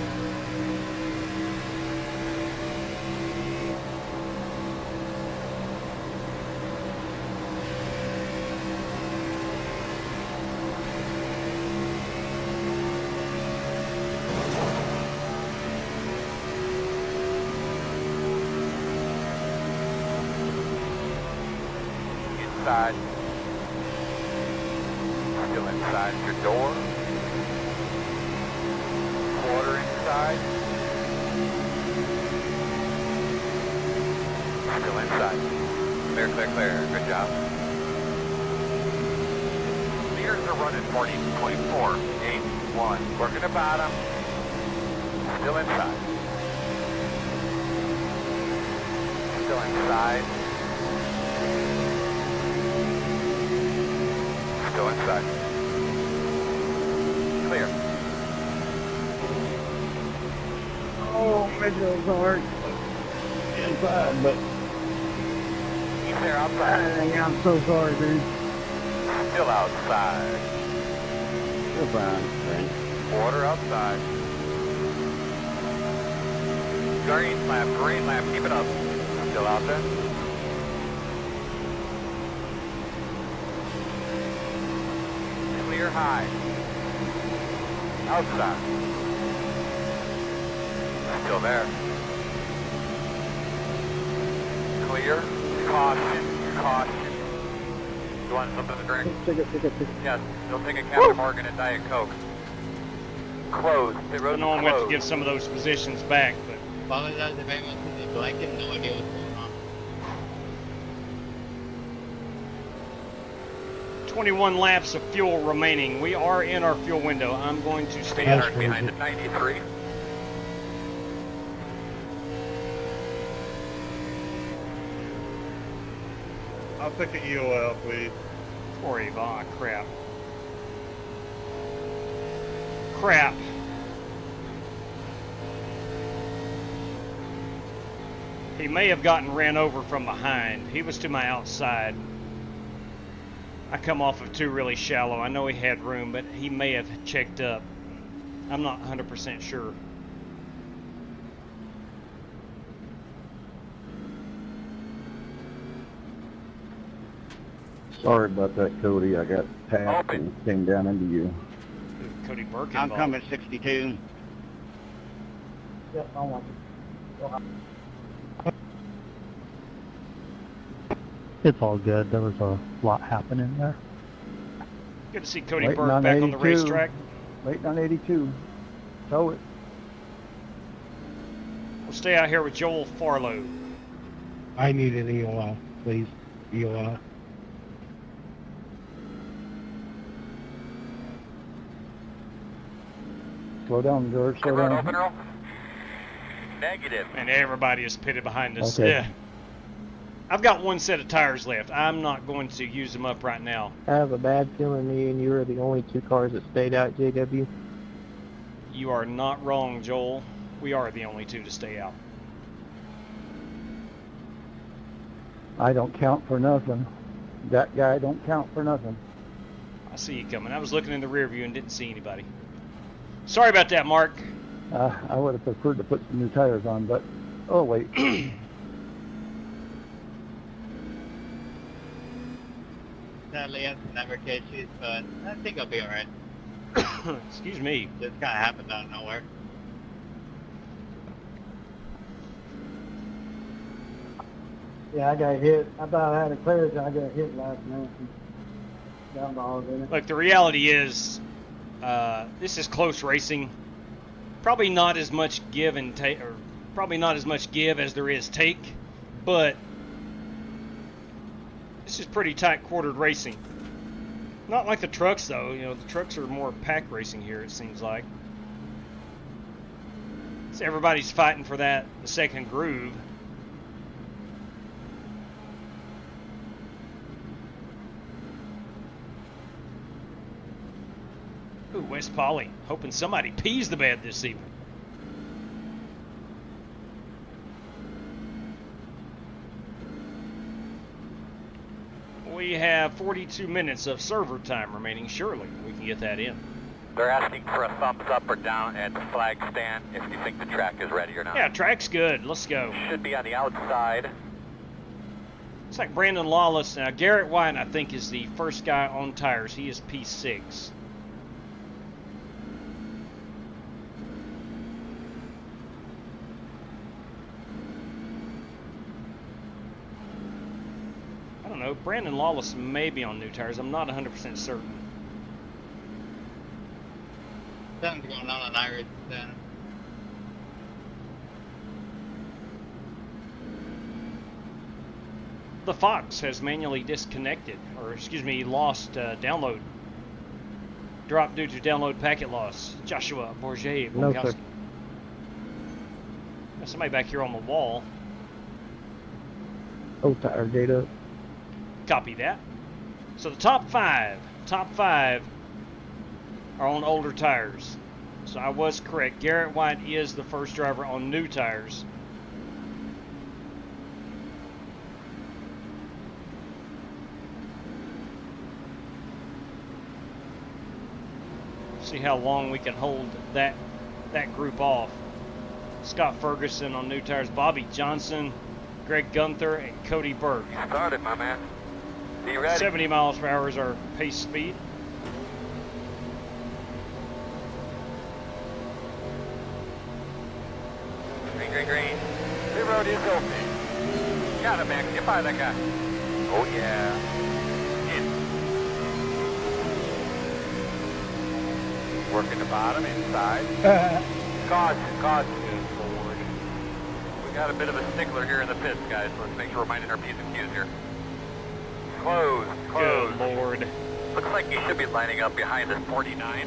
Inside. Still inside your door. Quarter inside. Still inside. Clear. Good job. Meters are running 40.4. 8-1. Working the bottom. Still inside. Still inside. Still inside. Clear. Oh, Mitchell's hard. Inside, but He's there outside. I'm so sorry, dude. Still outside. you're fine, Frank. Quarter outside. Green lap, keep it up. Still out there. Clear high. Outside. Still there. Clear. Caution. You want something to drink? Take it. Yes. You'll take a Captain Morgan and Diet Coke. Closed. The I road's know I'm going to have to closed. give some of those positions back, but Apologize if anyone sees a blanket, no idea what's going on. 21 laps of fuel remaining. We are in our fuel window. I'm going to stay out. Turn behind at 93. I'll take an EOL, please. Poor Yvonne. Crap. He may have gotten ran over from behind. He was to my outside. I come off of two really shallow. I know he had room, but he may have checked up. I'm not 100% sure. Sorry about that, Cody. I got tapped and came down into you. Cody Burke I'm involved. coming 62. Yep, I want It's all good. There was a lot happening there. Good to see Cody Waiting Burke on back on the 82. racetrack. Waiting on 82. Tow it. We'll stay out here with Joel Farlow. I need an EOL, please. EOL. Slow down, George. Slow Road down. open, Earl? Negative. And everybody is pitted behind us. Okay. Yeah. I've got one set of tires left. I'm not going to use them up right now. I have a bad feeling me and you are the only two cars that stayed out, JW. You are not wrong, Joel. We are the only two to stay out. I don't count for nothing. That guy don't count for nothing. I see you coming. I was looking in the rear view and didn't see anybody. Sorry about that, Mark. I would have preferred to put some new tires on, but oh wait. Sadly, that's never cases, but I think I'll be alright. Excuse me. Just kind of happened out of nowhere. Yeah, I got hit. I thought I had a clear till I got hit last night. Got balls in it. Look, the reality is, this is close racing. Probably not as much give and take, or probably not as much give as there is take, but this is pretty tight quartered racing. Not like the trucks though. You know, the trucks are more pack racing here, it seems like. So everybody's fighting for the second groove. Ooh, West Poly, hoping somebody pees the bed this evening. We have 42 minutes of server time remaining. Surely we can get that in. They're asking for a thumbs up or down at the flag stand if you think the track is ready or not. Yeah, track's good. Let's go. Should be on the outside. It's like Brandon Lawless. Now, Garrett White, I think, is the first guy on tires. He is P6. I don't know. Brandon Lawless may be on new tires. I'm not 100% certain. Something's going on iRacing then. The Fox has manually disconnected, or excuse me, lost download. Dropped due to download packet loss. Joshua Bourget. No, sir. There's somebody back here on the wall. Oh, tire gate up. Copy that. So the top five are on older tires. So I was correct. Garrett White is the first driver on new tires. See how long we can hold that group off. Scott Ferguson on new tires, Bobby Johnson, Greg Gunther, and Cody Burke. You started, my man. Are you ready? 70 miles per hour is our pace speed. Green, green, green. The road is open. Got it, man. Get by that guy. Oh, yeah. In. Working the bottom, inside. Caution. Forward. We got a bit of a stickler here in the pits, guys. So let's make sure we're minding our P's and Q's here. Close. Good Lord. Looks like you should be lining up behind this 49.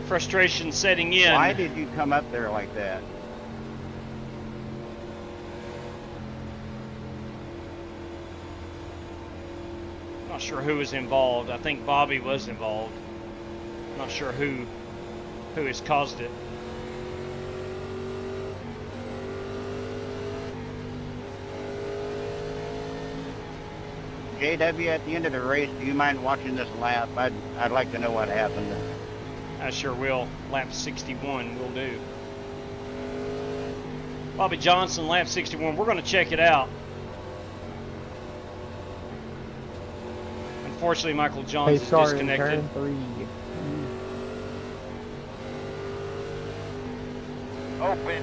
Frustration setting in. Why did you come up there like that? Not sure who was involved. I think Bobby was involved. Not sure who has caused it. JW, at the end of the race, do you mind watching this lap? I'd like to know what happened. I sure will. Lap 61 will do. Bobby Johnson, lap 61. We're going to check it out. Unfortunately, Michael Johns is disconnected. Turn 3. Open.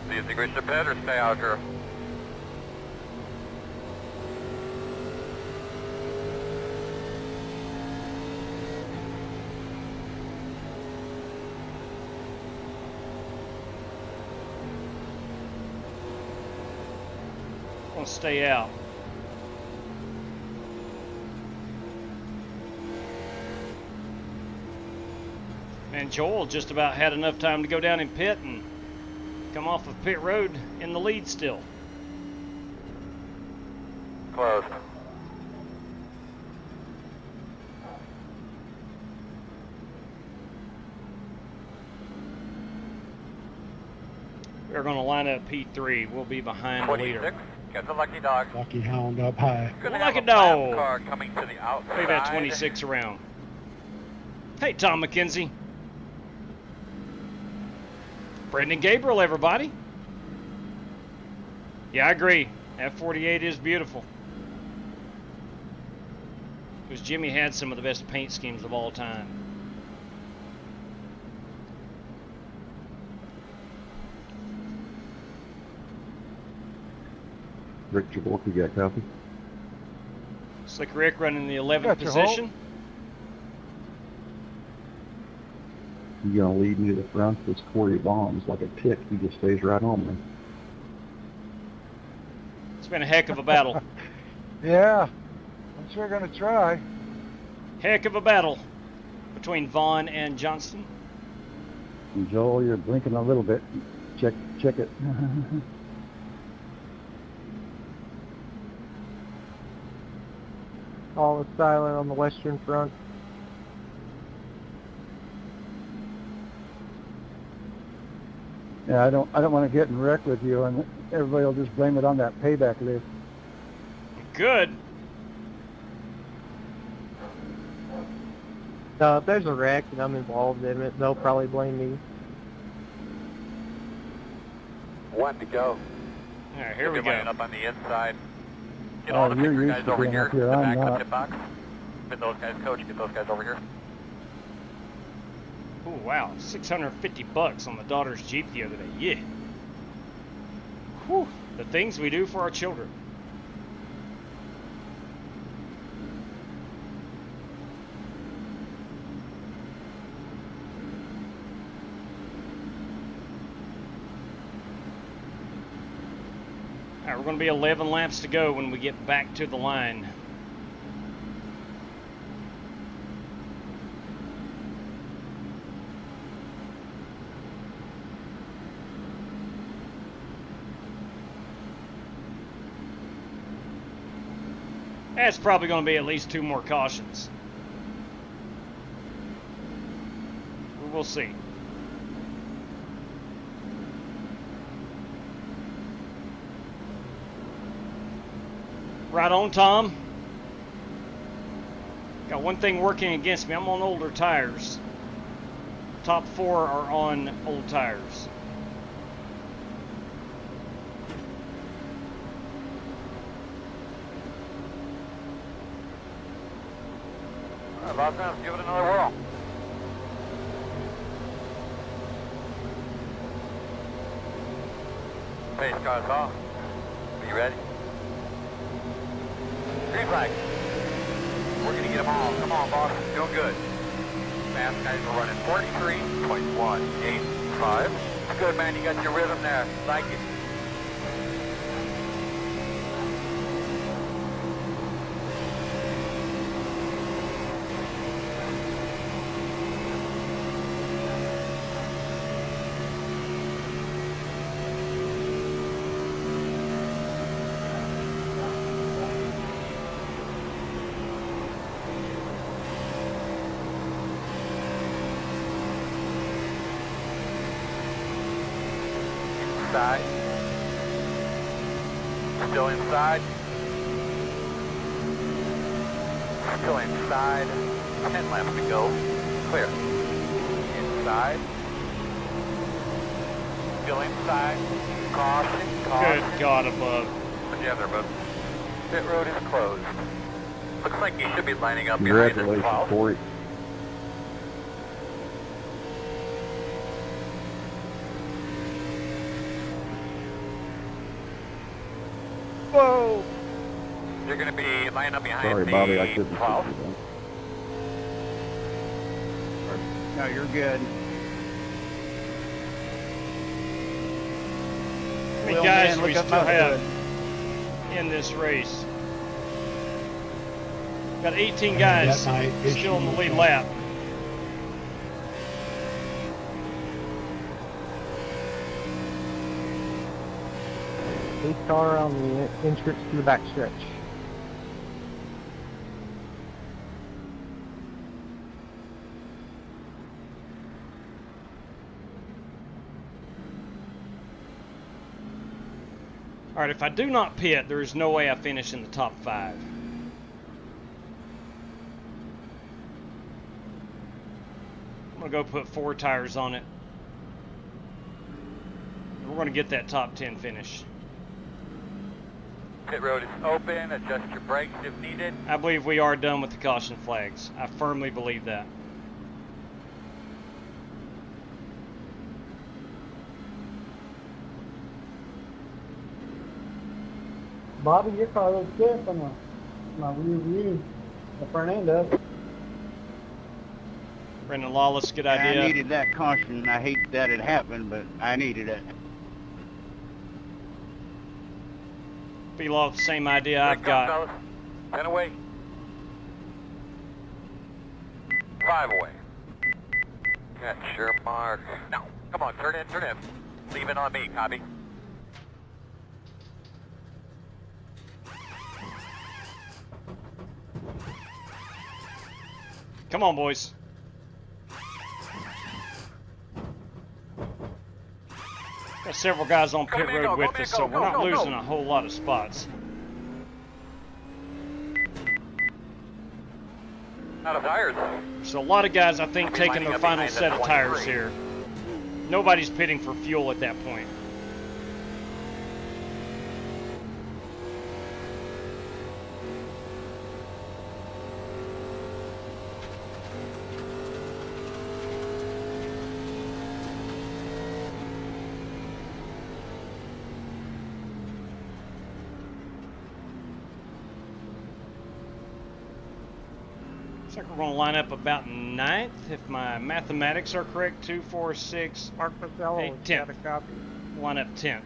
Do you think we should pit or stay out here? We'll stay out. Man, Joel just about had enough time to go down in pit and come off of pit road in the lead still. Closed. We're going to line up P3. We'll be behind the leader. Get the lucky dog. Lucky hound up high. Lucky dog. Car coming to the outside. Leave that 26 around. Hey, Tom McKenzie. Brendan Gabriel, everybody. Yeah, I agree. F48 is beautiful. Because Jimmy had some of the best paint schemes of all time. Rick Jaworski, got copy? Slick Rick running the 11th Got your position. You gonna lead me to the front? This Corey Vaughn's like a tick. He just stays right on me. It's been a heck of a battle. Yeah, I'm sure gonna try. Heck of a battle between Vaughn and Johnston. And Joel, you're blinking a little bit. Check it. All is silent on the western front. Yeah, I don't want to get in wreck with you, and everybody will just blame it on that payback list. Good. If there's a wreck and I'm involved in it, they'll probably blame me. 1 to go. All right, here we go. Up on the inside. Get all the bigger guys over here. The back of the box. Get those guys, coach. Get those guys over here. Oh wow, $650 on the daughter's Jeep the other day. Yeah. Whew. The things we do for our children. All right, we're going to be 11 laps to go when we get back to the line. That's probably going to be at least 2 more cautions. We'll see. Right on, Tom. Got one thing working against me. I'm on older tires. Top 4 are on old tires. All right, let's give it another whirl. Pace cars off. Are you ready? Green flag. We're going to get them all. Come on, boss. Doing good. Fast guys are running 43.185. It's good, man. You got your rhythm there. Like it. Inside. Still inside. Still inside. 10 laps to go. Clear. Inside. Still inside. Caution. Caution. Good God above. What do you have there, bud? Pit road is closed. Looks like you should be lining up behind the 12. Corey. Whoa! You're going to be lining up behind Sorry, the Bobby, I couldn't 12. see you. No, you're good. How many guys do we still have in this race? Got 18 guys still in the lead lap. Police car on the entrance to the backstretch. All right, if I do not pit, there is no way I finish in the top 5. I'm going to go put 4 tires on it. We're going to get that top 10 finish. Pit road is open. Adjust your brakes if needed. I believe we are done with the caution flags. I firmly believe that. Bobby, your car looks good from my rear view. The front end does. Brendan Lawless, good I idea. needed that caution. I hate that it happened, but I needed it. Below, same idea I've got. 10 away. 5 away. Got your mark. Now, come on, turn in, turn in. Leave it on me, copy. Come on, boys. Got several guys on pit road with us, so we're not losing a whole lot of spots. Out of tires. So a lot of guys, I think, taking their final set of tires here. Nobody's pitting for fuel at that point. Looks like we're going to line up about 9th, if my mathematics are correct. 2, 4, 6, Mark Mazello, 8, 10th. Line up 10th.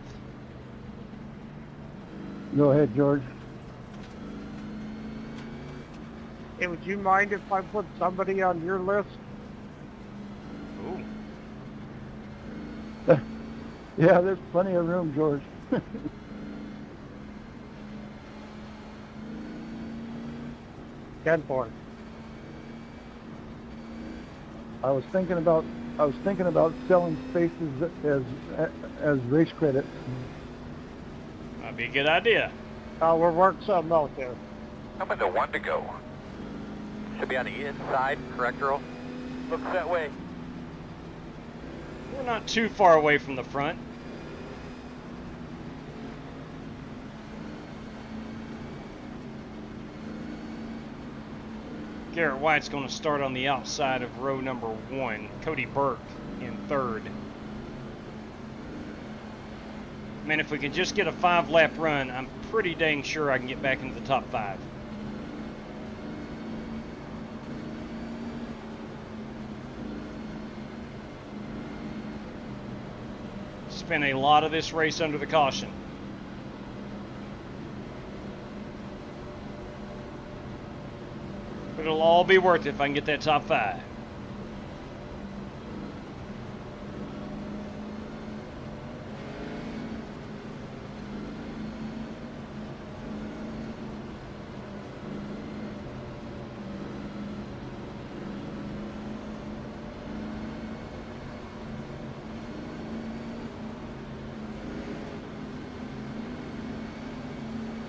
Go ahead, George. Hey, would you mind if I put somebody on your list? Ooh. Yeah, there's plenty of room, George. 10-4. I was thinking about selling spaces as race credits. That'd be a good idea. We'll work something out there. I'm into 1 to go. Should be on the inside, correct, Earl? Looks that way. We're not too far away from the front. Garrett White's going to start on the outside of row number 1. Cody Burke in 3rd. Man, if we can just get a 5-lap run, I'm pretty dang sure I can get back into the top 5. Spent a lot of this race under the caution. But it'll all be worth it if I can get that top 5.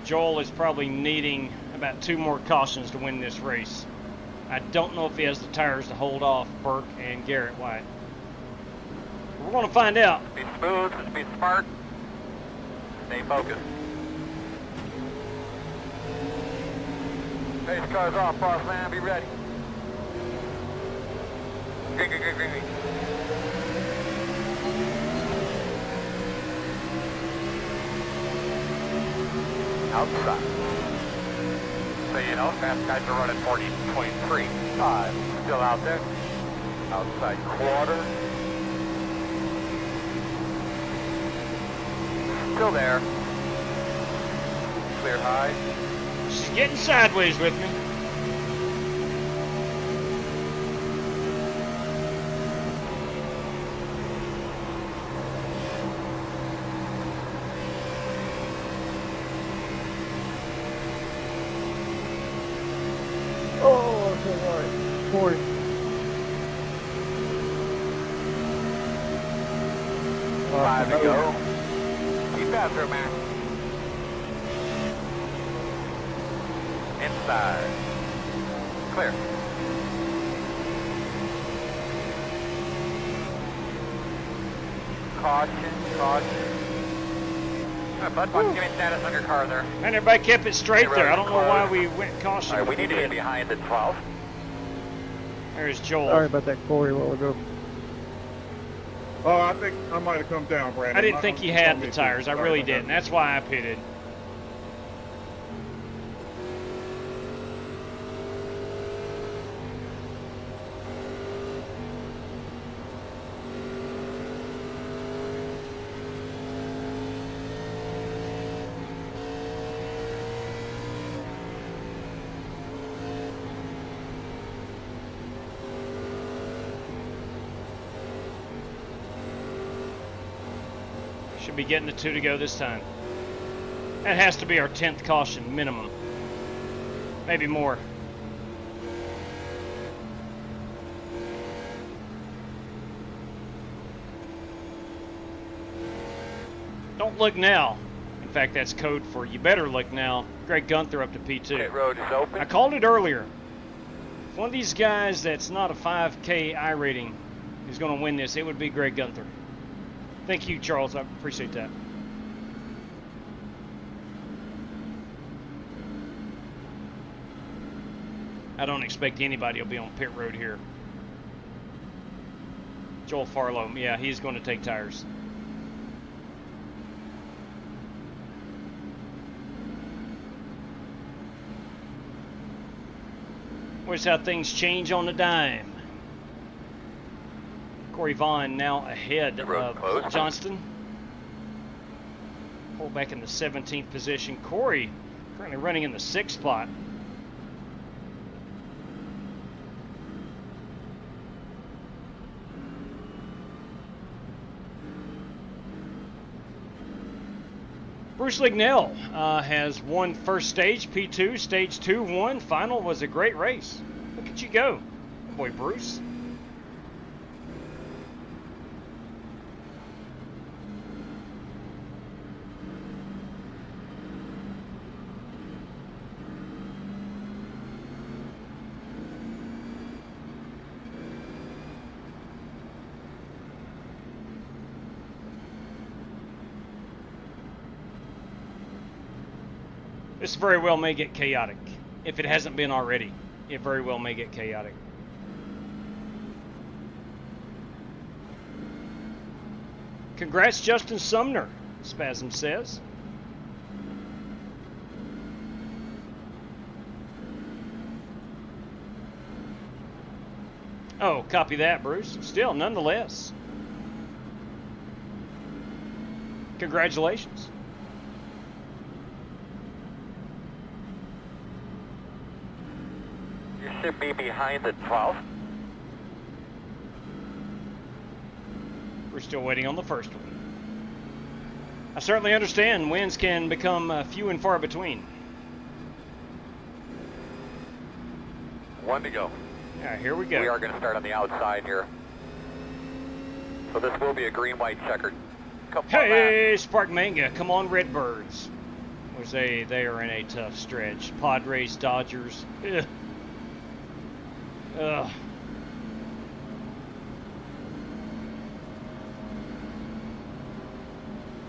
Joel is probably needing about 2 more cautions to win this race. I don't know if he has the tires to hold off Burke and Garrett White. We're going to find out. Be smooth, be smart, stay focused. Pace car's off, boss man, be ready. Green, green, green, green, green. Outside. So you know, fast guys are running 40.3. 5. Still out there. Outside quarter. Still there. Clear high. She's getting sideways with me. Oh, okay, all right. 40. Five to go. Keep after him, man. Inside. Clear. Caution, caution. Bud, give me status on your car there. And everybody kept it straight there. I don't know why we went caution. All right, we need to get behind the 12. There's Joel. Sorry about that, Corey, a while ago. Oh, I think I might have come down, Brandon. I didn't think he had the tires. I really didn't. That's why I pitted. be getting the 2 to go this time. That has to be our 10th caution minimum. Maybe more. Don't look now. In fact, that's code for you better look now. Greg Gunther up to P2. Pit road is open. I called it earlier. If one of these guys that's not a 5K I rating is going to win this, it would be Greg Gunther. Thank you, Charles. I appreciate that. I don't expect anybody will be on pit road here. Joel Farlow, yeah, he's going to take tires. Where's how things change on the dime. Corey Vaughn now ahead of Johnston. Pull back in the 17th position. Corey currently running in the 6th spot. Bruce Lignell has won first stage, P2, stage 2 won. Final was a great race. Look at you go. Good boy, Bruce. This very well may get chaotic. If it hasn't been already, it very well may get chaotic. Congrats, Justin Sumner, Spasm says. Oh, copy that, Bruce. Still, nonetheless. Congratulations. Should be behind the 12th. We're still waiting on the first one. I certainly understand wins can become few and far between. 1 to go. All right, here we go. We are going to start on the outside here. So this will be a green-white checkered. Hey, Spark Manga, come on, Redbirds. They are in a tough stretch. Padres, Dodgers. Ugh.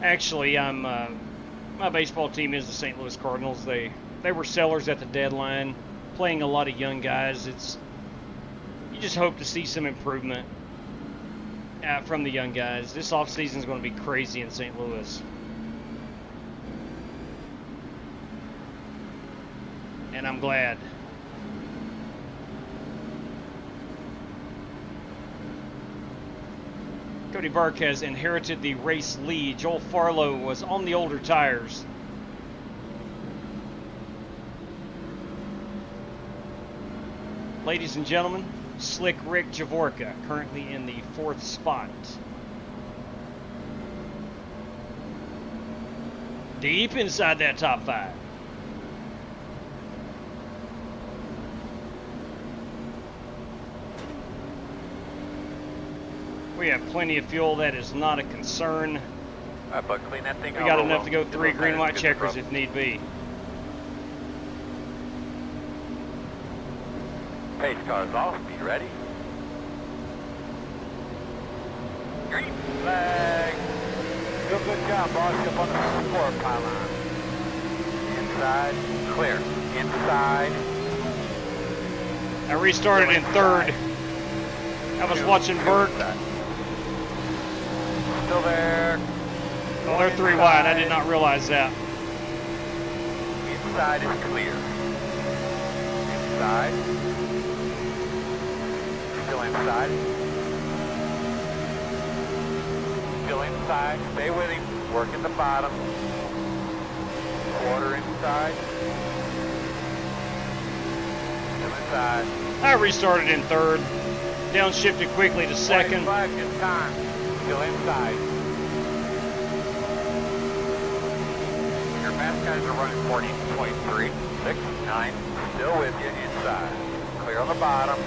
Actually, my baseball team is the St. Louis Cardinals. They were sellers at the deadline, playing a lot of young guys. You just hope to see some improvement from the young guys. This offseason is going to be crazy in St. Louis. And I'm glad. Cody Burke has inherited the race lead. Joel Farlow was on the older tires. Ladies and gentlemen, Slick Rick Javorka currently in the 4th spot. Deep inside that top 5. We have plenty of fuel. That is not a concern. But clean that thing we got enough to go 3 green-white checkers if need be. Pace cars off. Be ready. Green flag. Good job, boss. Up on the support pylon. Inside. Clear. Inside. I restarted in 3rd. I was watching Burke. Still there. Oh, they're 3 wide. I did not realize that. Inside is clear. Inside. Still inside. Still inside. Stay with him. Work at the bottom. Quarter inside. Still inside. I restarted in 3rd. Downshifted quickly to 2nd. Flag this time. Still inside. Guys are running 40.3, 6, 9, still with you inside. Clear on the bottom.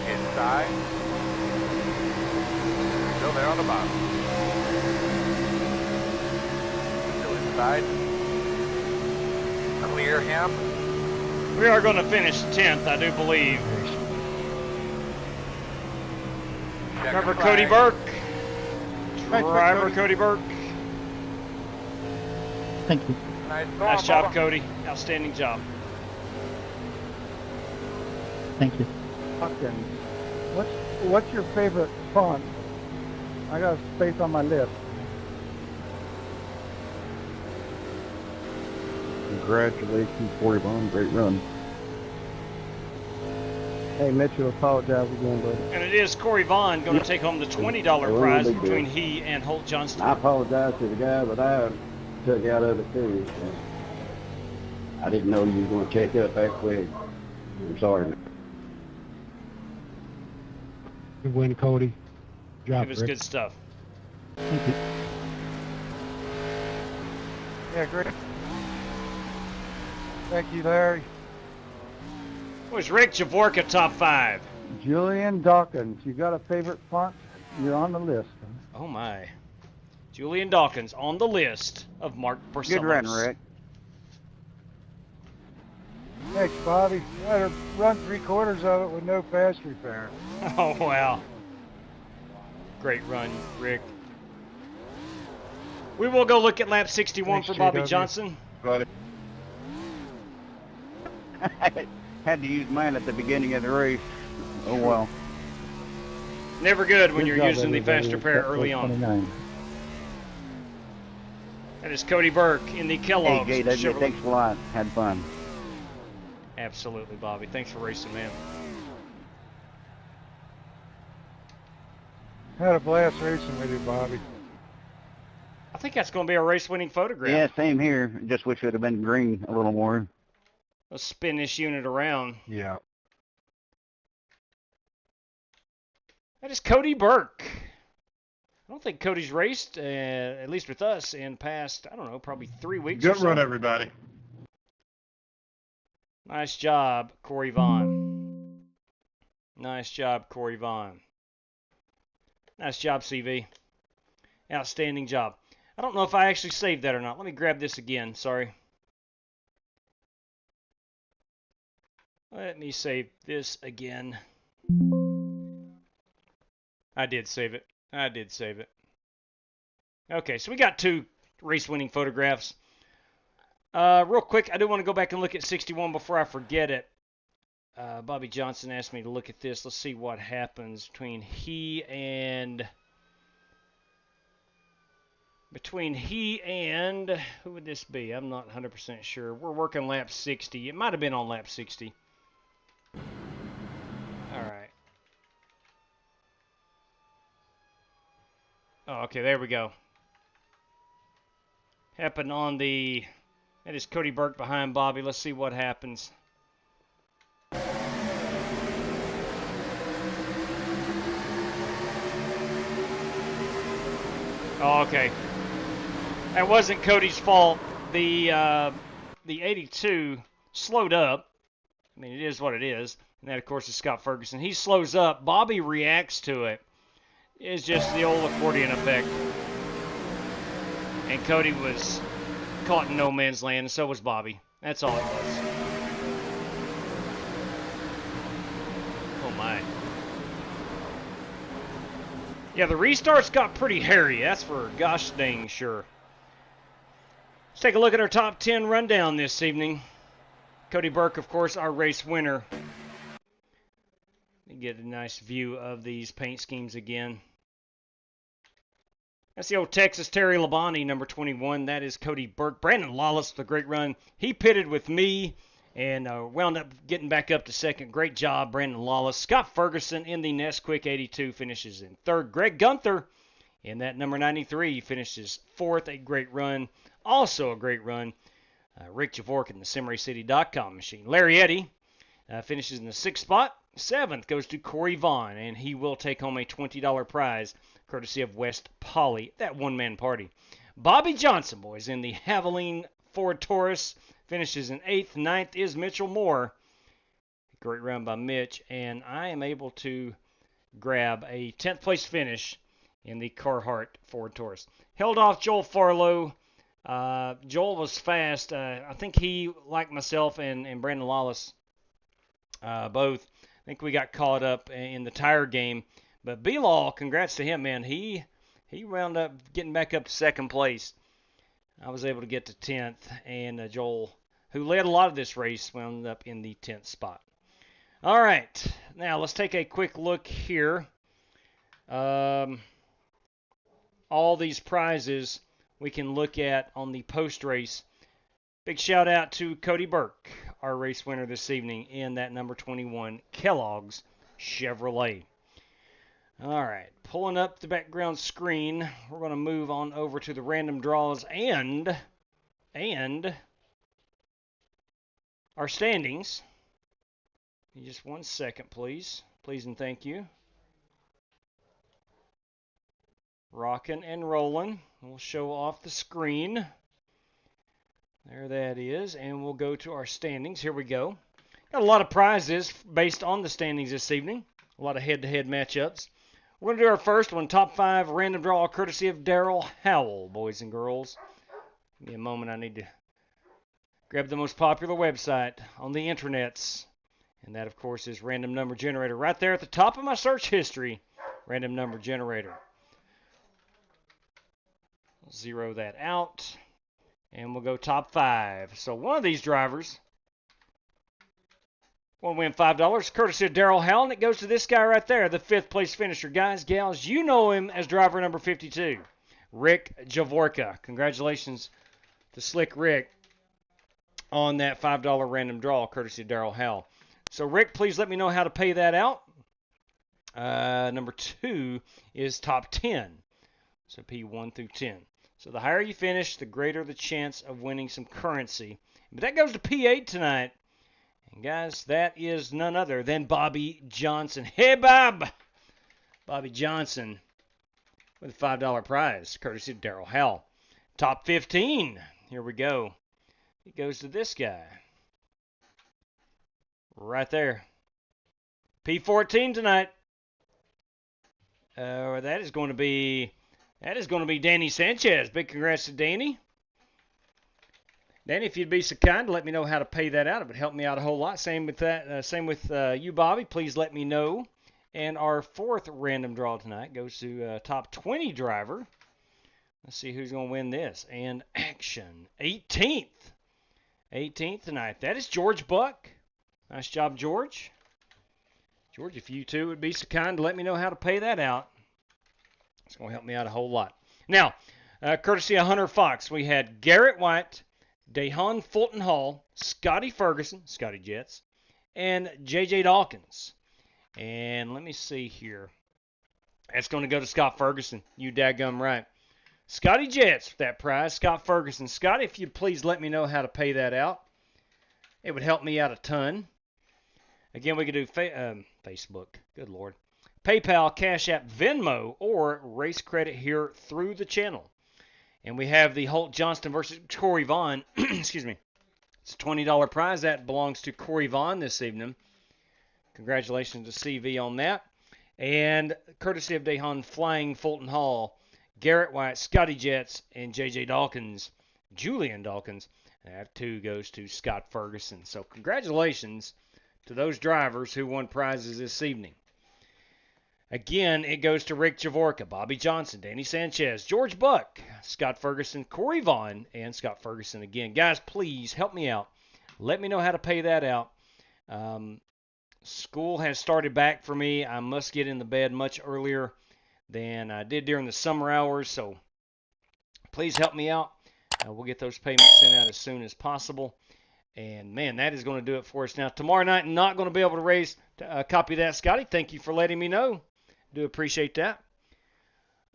Inside. Still there on the bottom. Still inside. Clear him. We are going to finish 10th, I do believe. Check Driver the Cody flag. Burke. Driver Cody Burke. Thank you. Nice job, Cody. Outstanding job. Thank you. Fucking, what's your favorite font? I got a space on my list. Congratulations, Corey Vaughn. Great run. Hey, Mitchell, apologize again, buddy. And it is Corey Vaughn going to take home the $20 prize between he and Holt Johnston. I apologize to the guy that I took out of it too. So I didn't know you were going to check up that quick. I'm sorry. Good win, Cody. Good job, It was Rick. good stuff. Thank you. Yeah, great. Thank you, Larry. Was Rick Javorka top 5? Julian Dawkins, you got a favorite font? You're on the list. Oh my. Julian Dawkins on the list of Mark Porcellos. Good run, Rick. Thanks, Bobby. I had to run 3/4 of it with no fast repair. Oh, wow. Great run, Rick. We will go look at lap 61 for Bobby Johnson. I had to use mine at the beginning of the race. Oh, well. Never good when Good you're job, using the everybody. fast repair That's early on. 29. That is Cody Burke in the Hey, Kellogg's JW, Chevrolet. thanks a lot. Had fun. Absolutely, Bobby. Thanks for racing, man. Had a blast racing with you, Bobby. I think that's going to be a race-winning photograph. Yeah, same here. Just wish it would have been green a little more. Let's spin this unit around. Yeah. That is Cody Burke. I don't think Cody's raced, at least with us, in past, I don't know, probably 3 weeks or Good so. run, everybody. Nice job, Corey Vaughn. Nice job, Corey Vaughn. Nice job, CV. Outstanding job. I don't know if I actually saved that or not. Let me grab this again. Sorry. Let me save this again. I did save it. I did save it. Okay, so we got 2 race-winning photographs. Real quick, I do want to go back and look at 61 before I forget it. Bobby Johnson asked me to look at this. Let's see what happens between he and... who would this be? I'm not 100% sure. We're working lap 60. It might have been on lap 60. All right. Oh, okay, there we go. Happened on the... That is Cody Burke behind Bobby. Let's see what happens. Oh, okay. That wasn't Cody's fault. The 82 slowed up. I mean, it is what it is. And that, of course, is Scott Ferguson. He slows up. Bobby reacts to it. It's just the old accordion effect. And Cody was caught in no man's land, and so was Bobby. That's all it was. Oh, my. Yeah, the restarts got pretty hairy. That's for gosh dang sure. Let's take a look at our top 10 rundown this evening. Cody Burke, of course, our race winner. Let me get a nice view of these paint schemes again. That's the old Texas Terry Labonte, number 21. That is Cody Burke. Brandon Lawless with a great run. He pitted with me and wound up getting back up to second. Great job, Brandon Lawless. Scott Ferguson in the Nesquik 82 finishes in third. Greg Gunther In that number 93 finishes 4th, a great run. Also a great run, Rick Javork in the SimRaceCity.com machine. Larry Eddy finishes in the 6th spot. 7th goes to Corey Vaughn, and he will take home a $20 prize courtesy of West Poly, that one-man party. Bobby Johnson, boys, in the Haviline Ford Taurus, finishes in 8th. 9th is Mitchell Moore. Great run by Mitch, and I am able to grab a 10th place finish in the Carhartt Ford Taurus. Held off Joel Farlow. Joel was fast. I think he, like myself and Brandon Lawless, both, I think we got caught up in the tire game. But B-Law, congrats to him, man. He wound up getting back up to 2nd place. I was able to get to 10th, and Joel, who led a lot of this race, wound up in the 10th spot. All right, now let's take a quick look here. All these prizes we can look at on the post-race. Big shout out to Cody Burke, our race winner this evening in that number 21 Kellogg's Chevrolet. All right, pulling up the background screen, we're going to move on over to the random draws and our standings. Just 1 second, please. Please and thank you. Rocking and rolling. We'll show off the screen. There that is, and we'll go to our standings. Here we go. Got a lot of prizes based on the standings this evening. A lot of head-to-head matchups. We're going to do our first one, top 5 random draw, courtesy of Daryl Howell, boys and girls. Give me a moment. I need to grab the most popular website on the internets. And that, of course, is Random Number Generator. Right there at the top of my search history, Random Number Generator. Zero that out. And we'll go top 5. So one of these drivers will win $5, courtesy of Daryl Howell, and it goes to this guy right there, the 5th place finisher. Guys, gals, you know him as driver number 52, Rick Javorka. Congratulations to Slick Rick on that $5 random draw, courtesy of Daryl Howell. So, Rick, please let me know how to pay that out. Number 2 is top 10, so P1 through 10. So the higher you finish, the greater the chance of winning some currency. But that goes to P8 tonight. And guys, that is none other than Bobby Johnson. Hey, Bob! Bobby Johnson with a $5 prize, courtesy of Daryl Howell. Top 15. Here we go. It goes to this guy. Right there. P14 tonight. That is going to be Danny Sanchez. Big congrats to Danny. Danny, if you'd be so kind to let me know how to pay that out, it would help me out a whole lot. Same with that. Same with you, Bobby. Please let me know. And our 4th random draw tonight goes to top 20 driver. Let's see who's going to win this. And action. 18th. 18th tonight. That is George Buck. Nice job, George. George, if you two would be so kind to let me know how to pay that out, it's going to help me out a whole lot. Now, courtesy of Hunter Fox, we had Garrett White, Dahan Fulton Hall, Scotty Ferguson, Scotty Jets, and J.J. Dawkins. And let me see here. That's going to go to Scott Ferguson. You daggum right. Scotty Jets for that prize. Scott Ferguson. Scotty, if you'd please let me know how to pay that out. It would help me out a ton. Again, we could do Facebook. Good Lord. PayPal, Cash App, Venmo, or race credit here through the channel. And we have the Holt Johnston versus Corey Vaughn. Excuse me. It's a $20 prize. That belongs to Corey Vaughn this evening. Congratulations to CV on that. And courtesy of Dahan Flying Fulton Hall, Garrett White, Scotty Jets, and J.J. Dawkins, Julian Dawkins. That too goes to Scott Ferguson. So congratulations to those drivers who won prizes this evening. Again, it goes to Rick Javorka, Bobby Johnson, Danny Sanchez, George Buck, Scott Ferguson, Corey Vaughn, and Scott Ferguson again. Guys, please help me out. Let me know how to pay that out. School has started back for me. I must get in the bed much earlier than I did during the summer hours, so please help me out. We'll get those payments sent out as soon as possible. And, man, that is going to do it for us. Now, tomorrow night, not going to be able to raise a copy of that, Scotty. Thank you for letting me know. Do appreciate that.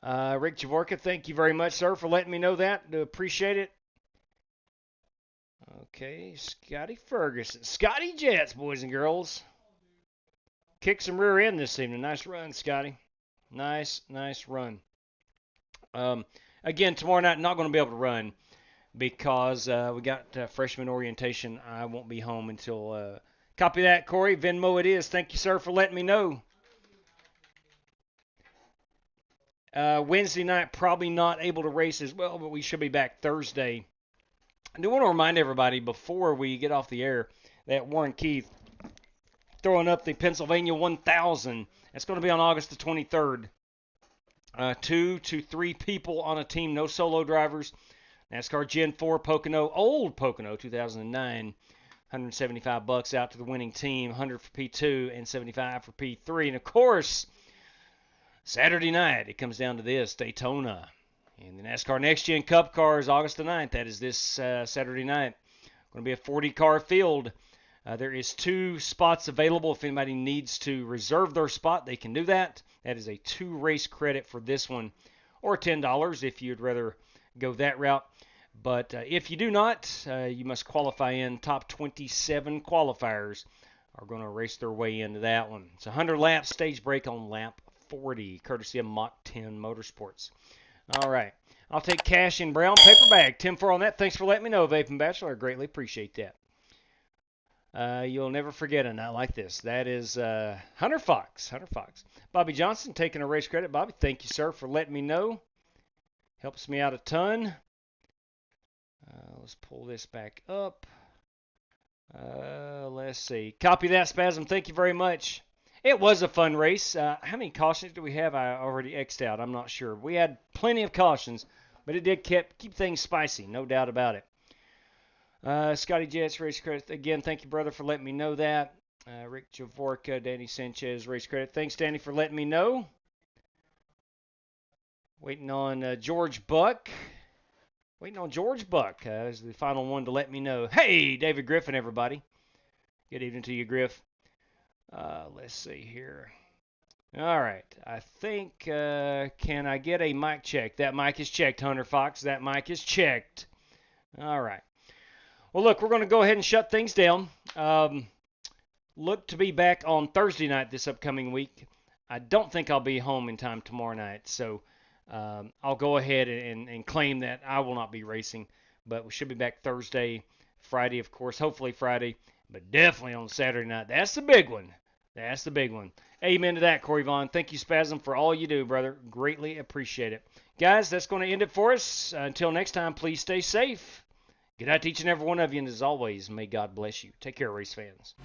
Rick Javorka, thank you very much, sir, for letting me know that. Do appreciate it. Okay, Scotty Ferguson. Scotty Jets, boys and girls. Kick some rear end this evening. Nice run, Scotty. Nice run. Again, tomorrow night, not going to be able to run because we got freshman orientation. I won't be home until... copy that, Corey. Venmo it is. Thank you, sir, for letting me know. Wednesday night, probably not able to race as well, but we should be back Thursday. I do want to remind everybody before we get off the air that Warren Keith throwing up the Pennsylvania 1000. It's going to be on August the 23rd. 2 to 3 people on a team, no solo drivers. NASCAR Gen 4 Pocono, old Pocono, 2009. $175 out to the winning team, 100 for P2 and 75 for P3. And of course, Saturday night, it comes down to this, Daytona. And the NASCAR Next Gen Cup cars, August the 9th. That is this Saturday night. Going to be a 40-car field. There is 2 spots available. If anybody needs to reserve their spot, they can do that. That is a 2 race credit for this one, or $10 if you'd rather go that route. But if you do not, you must qualify in. Top 27 qualifiers are going to race their way into that one. It's a 100-lap stage break on lap 40, courtesy of Mach 10 Motorsports. All right. I'll take cash in brown paper bag. 10-4 on that. Thanks for letting me know, Vaping Bachelor. I greatly appreciate that. You'll never forget a night like this. That is Hunter Fox. Bobby Johnson taking a race credit. Bobby, thank you, sir, for letting me know. Helps me out a ton. Let's pull this back up. Let's see. Copy that, Spasm. Thank you very much. It was a fun race. How many cautions do we have? I already X'd out. I'm not sure. We had plenty of cautions, but it did keep things spicy. No doubt about it. Scotty Jets, race credit. Again, thank you, brother, for letting me know that. Rick Javorka, Danny Sanchez, race credit. Thanks, Danny, for letting me know. Waiting on George Buck. Is the final one to let me know. Hey, David Griffin, everybody. Good evening to you, Griff. Let's see here. All right. I think, can I get a mic check? That mic is checked, Hunter Fox. That mic is checked. All right. Well, look, we're going to go ahead and shut things down. Look to be back on Thursday night this upcoming week. I don't think I'll be home in time tomorrow night, so I'll go ahead and claim that I will not be racing, but we should be back Thursday, Friday, of course, hopefully Friday, but definitely on Saturday night. That's the big one. Amen to that, Corey Vaughn. Thank you, Spasm, for all you do, brother. Greatly appreciate it. Guys, that's going to end it for us. Until next time, please stay safe. Good night to each and every one of you, and as always, may God bless you. Take care, race fans.